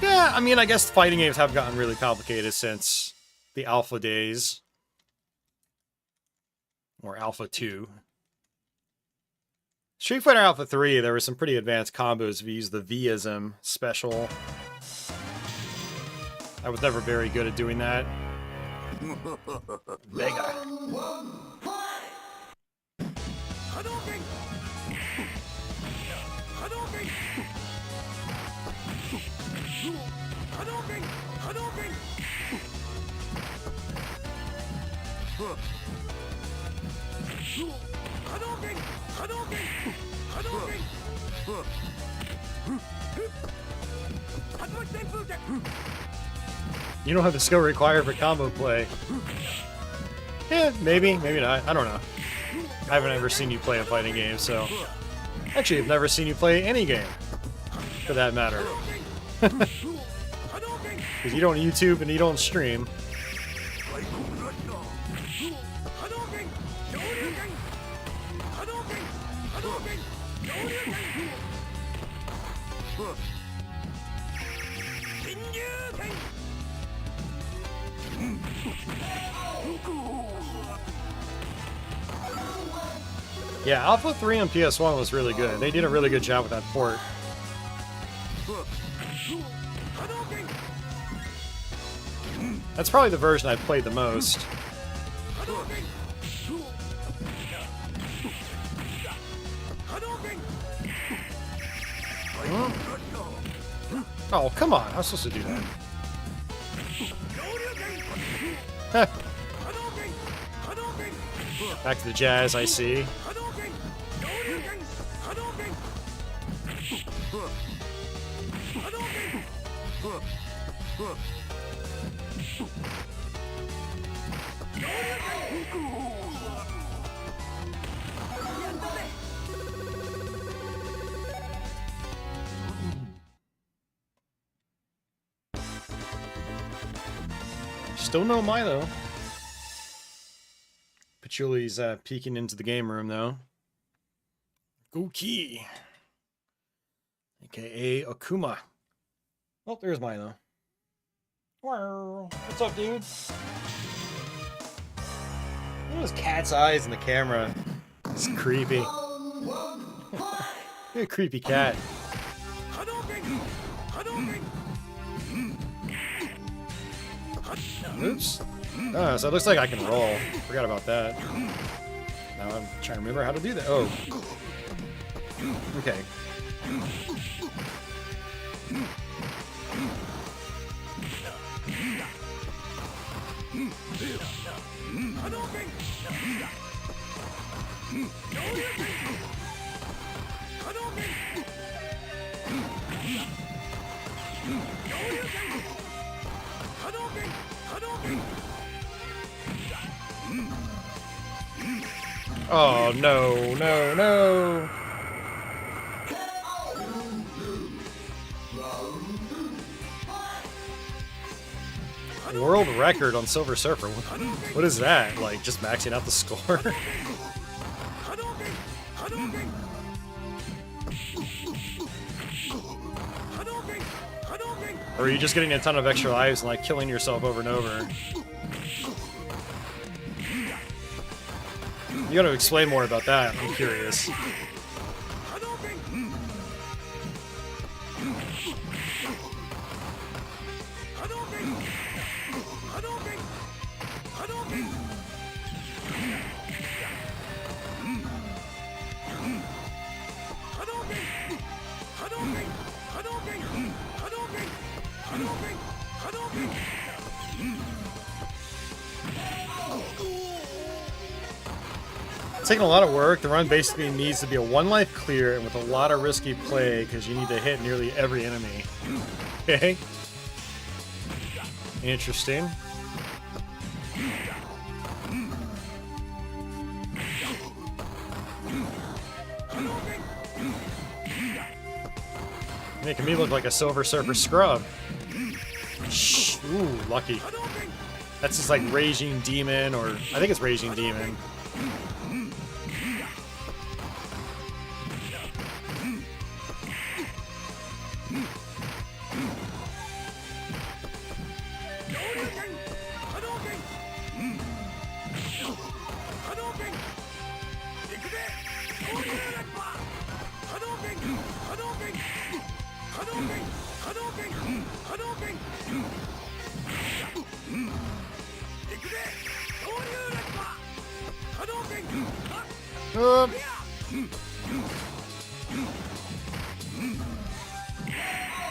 Yeah, I mean, I guess fighting games have gotten really complicated since the Alpha days. Or Alpha 2. Street Fighter Alpha 3, there were some pretty advanced combos if you use the V-ism special. I was never very good at doing that. Vega. You don't have the skill required for combo play. Yeah, maybe, maybe not. I don't know. I haven't ever seen you play a fighting game, so... Actually, I've never seen you play any game, for that matter. Because you don't YouTube and you don't stream. Yeah, Alpha 3 on PS1 was really good. They did a really good job with that port. That's probably the version I've played the most. Huh? Oh, come on. I was supposed to do that. Back to the jazz, I see. Still no Milo. Patchouli's peeking into the game room, though. Goki. A.k.a. Akuma. Oh, there's Milo. What's up, dude? Look at those cat's eyes in the camera. It's creepy. You're a creepy cat. Oops. Oh, so it looks like I can roll. Forgot about that. Now I'm trying to remember how to do that. Oh. Okay. Oh, no, no, no. World record on Silver Surfer. What is that? Like, just maxing out the score? Or are you just getting a ton of extra lives and, like, killing yourself over and over? You gotta explain more about that, I'm curious. It's taking a lot of work. The run basically needs to be a one-life clear and with a lot of risky play because you need to hit nearly every enemy. Okay. Interesting. Making me look like a Silver Surfer scrub. Shh. Ooh, lucky. That's just like Raging Demon, or I think it's Raging Demon.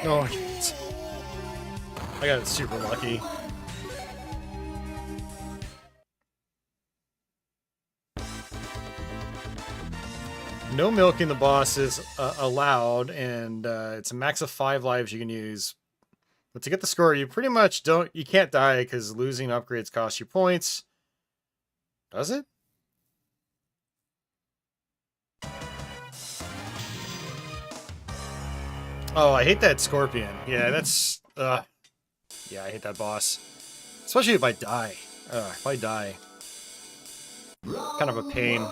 Oh, I got super lucky. No milking the boss is allowed, and it's a max of 5 lives you can use. But to get the score, you pretty much you can't die because losing upgrades cost you points. Does it? Oh, I hate that scorpion. Yeah, that's... yeah, I hate that boss. Especially if I die. If I die. Kind of a pain.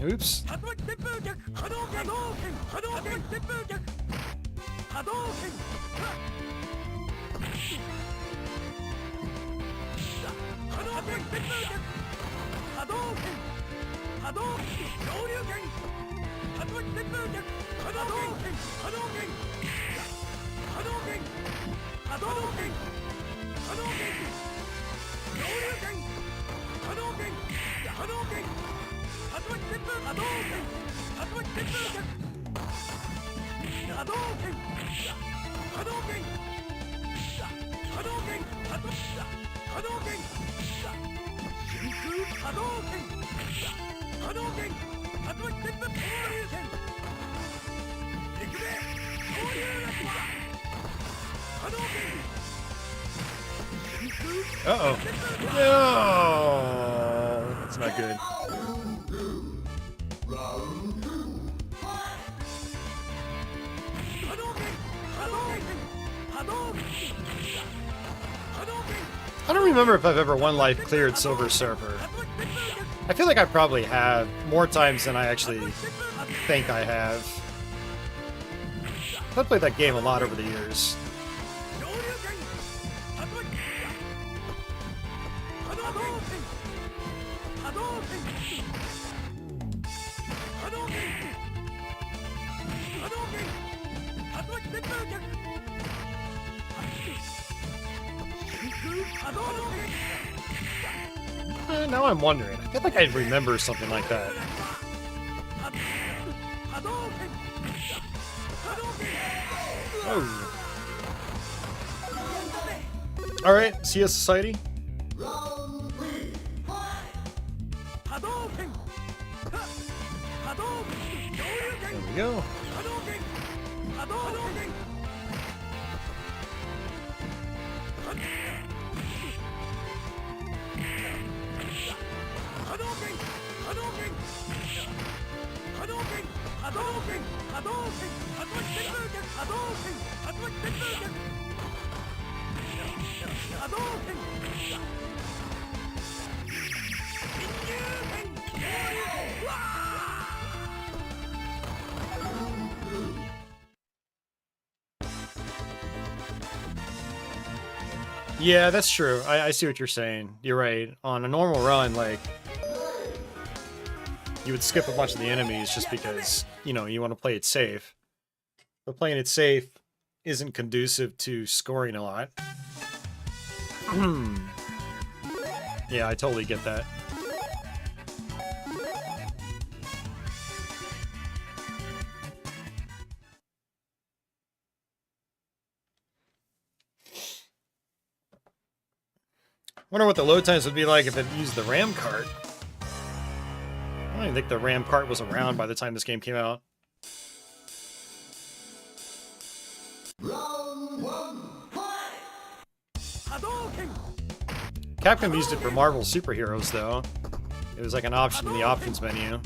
Oops. Uh-oh. No! That's not good. I don't remember if I've ever one life cleared Silver Surfer. I feel like I probably have more times than I actually think I have. I played that game a lot over the years. Now I'm wondering. I feel like I remember something like that. Oh. Alright, see ya, Society. Round 3, fight! There we go. Yeah, that's true. I see what you're saying. You're right. On a normal run, like, you would skip a bunch of the enemies just because, you know, you want to play it safe. But playing it safe isn't conducive to scoring a lot. Yeah, I totally get that. Wonder what the load times would be like if it used the RAM cart. I don't even think the RAM cart was around by the time this game came out. Round 1, fight! Capcom used it for Marvel superheroes, though. It was like an option in the options menu.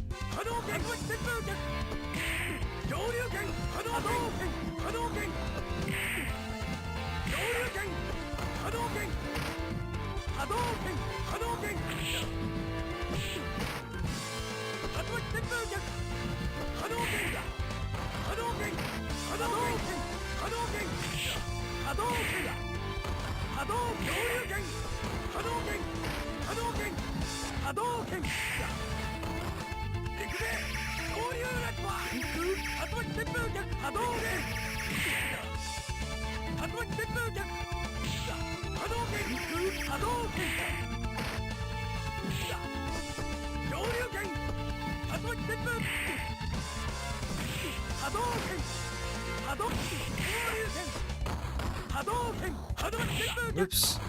Oops.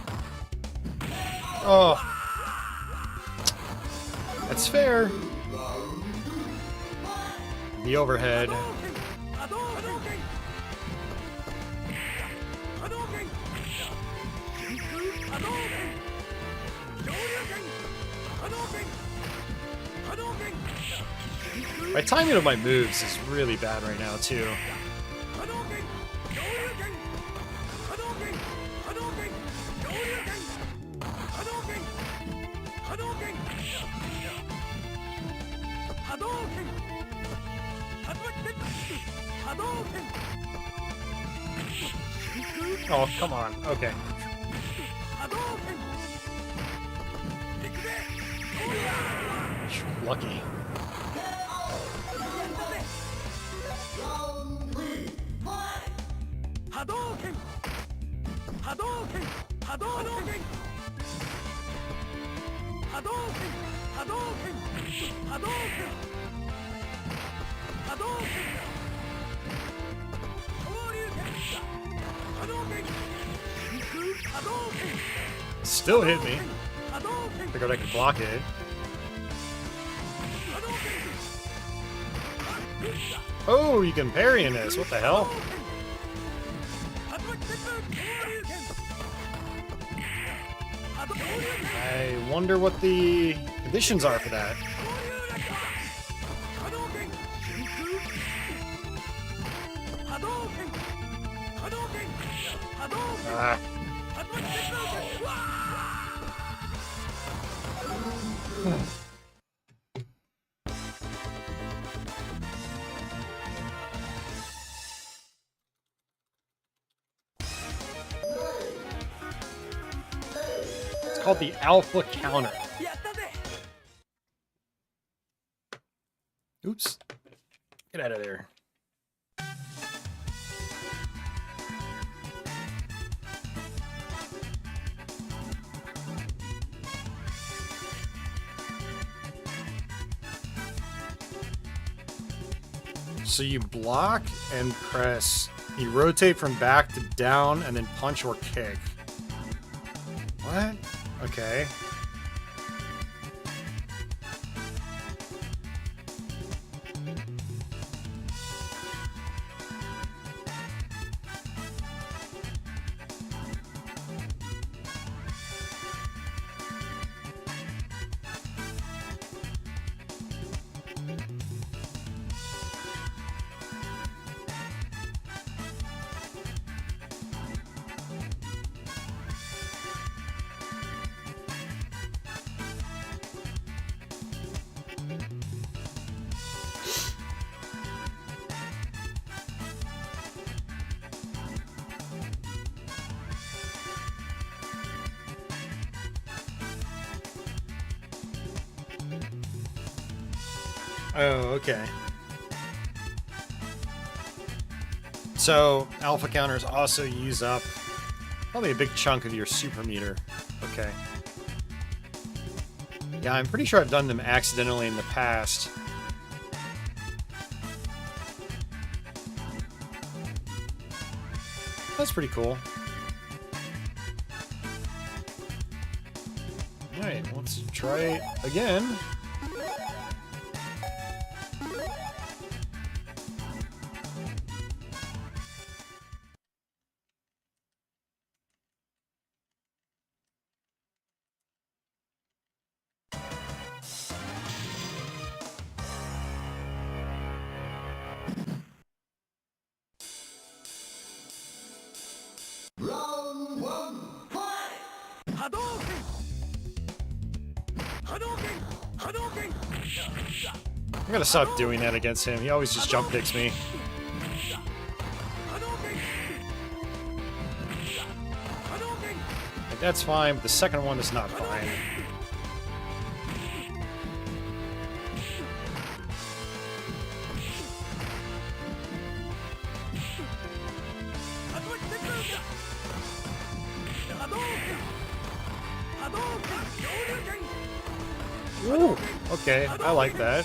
Oh. That's fair. The overhead. My timing of my moves is really bad right now, too. Oh, come on. Okay. Lucky. Round 3, fight! Still hit me. Figured I could block it. Oh, you can parry in this. What the hell? I wonder what the conditions are for that. Ah. called the alpha counter. Oops. Get out of there. So you block and press. You rotate from back to down and then punch or kick. What? Okay. Oh, okay. So, alpha counters also use up probably a big chunk of your super meter. Okay. Yeah, I'm pretty sure I've done them accidentally in the past. That's pretty cool. Alright, let's try it again. Round one, fight! I'm gonna stop doing that against him. He always just jump kicks me. Like, that's fine, but the second one is not fine. Ooh, okay, I like that.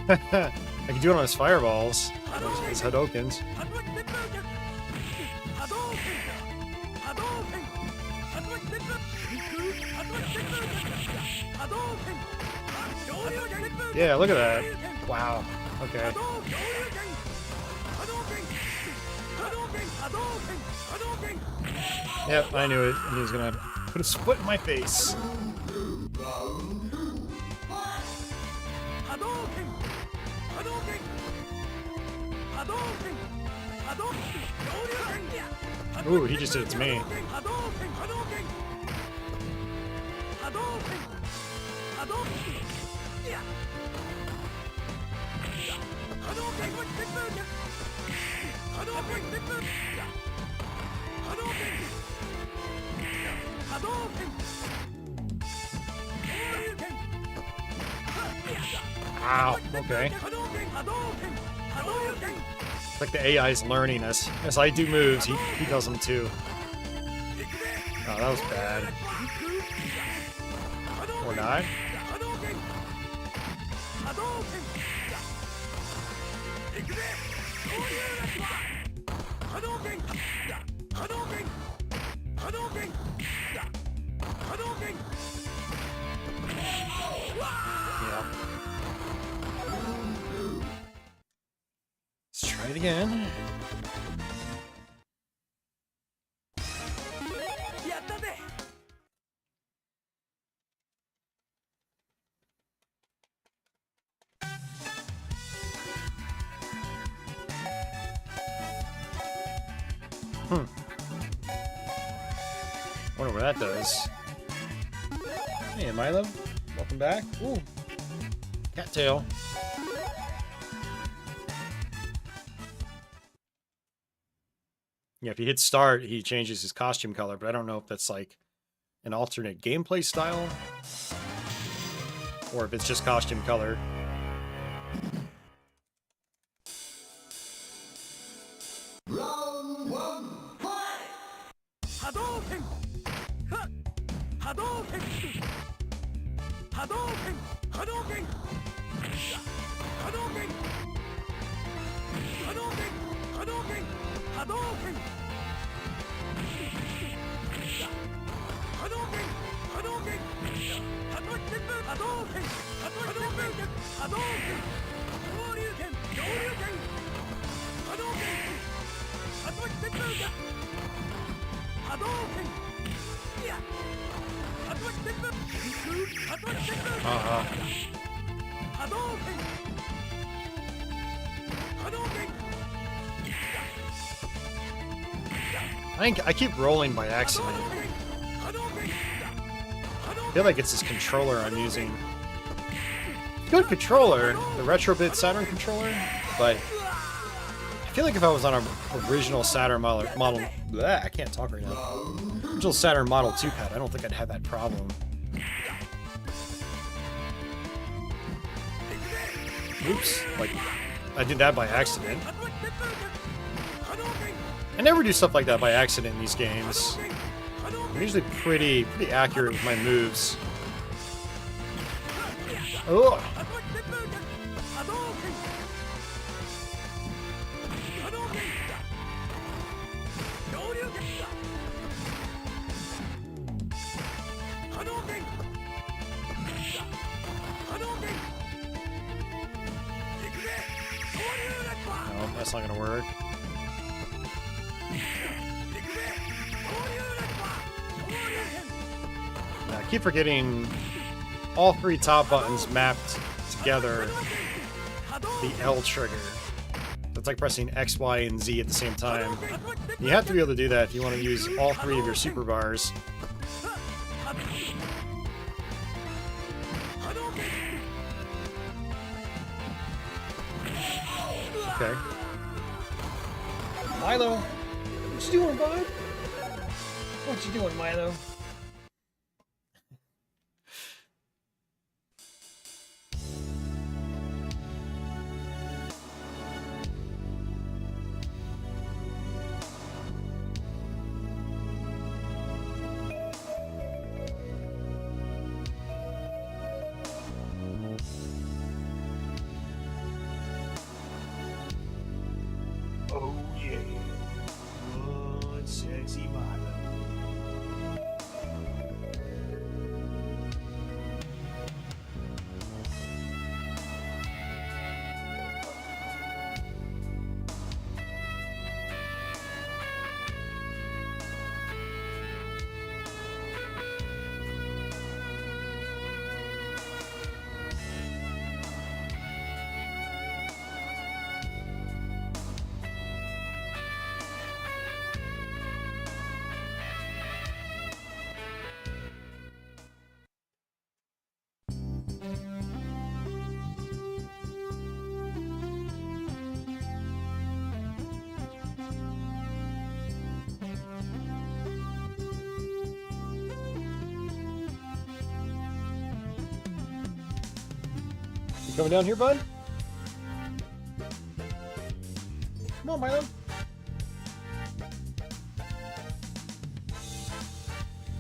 I can do it on his fireballs, his Hadokens. Yeah, look at that. Wow, okay. Yep, I knew it. He was gonna put a split in my face. Ooh, he just did it to me. Wow, okay. It's like the AI is learning as I do moves, he does them too. Oh, that was bad. Or not. Yeah. Let's try it again. Wonder what that does. Hey, Milo. Welcome back. Ooh. Cattail. Yeah, if you hit start, he changes his costume color, but I don't know if that's like an alternate gameplay style, or if it's just costume color. Round one, fight! Hadouken! Ha! Hadouken! Hadouken! Hadouken! Hadouken! Hadouken! Hadouken! Hadouken! Hadouken! Hadouken! Hadouken! Hadouken! Hadouken! Hadouken! Shoryuken! Shoryuken! Hadouken! Hadouken! Hadouken! Yeah! Hadouken! Uh-huh. Hadouken! Hadouken! I keep rolling by accident. I feel like it's this controller I'm using. Good controller, the Retrobit Saturn controller, but I feel like if I was on an original Saturn model bleh, I can't talk right now. Original Saturn Model 2 pad, I don't think I'd have that problem. Oops, like, I did that by accident. I never do stuff like that by accident in these games. I'm usually pretty accurate with my moves. Oh! No, that's not gonna work. I keep forgetting all three top buttons mapped together. The L trigger. That's like pressing X, Y, and Z at the same time. You have to be able to do that if you want to use all three of your super bars. Okay. Milo! What you doing, bud? What you doing, Milo? Oh yeah. Good, sexy Milo. You coming down here, bud? Come on, Milo.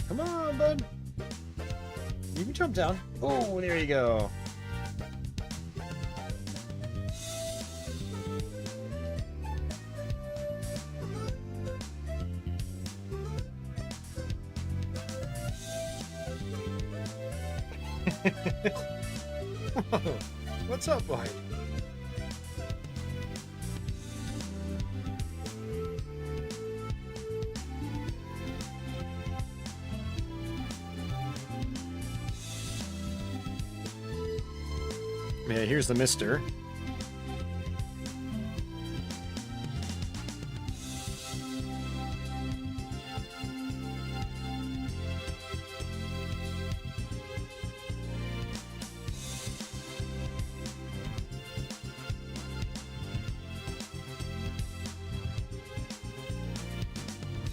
Come on, bud. You can jump down. Oh, there you go. What's up, boy? Yeah, here's the MiSTer.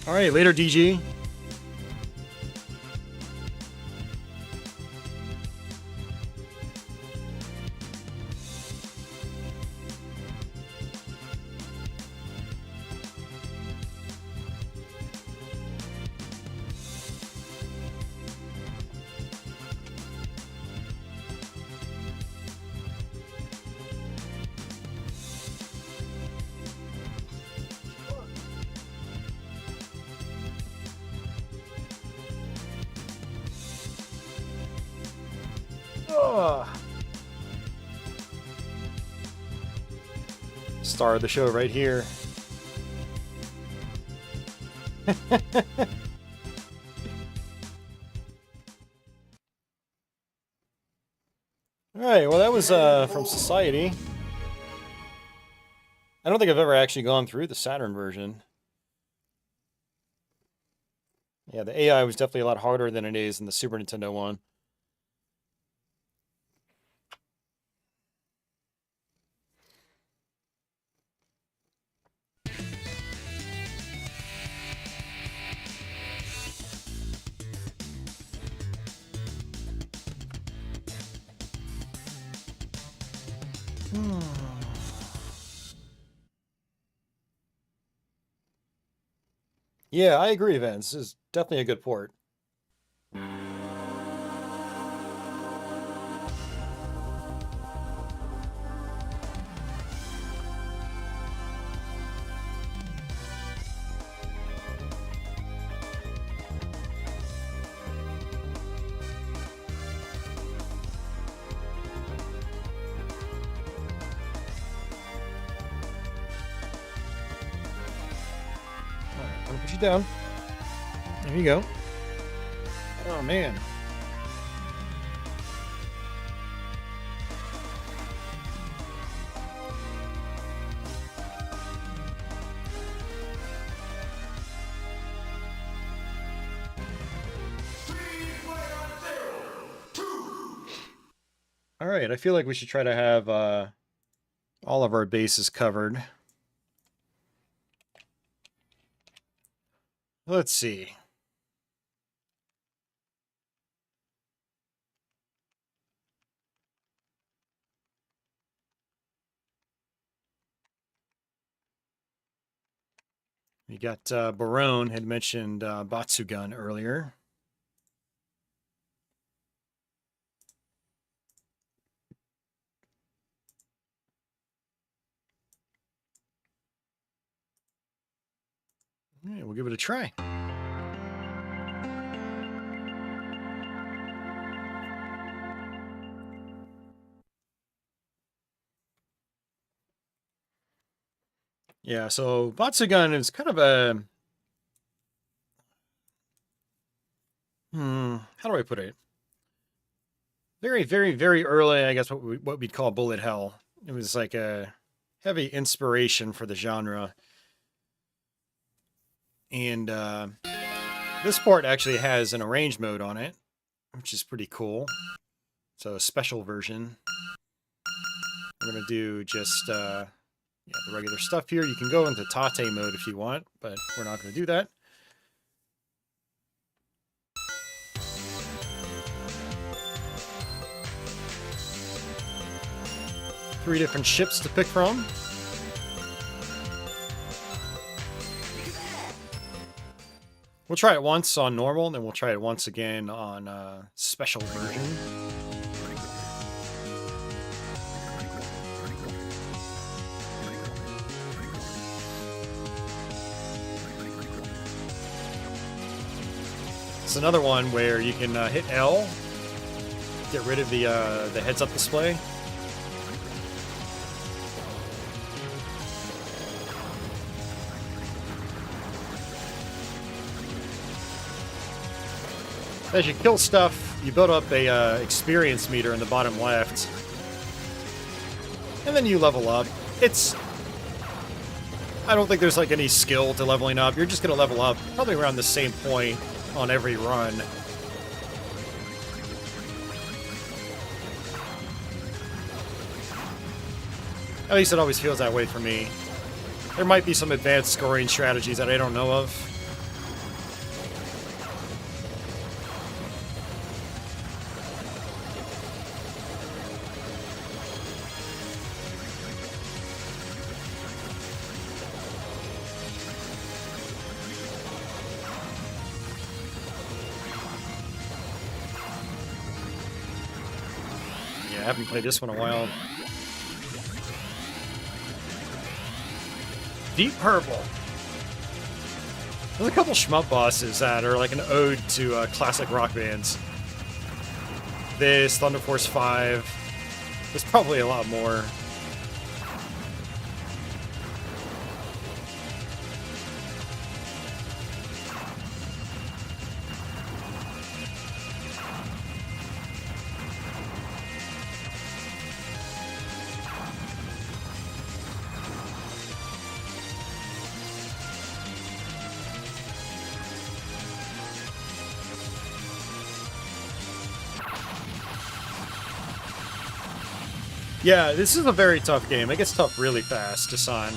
All right, later, DG. Oh. Star of the show right here. Alright, well that was from Society. I don't think I've ever actually gone through the Saturn version. Yeah, the AI was definitely a lot harder than it is in the Super Nintendo one. Yeah, I agree, Vince. This is definitely a good port. Put you down. There you go. Oh man. All right, I feel like we should try to have all of our bases covered. Let's see. We got Barone had mentioned Batsugun earlier. All right, we'll give it a try. Yeah, so Batsugun is kind of a... how do I put it? Very, very, very early, I guess, what we'd call bullet hell. It was like a heavy inspiration for the genre. And this port actually has an arrange mode on it, which is pretty cool. So a special version. We're going to do just the regular stuff here. You can go into Tate mode if you want, but we're not going to do that. Three different ships to pick from. We'll try it once on normal, and then we'll try it once again on special version. It's another one where you can hit L, get rid of the heads-up display. As you kill stuff, you build up a experience meter in the bottom left. And then you level up. I don't think there's like any skill to leveling up. You're just going to level up probably around the same point on every run. At least it always feels that way for me. There might be some advanced scoring strategies that I don't know of. I haven't played this one in a while. Deep Purple. There's a couple shmup bosses that are like an ode to classic rock bands. this, Thunder Force 5. There's probably a lot more. Yeah, this is a very tough game. It gets tough really fast, Hassan.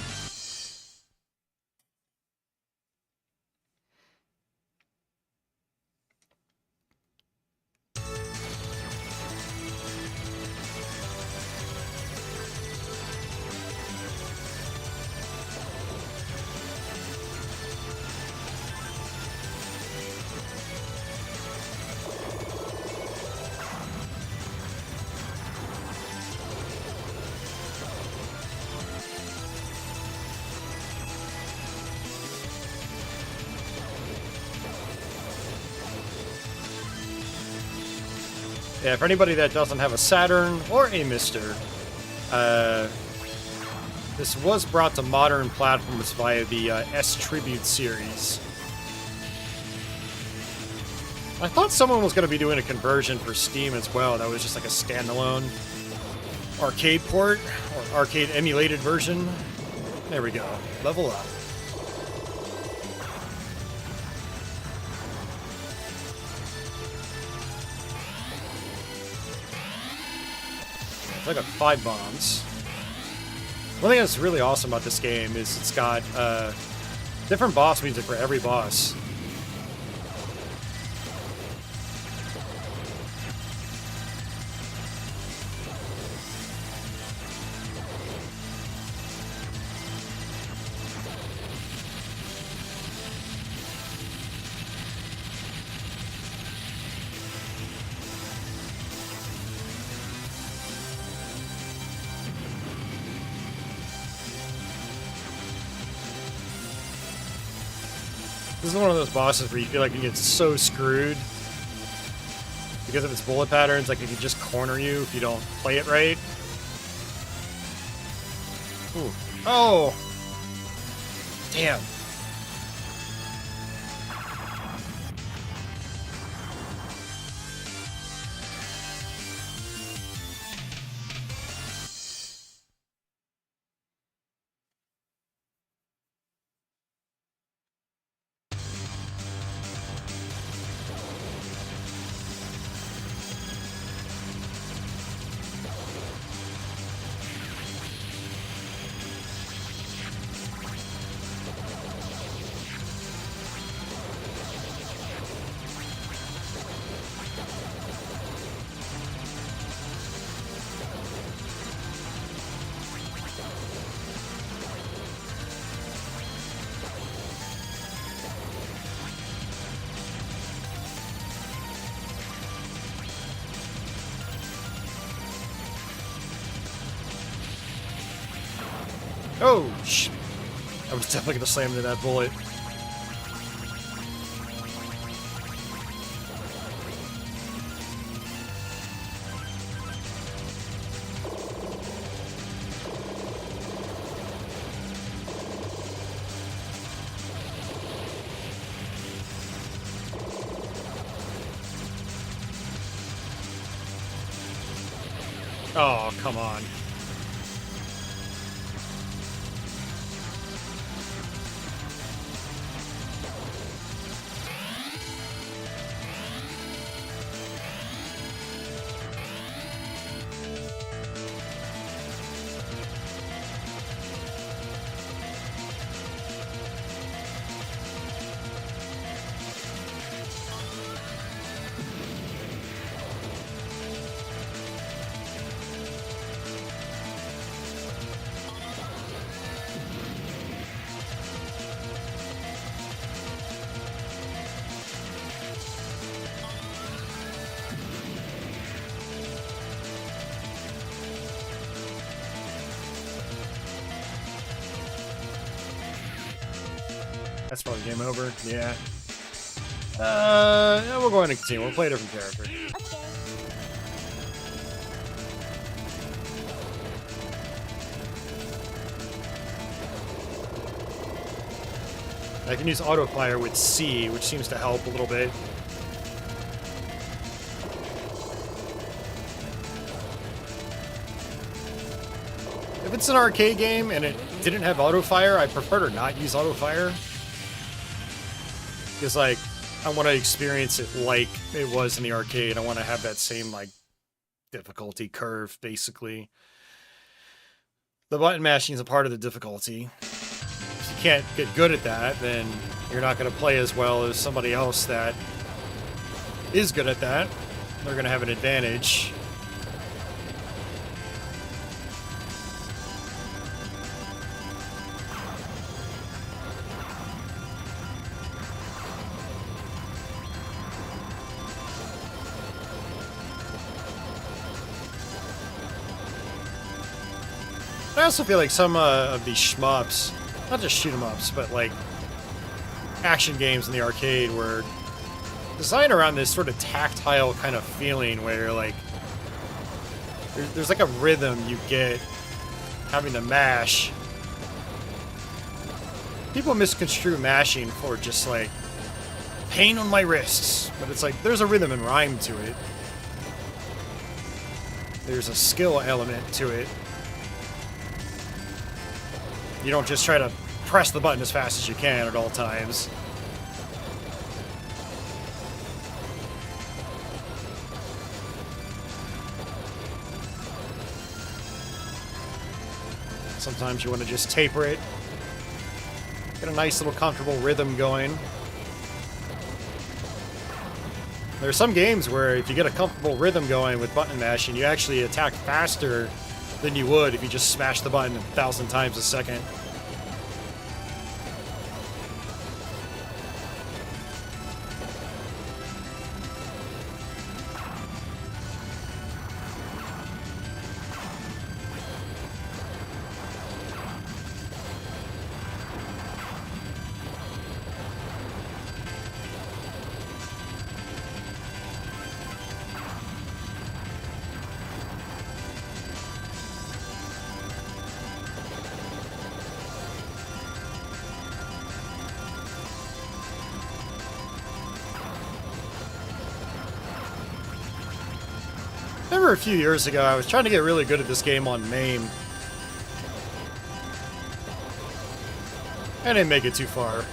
Yeah, for anybody that doesn't have a Saturn or a MiSTer, this was brought to modern platforms via the S-Tribute series. I thought someone was going to be doing a conversion for Steam as well. That was just like a standalone arcade port, or arcade emulated version. There we go. Level up. I got 5 bombs. One thing that's really awesome about this game is it's got different boss music for every boss. This is one of those bosses where you feel like you get so screwed because of its bullet patterns. Like it can just corner you if you don't play it right. Ooh. Oh! Damn. Oh, shit. I was definitely gonna slam into that bullet. Oh, come on. That's probably game over. Yeah. Yeah, we're going to continue. We'll play a different character. I can use auto fire with C, which seems to help a little bit. If it's an arcade game and it didn't have auto fire, I prefer to not use auto fire. Because, like, I want to experience it like it was in the arcade. I want to have that same, like, difficulty curve, basically. The button mashing is a part of the difficulty. If you can't get good at that, then you're not going to play as well as somebody else that is good at that. They're going to have an advantage. I also feel like some of these shmups, not just shoot 'em ups, but like action games in the arcade were designed around this sort of tactile kind of feeling where like there's like a rhythm you get having to mash. People misconstrue mashing for just like pain on my wrists, but it's like there's a rhythm and rhyme to it. There's a skill element to it. You don't just try to press the button as fast as you can at all times. Sometimes you want to just taper it. Get a nice little comfortable rhythm going. There are some games where if you get a comfortable rhythm going with button mashing, you actually attack faster than you would if you just smash the button 1,000 times a second. Remember a few years ago, I was trying to get really good at this game on MAME. I didn't make it too far.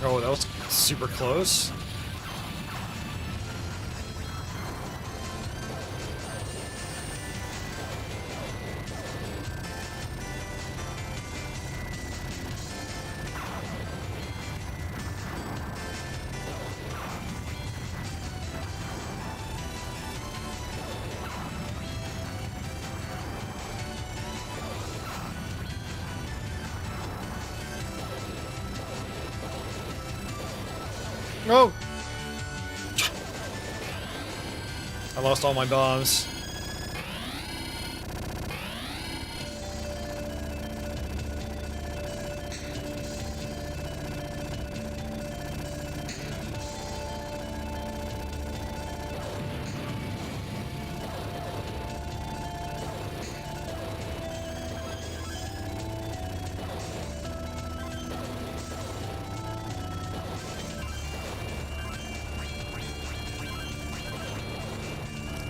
Oh, that was super close. Oh! I lost all my bombs.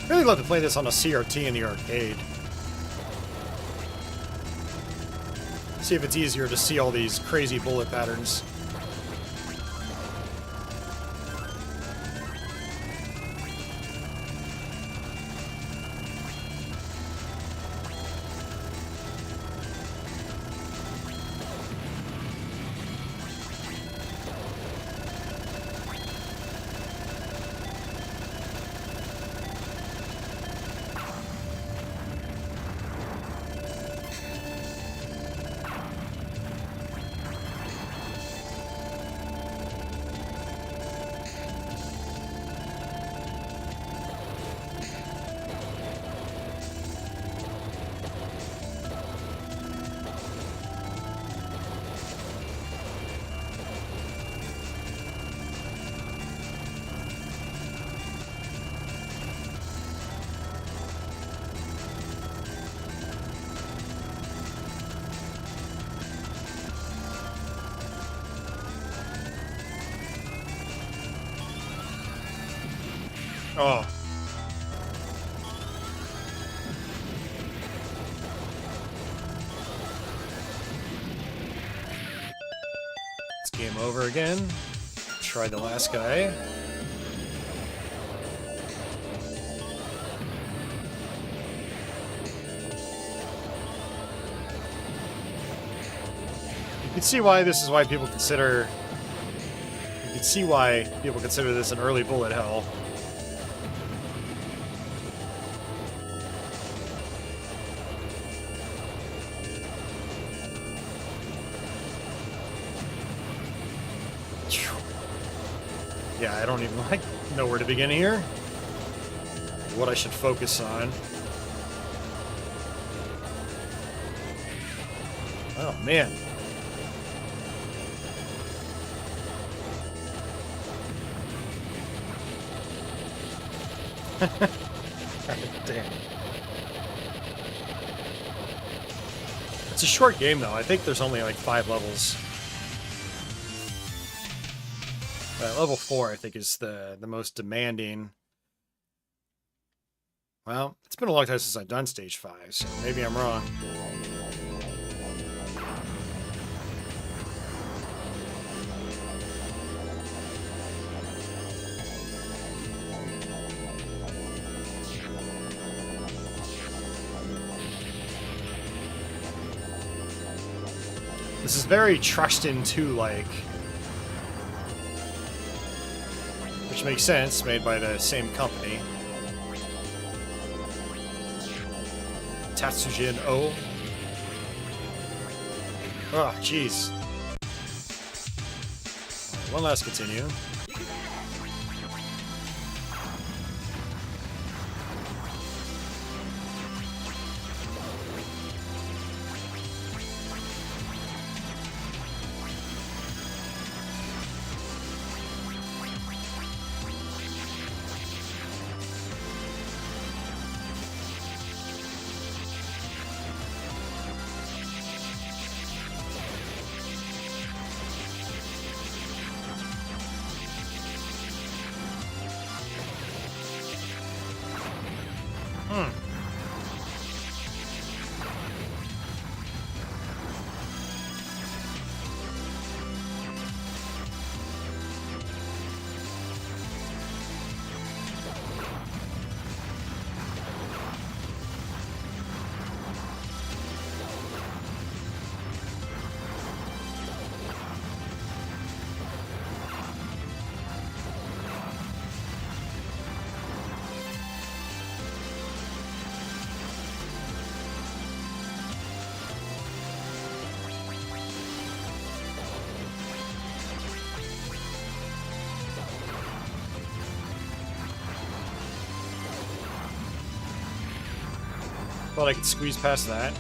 I'd really love to play this on a CRT in the arcade. See if it's easier to see all these crazy bullet patterns. Oh. It's game over again. Try the last guy. You can see why this is why people consider... You can see why people consider this an early bullet hell. Yeah, I don't even know where to begin here. What I should focus on. Oh, man. Damn. It's a short game, though. I think there's only like 5 levels. Level 4, I think, is the most demanding. Well, it's been a long time since I've done Stage 5, so maybe I'm wrong. This is very Truxton 2-like. Which makes sense, made by the same company. Tatsujin O. Oh, jeez. One last continue. Thought I could squeeze past that.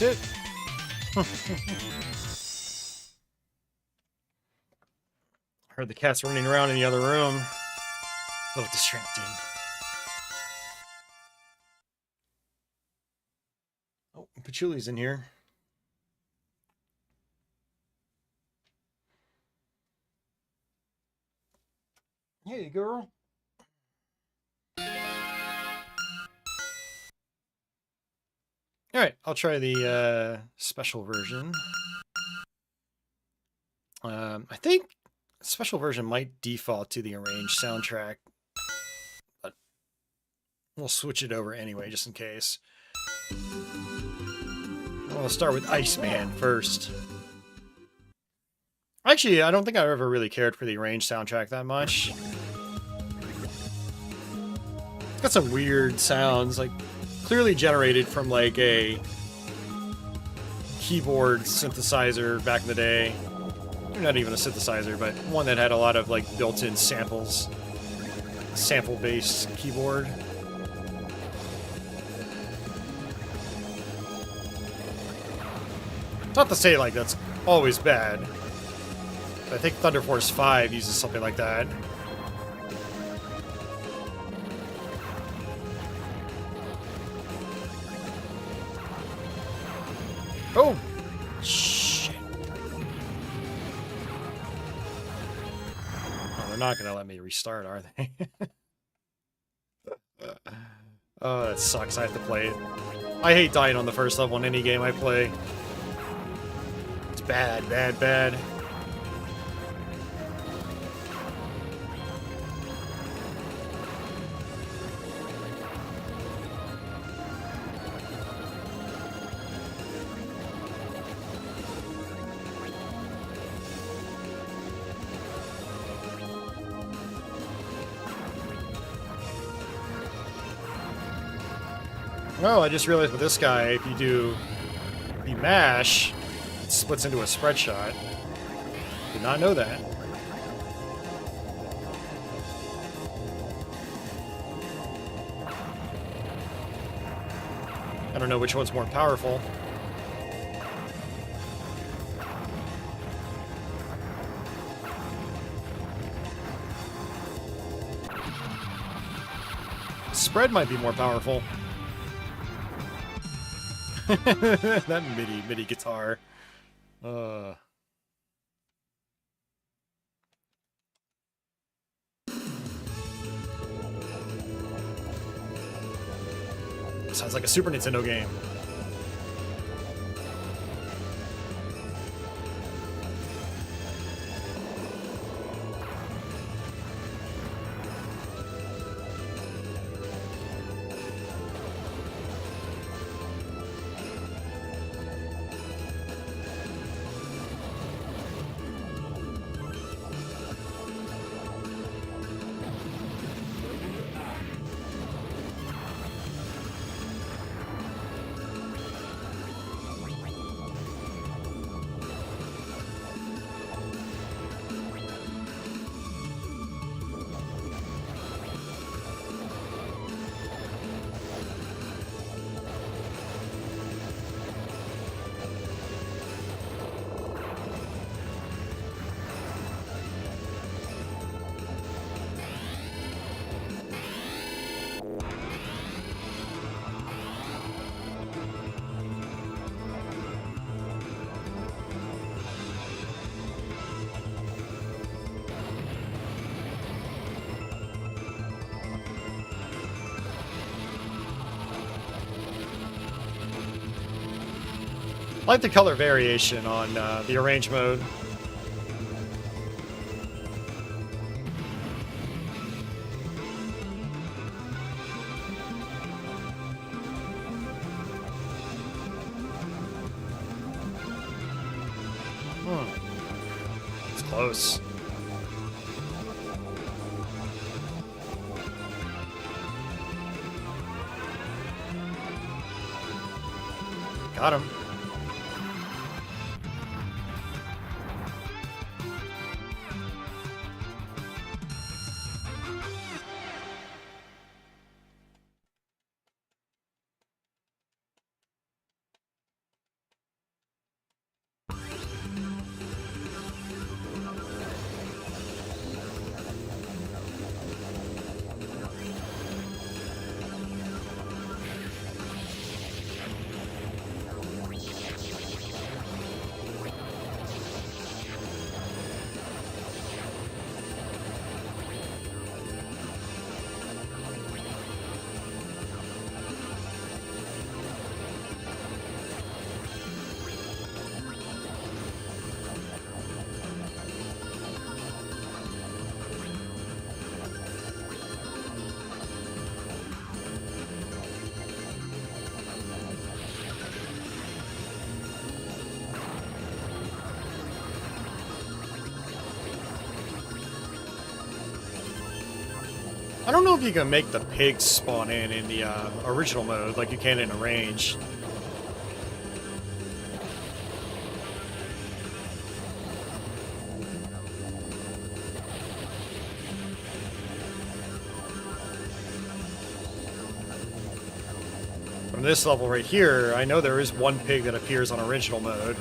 That's it. Heard the cats running around in the other room. A little distracting. Oh, Patchouli's in here. Hey, girl. All right, I'll try the special version. I think special version might default to the arranged soundtrack, but We'll switch it over anyway, just in case. We'll start with Iceman first. Actually, I don't think I ever really cared for the Arranged soundtrack that much. It's got some weird sounds, like clearly generated from like a keyboard synthesizer back in the day. Not even a synthesizer, but one that had a lot of like built-in samples. Sample-based keyboard. Not to say like that's always bad. But I think Thunder Force 5 uses something like that. Oh! Shit. Oh, they're not gonna let me restart, are they? Oh, that sucks. I have to play it. I hate dying on the first level in any game I play. It's bad, bad, bad. Oh, I just realized with this guy, if you do the mash, it splits into a spread shot. Did not know that. I don't know which one's more powerful. Spread might be more powerful. That MIDI guitar. Sounds like a Super Nintendo game. I like the color variation on the arrange mode. It's close. Got him. I don't know if you can make the pigs spawn in the original mode like you can in Arrange. From this level right here, I know there is one pig that appears on original mode.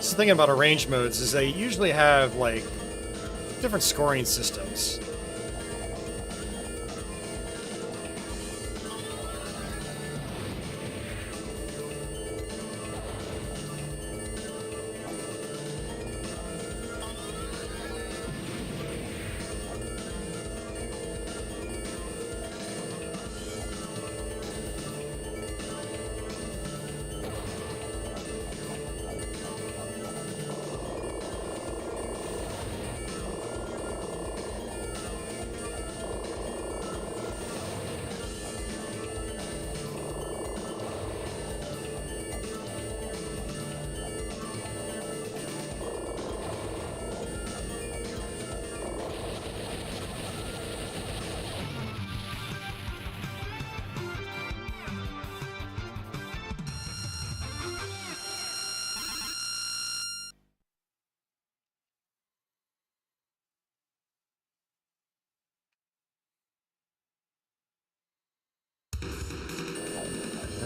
So thinking about arrange modes is they usually have like different scoring systems.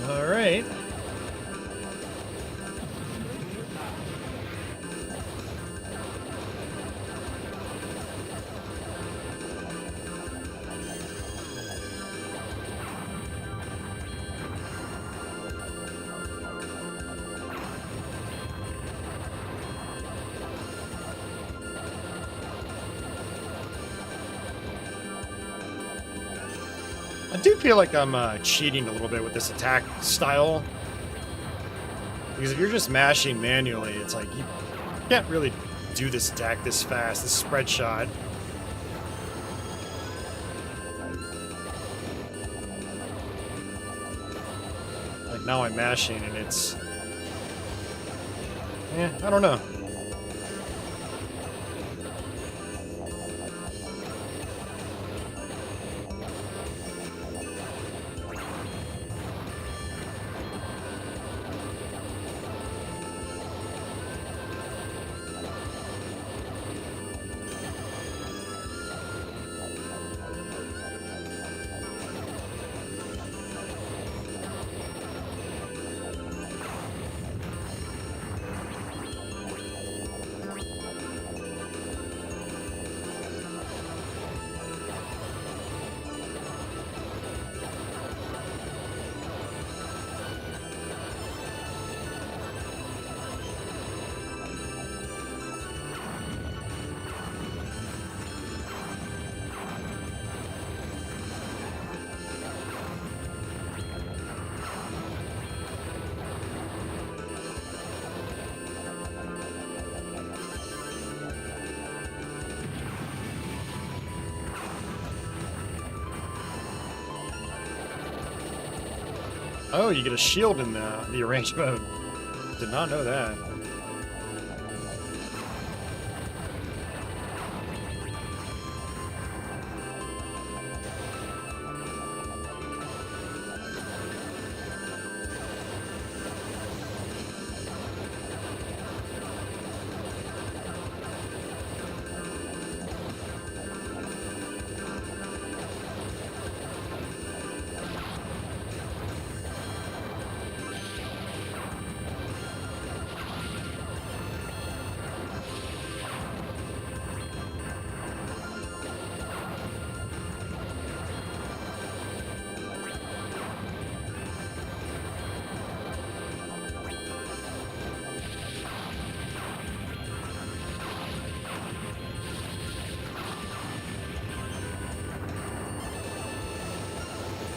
All right. I do feel like I'm cheating a little bit with this attack style. Because if you're just mashing manually, it's like you can't really do this attack this fast, this spread shot. Like now I'm mashing and it's... I don't know. Oh, you get a shield in the arrange mode. Did not know that.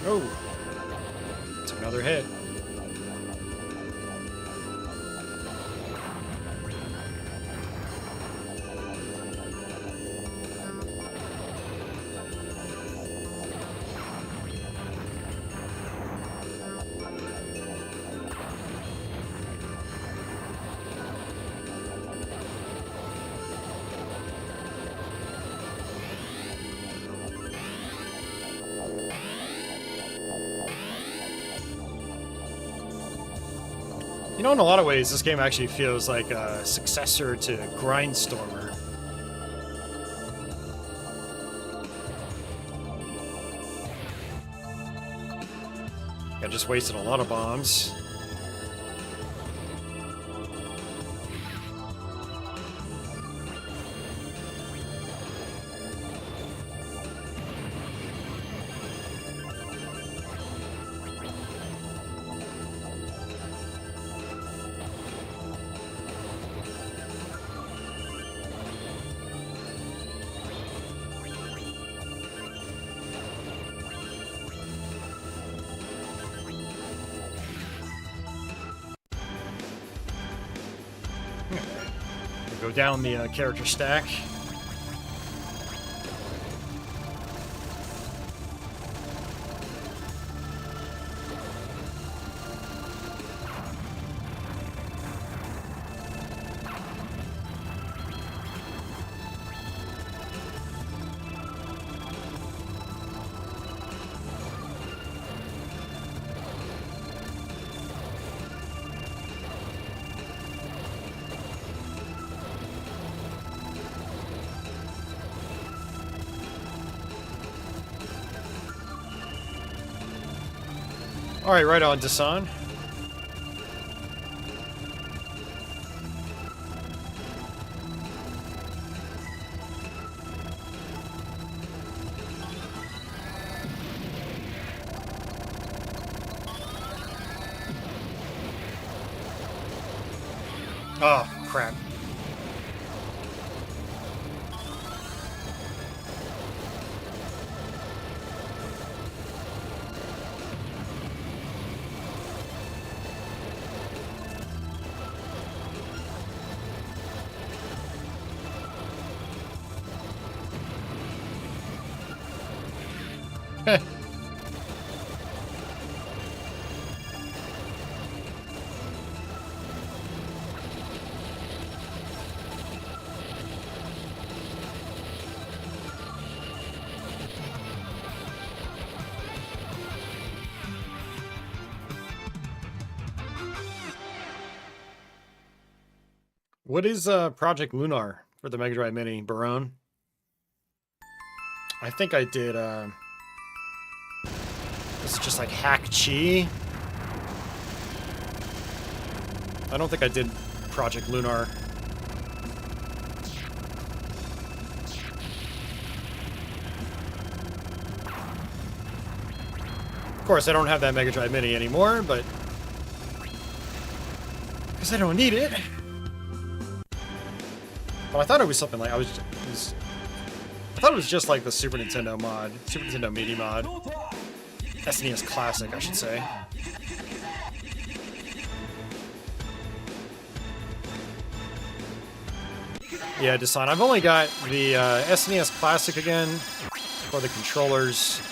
Oh, it's another hit. know, in a lot of ways, this game actually feels like a successor to Grindstormer. I just wasted a lot of bombs. Go down the character stack. Alright, right on, Dasan. Oh, crap. What is Project Lunar for the Mega Drive Mini, Barone? I think I did, this is just like Hack Chi. I don't think I did Project Lunar. Of course, I don't have that Mega Drive Mini anymore, but because I don't need it. But I thought it was something like I thought it was just like the Super Nintendo mod, Super Nintendo MIDI mod, SNES Classic, I should say. Yeah, Dasan, I've only got the SNES Classic again for the controllers,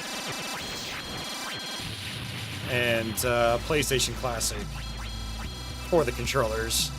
and PlayStation Classic for the controllers.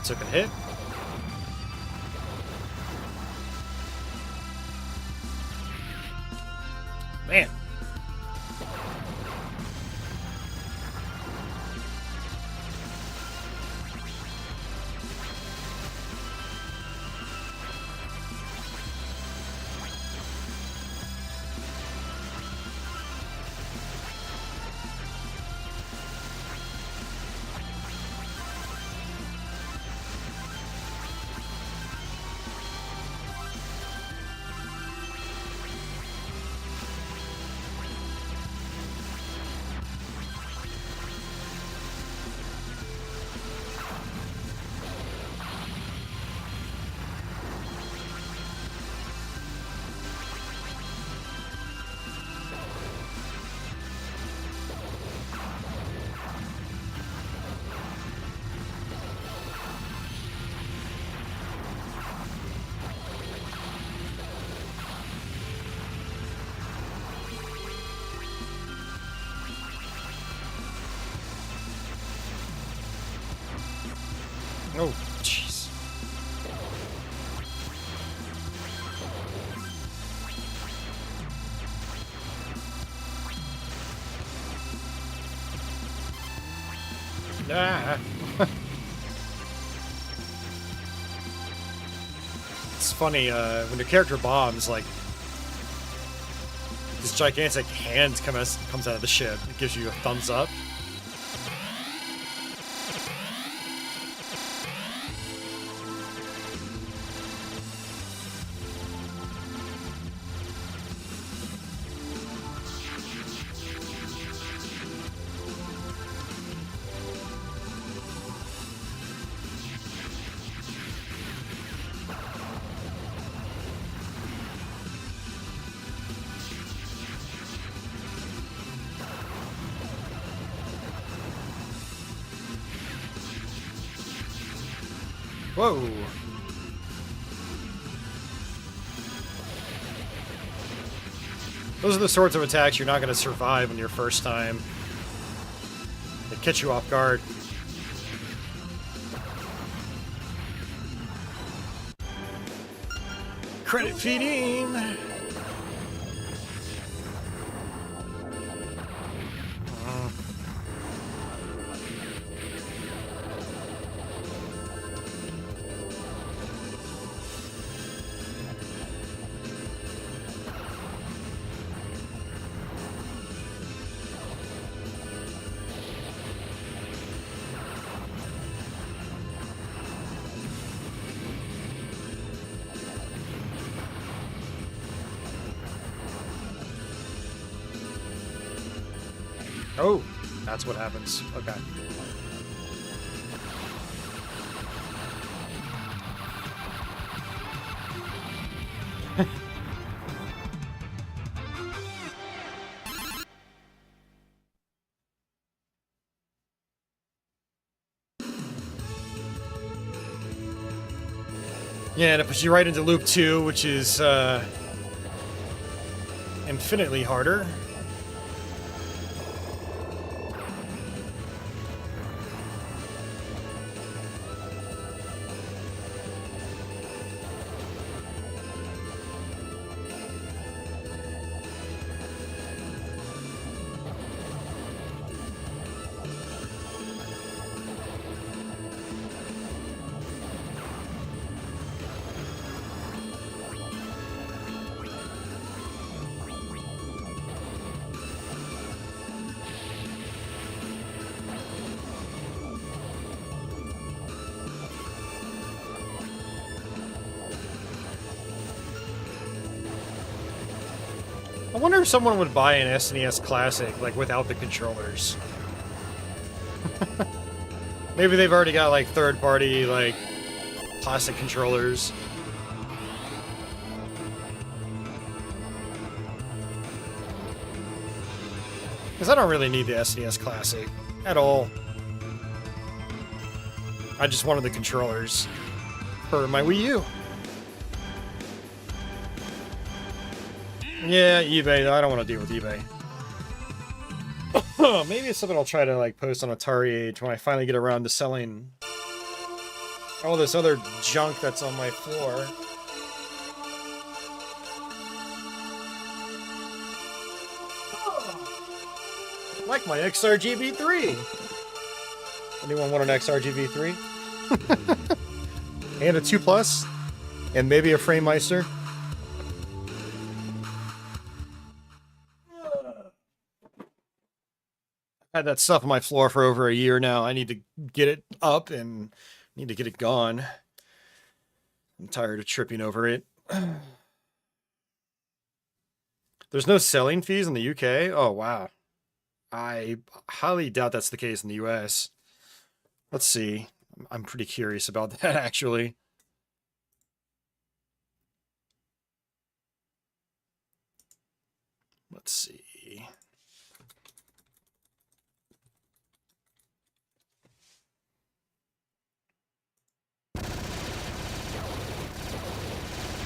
Took a hit. Man. Ah. It's funny, when your character bombs, like, this gigantic hand comes out of the ship. It gives you a thumbs up. Whoa. Those are the sorts of attacks you're not going to survive on your first time. They catch you off guard. Credit feeding! Oh, that's what happens. Okay. Yeah, and it puts you right into loop 2, which is infinitely harder. I wonder if someone would buy an SNES Classic, like, without the controllers. Maybe they've already got, like, third-party, like, plastic controllers. Because I don't really need the SNES Classic at all. I just wanted the controllers for my Wii U. Yeah, eBay. I don't want to deal with eBay. Maybe it's something I'll try to like post on Atari Age when I finally get around to selling all this other junk that's on my floor. I like my XRGB3. Anyone want an XRGB3? And a 2 Plus? And maybe a Frame MiSTer? Had that stuff on my floor for over a year now. I need to get it up and need to get it gone. I'm tired of tripping over it. There's no selling fees in the UK? Oh, wow. I highly doubt that's the case in the US. Let's see. I'm pretty curious about that, actually. Let's see.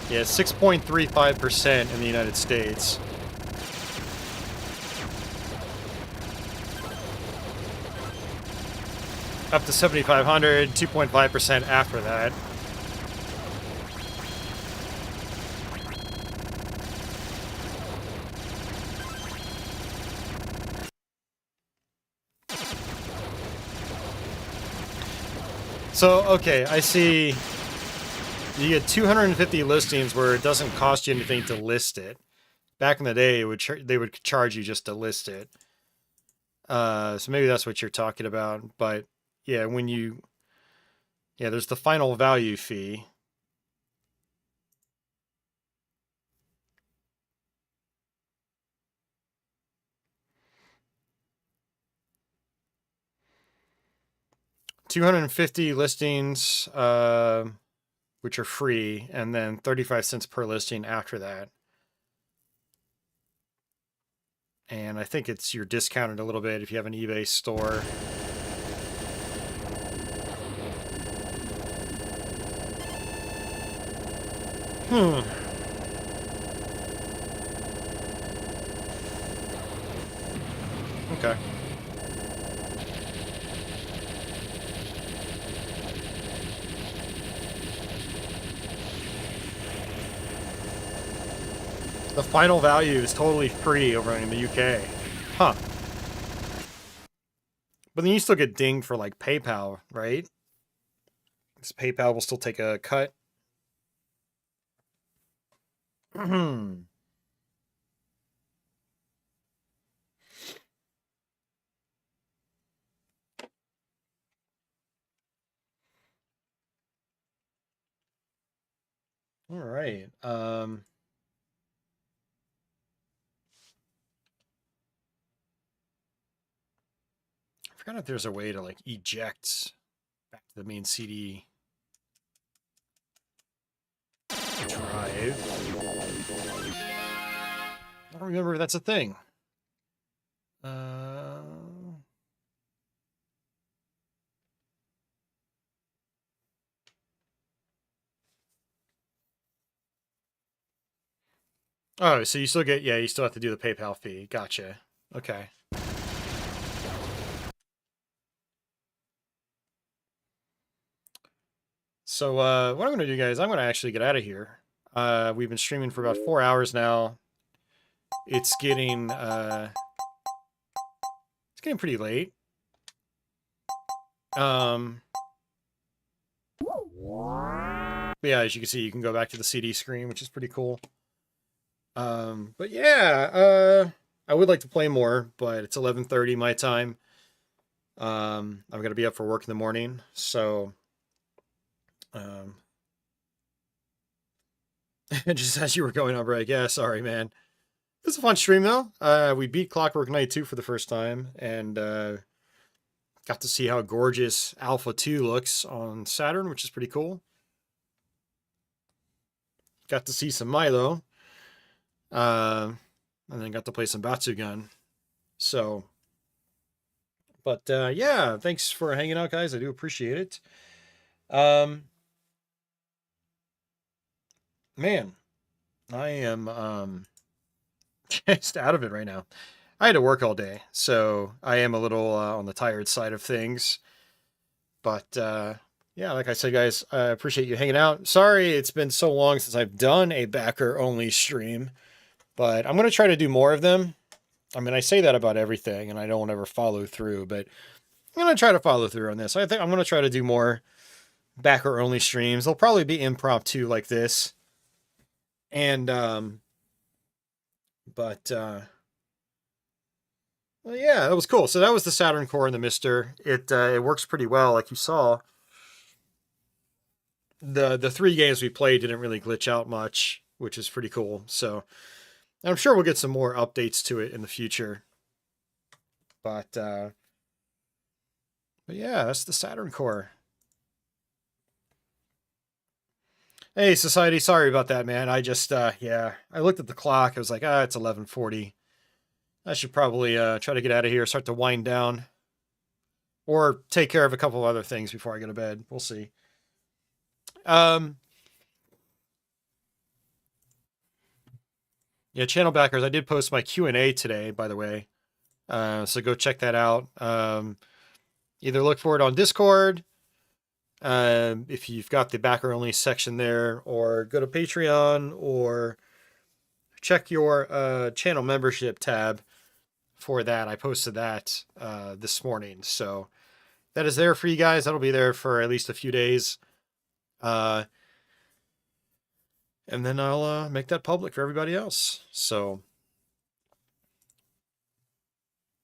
Yeah, 6.35% in the United States. Up to 7,500, 2.5% after that. So, okay, I see you get 250 listings where it doesn't cost you anything to list it. Back in the day, they would charge you just to list it. So maybe that's what you're talking about. But yeah, there's the final value fee. $250 listings, which are free, and then 35 cents per listing after that. And I think you're discounted a little bit if you have an eBay store. Okay. The final value is totally free over in the UK. Huh. But then you still get dinged for like PayPal, right? Because PayPal will still take a cut. All right. I forgot if there's a way to like eject back to the main CD drive. I don't remember if that's a thing. Oh, so you still get, you still have to do the PayPal fee. Gotcha. Okay. So, what I'm going to do, guys, I'm going to actually get out of here. We've been streaming for about 4 hours now. It's getting pretty late. But yeah, as you can see, you can go back to the CD screen, which is pretty cool. But yeah, I would like to play more, but it's 11:30 my time. I'm gonna be up for work in the morning, so just as you were going on break, yeah, sorry, man. It was a fun stream though. We beat Clockwork Knight 2 for the first time, and got to see how gorgeous Alpha 2 looks on Saturn, which is pretty cool. Got to see some Milo. And then got to play some Batsugun. So, but yeah, thanks for hanging out, guys. I do appreciate it. Man, I am just out of it right now. I had to work all day, so I am a little on the tired side of things. But yeah, like I said, guys, I appreciate you hanging out. Sorry it's been so long since I've done a backer-only stream. But I'm going to try to do more of them. I mean, I say that about everything, and I don't ever follow through, but I'm going to try to follow through on this. I think I'm going to try to do more backer-only streams. They'll probably be impromptu like this. And, well, yeah, that was cool. So that was the Saturn core and the MiSTer. It works pretty well, like you saw. The 3 games we played didn't really glitch out much, which is pretty cool. So I'm sure we'll get some more updates to it in the future. But yeah, that's the Saturn core. Hey, Society, sorry about that, man. I just, yeah, I looked at the clock. I was like, it's 11:40. I should probably try to get out of here, start to wind down. Or take care of a couple of other things before I go to bed. We'll see. Yeah, channel backers. I did post my Q&A today, by the way. So go check that out. Either look for it on Discord, if you've got the backer only section there, or go to Patreon, or check your channel membership tab for that. I posted that this morning. So that is there for you guys. That'll be there for at least a few days. And then I'll make that public for everybody else. So,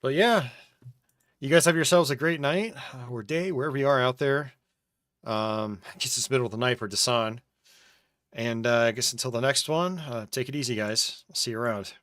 but yeah, you guys have yourselves a great night or day, wherever you are out there. I guess it's middle of the night for Dasan. And I guess until the next one, take it easy, guys. I'll see you around.